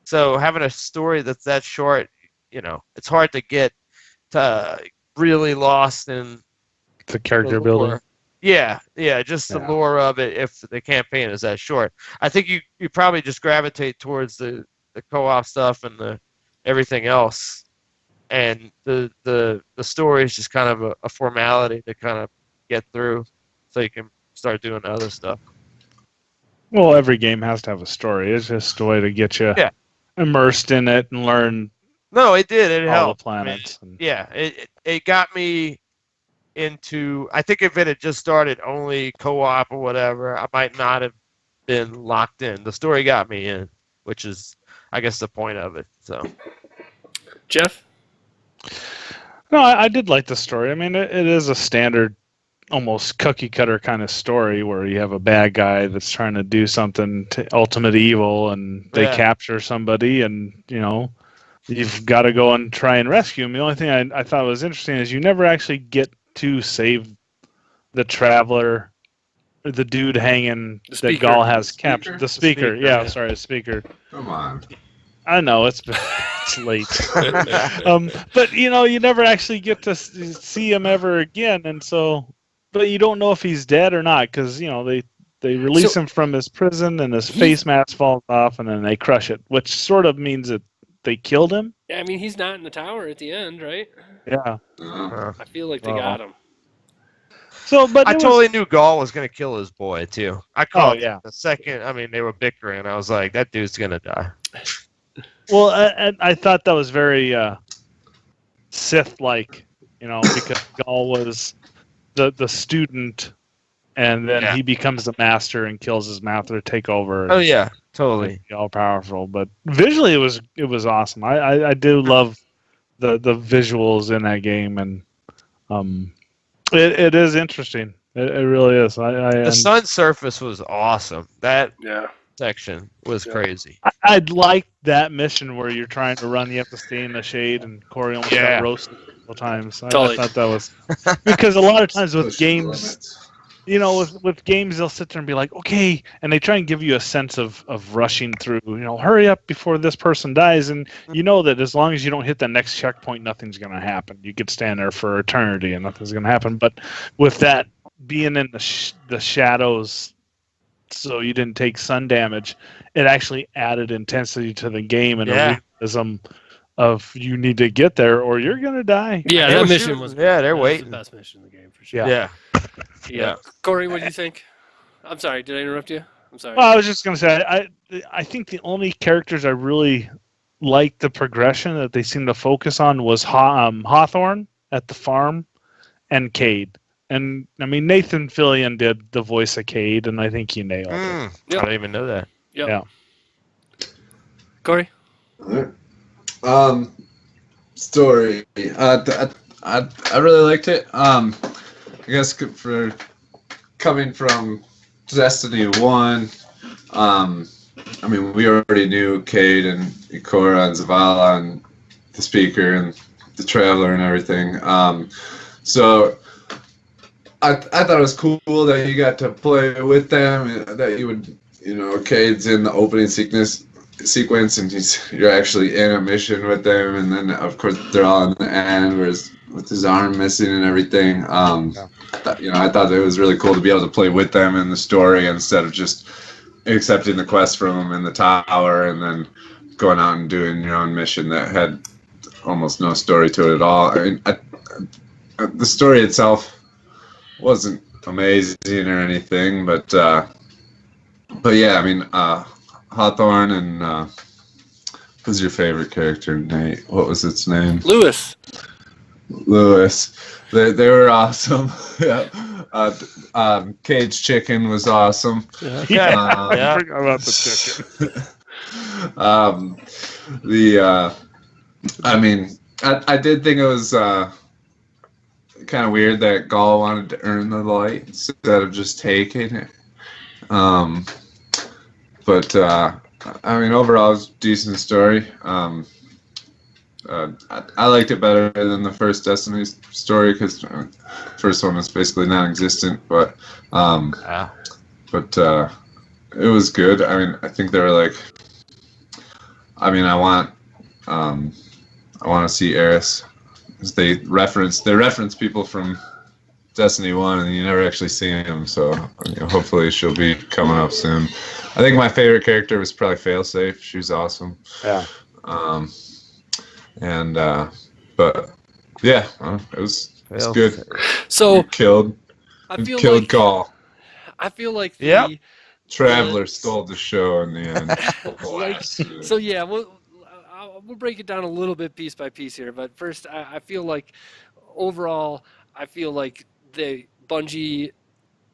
So having a story that's that short, it's hard to get really lost in The character the building. lore. Yeah, just the Yeah. lore of it if the campaign is that short. I think you probably just gravitate towards the co-op stuff and the everything else, and the story is just kind of a formality to kind of get through, so you can start doing other stuff. Well, every game has to have a story. It's just a way to get you immersed in it and learn No, it did. It all helped. the planets. Yeah, it got me into. I think if it had just started only co-op or whatever, I might not have been locked in. The story got me in which is, I guess, the point of it. So, Jeff? No, I did like the story. I mean, it is a standard, almost cookie cutter kind of story where you have a bad guy that's trying to do something to ultimate evil, and they capture somebody, and you've got to go and try and rescue him. The only thing I thought was interesting is you never actually get to save the traveler, or the dude hanging that Gaul has captured. The speaker, sorry, the speaker. Come on. I know it's late, but you never actually get to see him ever again, and so, but you don't know if he's dead or not because they release him from his prison and his face mask falls off, and then they crush it, which sort of means that they killed him. Yeah, I mean he's not in the tower at the end, right? Yeah, I feel like they got him. So, but I totally knew Gaul was gonna kill his boy too. I called it the second. I mean, they were bickering. I was like, that dude's gonna die. Well, and I thought that was very Sith-like, because Gaul was the student, and then he becomes the master and kills his master to take over. Oh yeah, totally. All powerful, but visually it was awesome. I do love the visuals in that game, and it is interesting. It really is. The sun surface was awesome. That section was crazy. I'd like that mission where you're trying to run. You have to stay in the shade, and Corey almost got roasted a couple times. I thought that was because a lot of times with games, with games they'll sit there and be like, okay, and they try and give you a sense of rushing through. Hurry up before this person dies, and you know that as long as you don't hit the next checkpoint, nothing's going to happen. You could stand there for eternity, and nothing's going to happen. But with that being in the shadows, so you didn't take sun damage, it actually added intensity to the game and a realism of you need to get there or you're gonna die. Yeah, that mission was they're waiting. The best mission in the game for sure. Yeah. Corey, what do you think? I'm sorry, did I interrupt you? I'm sorry. Well, I was just gonna say I think the only characters I really liked the progression that they seemed to focus on was Hawthorne at the farm and Cade. And I mean, Nathan Fillion did the voice of Cade, and I think he nailed it. I didn't even know that. Yeah. Corey? Story. I really liked it. I guess for coming from Destiny 1, I mean, we already knew Cade and Ikora and Zavala and the speaker and the traveler and everything. So I thought it was cool that you got to play with them, that you would, Cade's in the opening sequence and you're actually in a mission with them, and then of course they're all in the end with his arm missing and everything. I thought it was really cool to be able to play with them in the story instead of just accepting the quest from them in the tower and then going out and doing your own mission that had almost no story to it at all. I mean, the story itself wasn't amazing or anything, but yeah, I mean, Hawthorne and who's your favorite character, Nate? What was its name? Lewis. They were awesome. Cade's chicken was awesome. I forgot about the chicken. I mean, I did think it was kind of weird that Gaul wanted to earn the light instead of just taking it. But I mean, overall, it was a decent story. I liked it better than the first Destiny story because the first one was basically non-existent. But it was good. I mean, I think they were like, I mean, I want to see Eris. They reference people from Destiny 1, and you never actually see him, so hopefully she'll be coming up soon. I think my favorite character was probably Failsafe. She was awesome. Yeah. But yeah, it was good. So killed Gaul. I feel like Traveler stole the show in the end. So yeah, we'll break it down a little bit piece by piece here. But first, I feel like overall, I feel like Bungie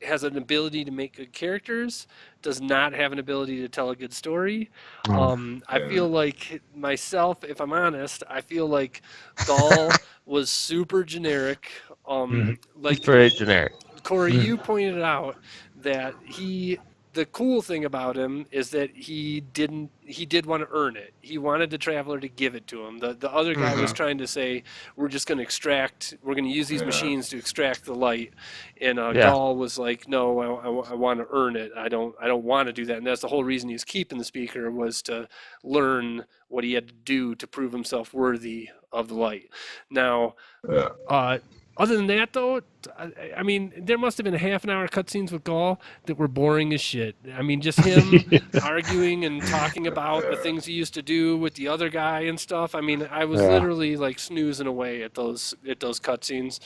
has an ability to make good characters, does not have an ability to tell a good story. I feel like myself, if I'm honest, I feel like Gaul was super generic. Like Pretty generic. Corey, you pointed out that the cool thing about him is that he did want to earn it. He wanted the Traveler to give it to him. The other guy was trying to say, we're going to use these machines to extract the light. And Gaul was like, no, I want to earn it. I don't want to do that. And that's the whole reason he was keeping the speaker, was to learn what he had to do to prove himself worthy of the light. Now, other than that, though, I mean, there must have been half an hour cutscenes with Gaul that were boring as shit. I mean, just him arguing and talking about the things he used to do with the other guy and stuff. I mean, I was literally like snoozing away at those cutscenes.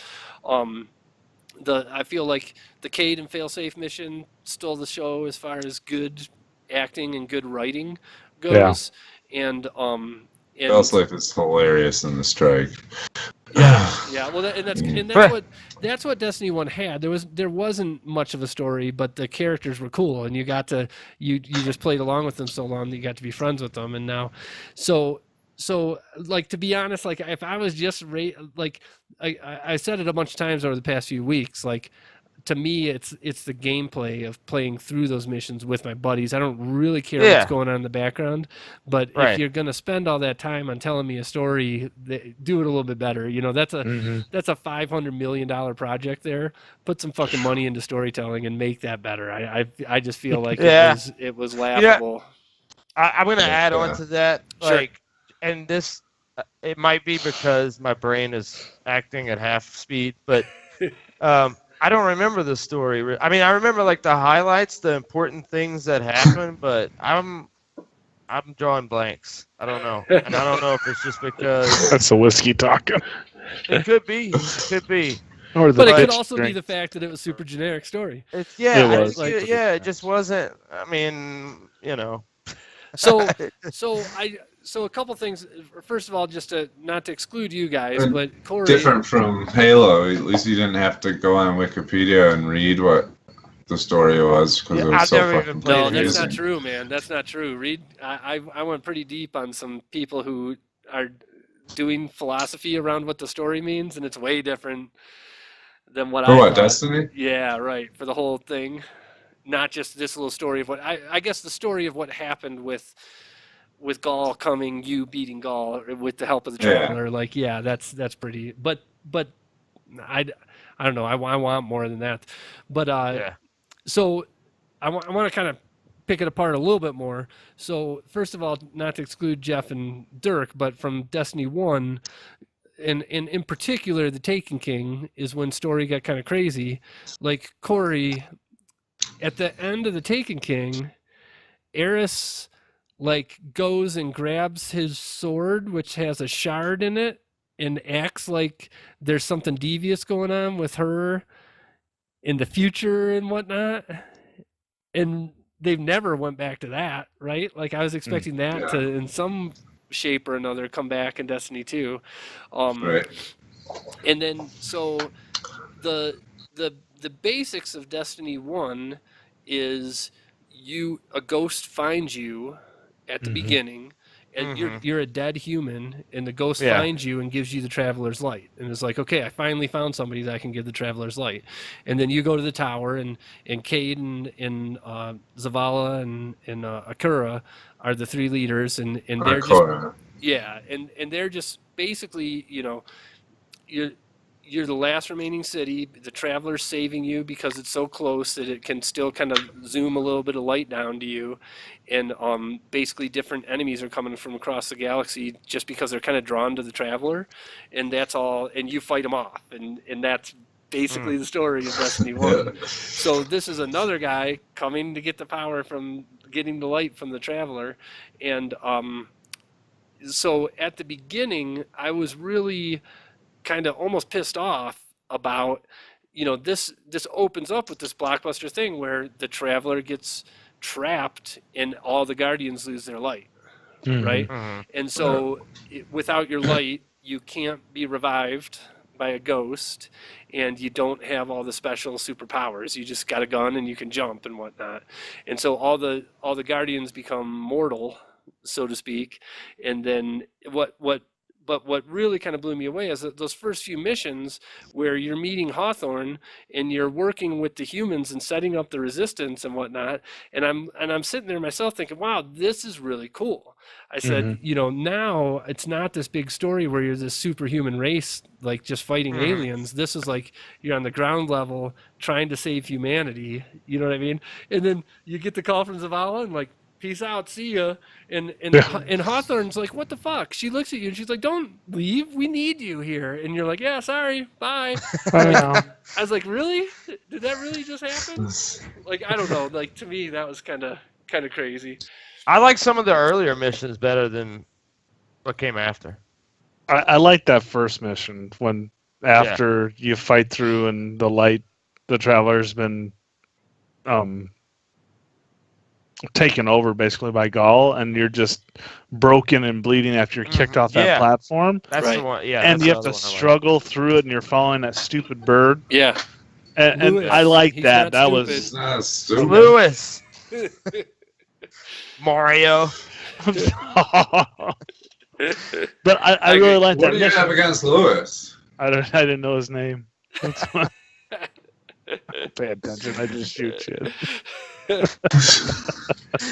I feel like the Cade and Failsafe mission stole the show as far as good acting and good writing goes. And Failsafe is hilarious in the strike. Yeah. Well, that's what Destiny 1 had. There wasn't much of a story, but the characters were cool, and you just played along with them so long that you got to be friends with them. And now, so like, to be honest, like, if I was just like, I said it a bunch of times over the past few weeks, like, to me, it's the gameplay of playing through those missions with my buddies. I don't really care what's going on in the background, but if you're gonna spend all that time on telling me a story, do it a little bit better. You know, that's a $500 million project there. Put some fucking money into storytelling and make that better. I just feel like it was laughable. I'm gonna add on to that, Sure. like, and this, it might be because my brain is acting at half speed, but I don't remember the story. I mean, I remember like the highlights, the important things that happened, but I'm drawing blanks. I don't know, and I don't know if it's just because That's the whiskey talking. it could be. It could be. But it could also be the fact that it was super generic story. It was. it just wasn't. I mean, you know. So a couple things. First of all, just not to exclude you guys, but Corey. Different from Halo, at least you didn't have to go on Wikipedia and read what the story was, because it was so fucking No, confusing. that's not true, man. That's not true. Read. I went pretty deep on some people who are doing philosophy around what the story means, and it's way different than what For I what, thought. Destiny? Yeah, right. For the whole thing, not just this little story of what I guess the story of what happened with Gaul coming, you beating Gaul with the help of the Traveler. Like, that's pretty. But I don't know. I want more than that. But so I want to kind of pick it apart a little bit more. So first of all, not to exclude Jeff and Dirk, but from Destiny 1, and in particular, the Taken King is when story got kind of crazy. Like, Corey, at the end of the Taken King, Eris like goes and grabs his sword, which has a shard in it, and acts like there's something devious going on with her in the future and whatnot. And they've never went back to that, right? Like, I was expecting that to, in some shape or another, come back in Destiny 2. Right. And then, so the basics of Destiny 1 is a ghost finds you at the beginning, and you're a dead human, and the ghost finds you and gives you the Traveler's Light, and it's like, okay, I finally found somebody that I can give the Traveler's Light. And then you go to the tower, and Cade and Zavala and Akura are the three leaders, and they're and they're just basically, you know, you're the last remaining city. The Traveler's saving you because it's so close that it can still kind of zoom a little bit of light down to you. And basically different enemies are coming from across the galaxy just because they're kind of drawn to the Traveler. And that's all. And you fight them off. And that's basically the story of Destiny 1. So this is another guy coming to get the power from getting the light from the Traveler. And so at the beginning, I was really kind of almost pissed off about, you know, this opens up with this blockbuster thing where the Traveler gets trapped and all the Guardians lose their light, right? And so without your light, you can't be revived by a ghost, and you don't have all the special superpowers. You just got a gun and you can jump and whatnot. And so all the Guardians become mortal, so to speak. And then what really kind of blew me away is that those first few missions where you're meeting Hawthorne and you're working with the humans and setting up the resistance and whatnot. And I'm sitting there myself thinking, wow, this is really cool. I said, you know, now it's not this big story where you're this superhuman race, like just fighting aliens. This is like you're on the ground level trying to save humanity. You know what I mean? And then you get the call from Zavala and like, peace out, see ya. And Hawthorne's like, what the fuck? She looks at you and she's like, don't leave, we need you here. And you're like, yeah, sorry, bye. I was like, really? Did that really just happen? Like, I don't know. Like, to me, that was kind of crazy. I like some of the earlier missions better than what came after. I like that first mission when after you fight through and the Traveler's been taken over basically by Gaul, and you're just broken and bleeding after you're kicked off that platform. That's the one. Yeah, and you have to struggle through it, and you're following that stupid bird. Yeah, and I like that. That was Lewis. Mario. But I really like that. What do you have against Lewis? I didn't know his name. That's why. Pay attention. I just shoot shit.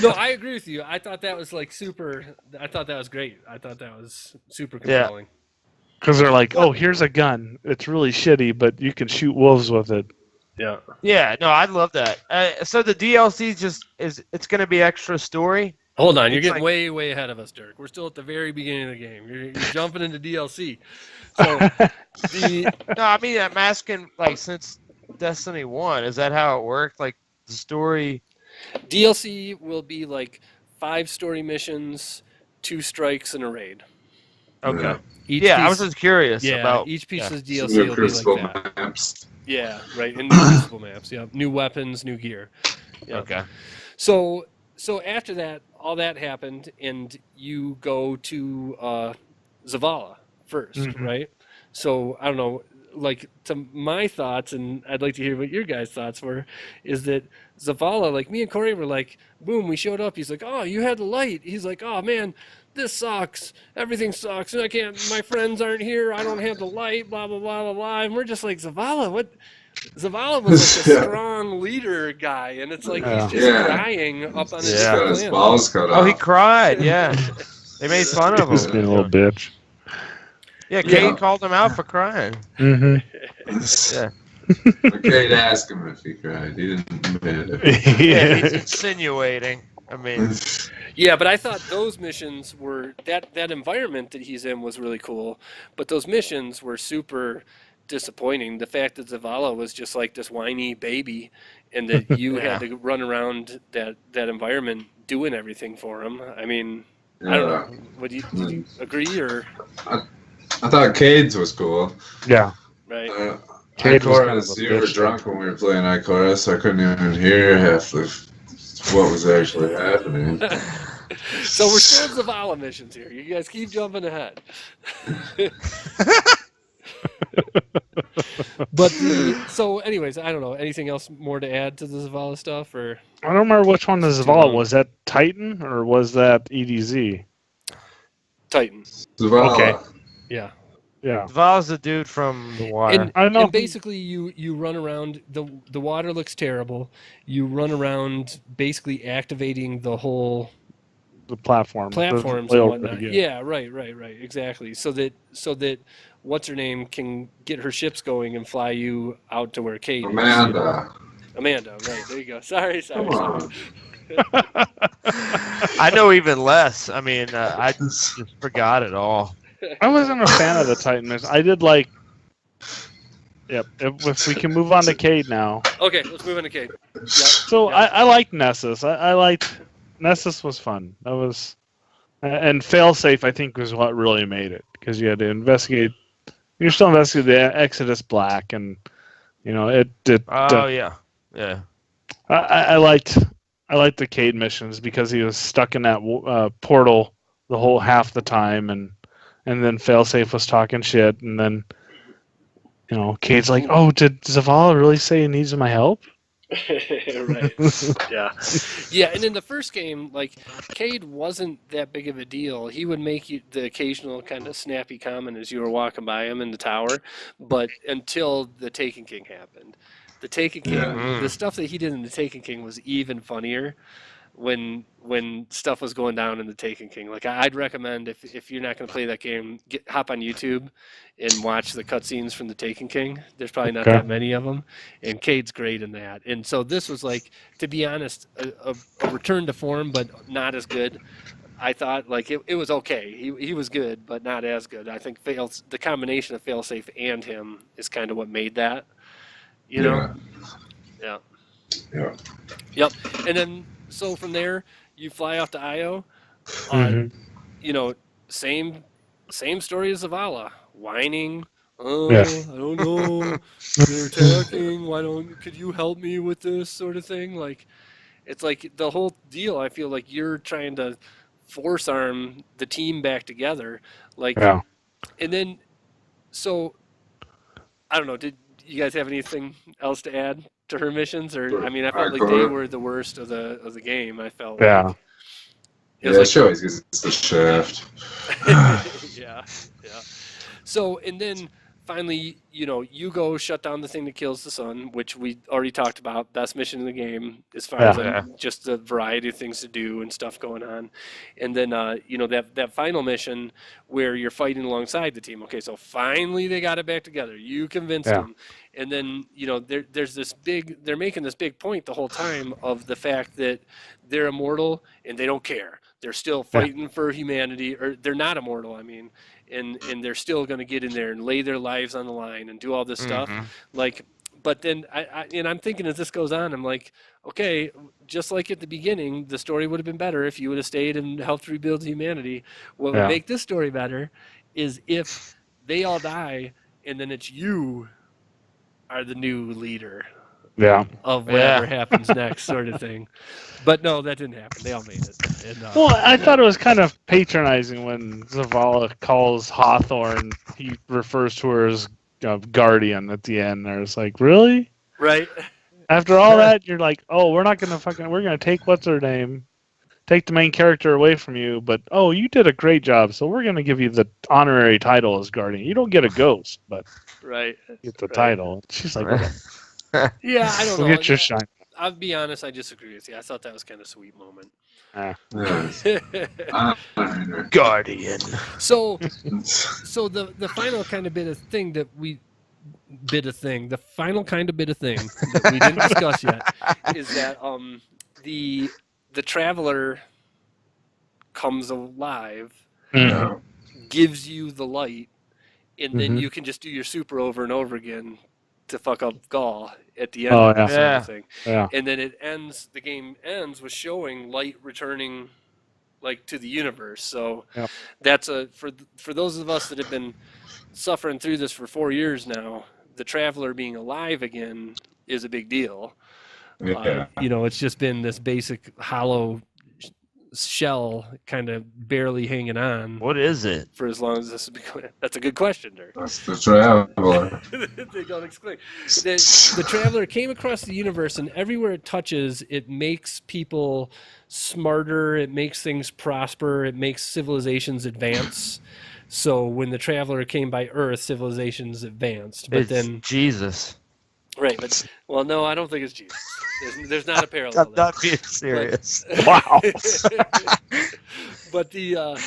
No, I agree with you. I thought that was like super. I thought that was great. I thought that was super compelling. Because they're like, oh, here's a gun. It's really shitty, but you can shoot wolves with it. Yeah. Yeah. No, I love that. So the DLC it's going to be extra story. Hold on, you're getting way ahead of us, Dirk. We're still at the very beginning of the game. You're jumping into DLC. So No, I mean I'm asking like since Destiny 1, is that how it worked? Like the story. DLC will be like 5 story missions, 2 strikes, and a raid. Okay. Yeah. I was just curious about each piece of DLC will be like that. Maps. Yeah, right. And new crucible maps. Yeah, new weapons, new gear. Yeah. Okay. So after that, all that happened, and you go to Zavala first, right? So I don't know. Like, to my thoughts, and I'd like to hear what your guys' thoughts were, is that Zavala, like me and Corey were like, boom, we showed up. He's like, oh, you had the light. He's like, oh man, this sucks. Everything sucks. I can't. My friends aren't here. I don't have the light. Blah blah blah blah blah. And we're just like, Zavala, what? Zavala was like a strong leader guy, and it's like he's just crying up on his his balls cut off. Oh, he cried. Yeah, they made fun of him. He's being a little bitch. Yeah, Kate called him out for crying. Yeah. Kate asked him if he cried. He didn't admit it. He's insinuating. I mean, yeah, but I thought those missions were that environment that he's in was really cool, but those missions were super disappointing. The fact that Zavala was just like this whiny baby, and that you had to run around that environment doing everything for him. I mean, I don't know. Did you agree or? I thought Cade's was cool. Yeah. Right. Cade was kind of you were drunk when we were playing Iwata, so I couldn't even hear half of what was actually happening. So we're still in Zavala missions here. You guys keep jumping ahead. But so anyways, I don't know. Anything else more to add to the Zavala stuff? Or I don't remember which one the Zavala was. That Titan or was that EDZ? Titan. Zavala. Okay. Yeah. Yeah. Zavala's the dude from the water. And basically you run around, the water looks terrible. You run around basically activating the whole platforms and whatnot. Yeah, right, exactly. So that what's her name can get her ships going and fly you out to where Kate is. Amanda, right, there you go. Sorry. I know even less. I mean, I just forgot it all. I wasn't a fan of the Titan mission. I did like. Yep. If we can move on to Cade now. Okay, let's move on to Cade. Yep. So yep. I liked Nessus. I liked Nessus was fun. That was, and failsafe I think was what really made it because you had to investigate. You're still investigating the Exodus Black, and you know it. Yeah. I liked the Cade missions because he was stuck in that portal the whole half the time, and then failsafe was talking shit, and then Cade's like, oh, did Zavala really say he needs my help? Right. Yeah. Yeah, and in the first game, like, Cade wasn't that big of a deal. He would make you the occasional kind of snappy comment as you were walking by him in the tower, but until the Taken King happened. The Taken King, the stuff that he did in the Taken King was even funnier when stuff was going down in the Taken King. Like, I'd recommend if you're not going to play that game, hop on YouTube and watch the cutscenes from the Taken King. There's probably not that many of them, and Cade's great in that. And so this was, like, to be honest, a return to form, but not as good. I thought, like, it was okay. He was good, but not as good. I think the combination of Failsafe and him is kind of what made that. Yeah. Yep. And then, so from there, you fly off to Io. Same story as Zavala. Whining. Oh, I don't know. They're attacking. Could you help me with this sort of thing? Like, it's like the whole deal. I feel like you're trying to force arm the team back together. Like, and then, so, I don't know. Did you guys have anything else to add to her missions? Or, I mean, I felt like they were the worst of the game. I felt like. She always gets the shaft. Yeah. So, and then finally, you go shut down the thing that kills the sun, which we already talked about. Best mission in the game as far as just the variety of things to do and stuff going on. And then, that final mission where you're fighting alongside the team. Okay, so finally they got it back together. You convinced them. And then, they're making this big point the whole time of the fact that they're immortal and they don't care. They're still fighting for humanity, or they're not immortal, I mean, and they're still going to get in there and lay their lives on the line and do all this stuff. Like, but then I'm thinking as this goes on, I'm like, okay, just like at the beginning, the story would have been better if you would have stayed and helped rebuild humanity. What would make this story better is if they all die and then it's you are the new leader of whatever happens next, sort of thing. But no, that didn't happen. They all made it. And, well, I thought it was kind of patronizing when Zavala calls Hawthorne. He refers to her as guardian at the end. There's like, really? Right. After all that, you're like, oh, we're gonna take what's her name, take the main character away from you. But oh, you did a great job, so we're gonna give you the honorary title as guardian. You don't get a ghost, but you get the title. She's like, yeah, I don't know. Get your shine. I'll be honest, I disagree with you. I thought that was kind of a sweet moment. Guardian. So the final kind of bit of thing that we didn't discuss yet is that the Traveler comes alive, gives you the light, and then you can just do your super over and over again to fuck up Gaul at the end of this sort of thing. And then the game ends with showing light returning like to the universe. So that's for those of us that have been suffering through this for 4 years now, the Traveler being alive again is a big deal. It's just been this basic hollow shell kind of barely hanging on. What is it? For as long as this has been going. That's a good question, Dirk. That's the Traveler. They don't explain. The Traveler came across the universe, and everywhere it touches, it makes people smarter, it makes things prosper, it makes civilizations advance. So when the Traveler came by Earth, civilizations advanced. But then Jesus. Right, but well, no, I don't think it's Jesus. There's not a parallel. I'm not being serious. Wow. But it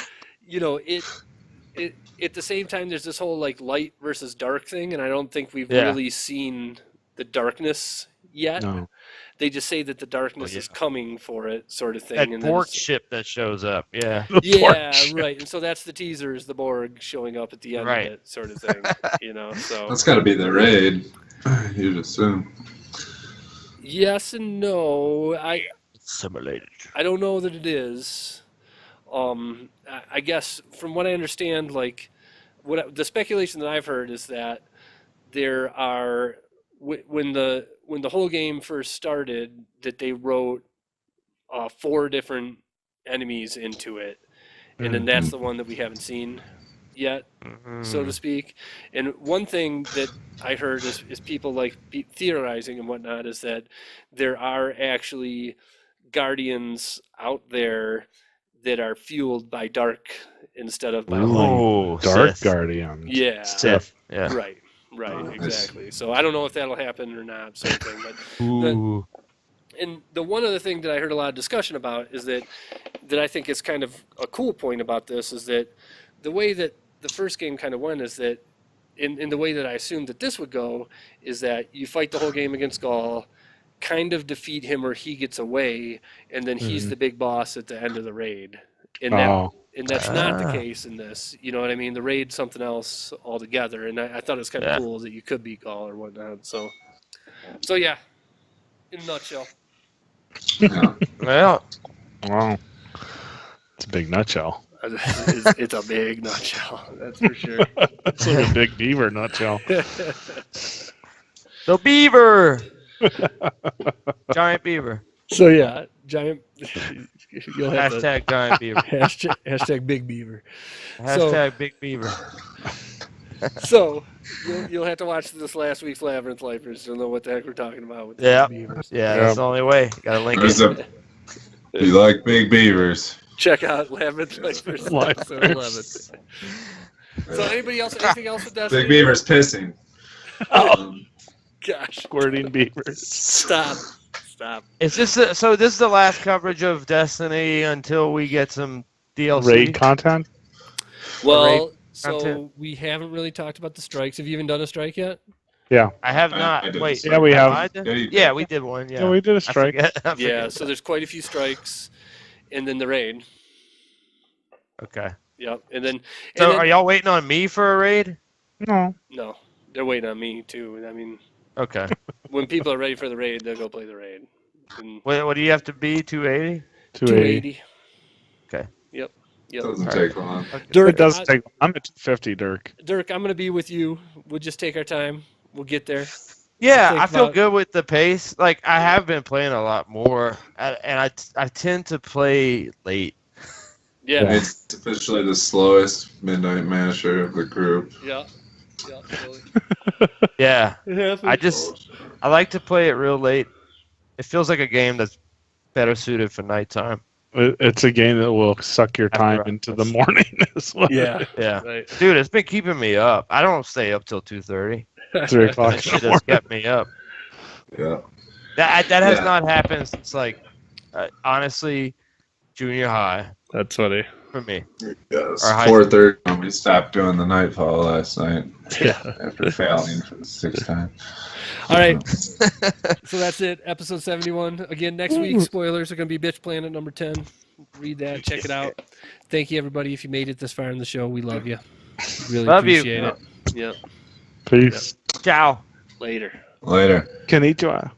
at the same time, there's this whole like light versus dark thing, and I don't think we've really seen the darkness yet. No. They just say that the darkness is coming for it, sort of thing. That and Borg ship that shows up, right. And so that's the teaser, is the Borg showing up at the end of it, sort of thing. So that's got to be the raid. You'd assume. Yes and no. Simulated. I don't know that it is. I guess from what I understand, like the speculation that I've heard is that there are when the whole game first started, that they wrote 4 different enemies into it, and then that's the one that we haven't seen yet, so to speak. And one thing that I heard is people like theorizing and whatnot is that there are actually guardians out there that are fueled by dark instead of by light. Oh, Dark Sith. Guardians. Yeah. Sith. Yeah. Right. Nice. Exactly. So I don't know if that'll happen or not, sort of thing. But Ooh. and the one other thing that I heard a lot of discussion about is that I think is kind of a cool point about this is that the way that the first game kind of went is that in the way that I assumed that this would go is that you fight the whole game against Gaul, kind of defeat him or he gets away, and then he's the big boss at the end of the raid. And that's not the case in this. You know what I mean? The raid's something else altogether. And I thought it was kind of cool that you could beat Gaul or whatnot. So yeah, in a nutshell. Yeah. Well, Wow. It's a big nutshell. It's a big nutshell, that's for sure. It's like a big beaver nutshell. the beaver. Giant beaver. So yeah, giant. You'll have Hashtag giant beaver. hashtag big beaver. Hashtag big beaver. So you'll have to watch this last week's Labyrinth Lifers to know what the heck we're talking about with the Yeah. big beavers. Yeah, that's the only way. Gotta link it. You like big beavers? Check out Labyrinth Lifers episode 11. So anything else with Destiny? Big beavers pissing. Gosh, Squirting beavers. stop. Is this so? This is the last coverage of Destiny until we get some DLC. Raid content? Well, so content. we haven't really talked about the strikes. Have you even done a strike yet? Yeah. I have I not. did Wait. Yeah, we have. I did? Yeah, you did. Yeah, we did one. Yeah. Yeah, we did a I strike. forget. Yeah, so there's quite a few strikes, and then the raid. Okay. Yep, and then. So are y'all waiting on me for a raid? No. No, they're waiting on me too. I mean, Okay. when people are ready for the raid, they'll go play the raid. And What do you have to be? 280? 280. Okay. Yep. Doesn't take long. Dirk, It does take. I'm at 250, Dirk. Dirk, I'm gonna be with you. We'll just take our time. We'll get there. Yeah, think I feel about- good with the pace. Like I have been playing a lot more, and I tend to play late. Yeah. It's officially the slowest midnight masher of the group. Yeah. Yeah. Totally. Yeah, It happens. I like to play it real late. It feels like a game that's better suited for nighttime. It's a game that will suck your time After into the morning as well. Yeah. Yeah, Right. dude, it's been keeping me up. I don't stay up till 2:30. 3 o'clock. That shit has kept me up. Yeah. That has Yeah. not happened since honestly, junior high That's funny. for me. Yes. Or high 4:30 when we stopped doing the nightfall last night Yeah. after failing for the 6th time. All right. So that's it. Episode 71. Again, next week, spoilers are going to be Bitch Planet number 10. Read that. Check it out. Thank you, everybody. If you made it this far in the show, we love you. Really Love you. appreciate it. Yep. Peace. Ciao. Later. Later. Konnichiwa.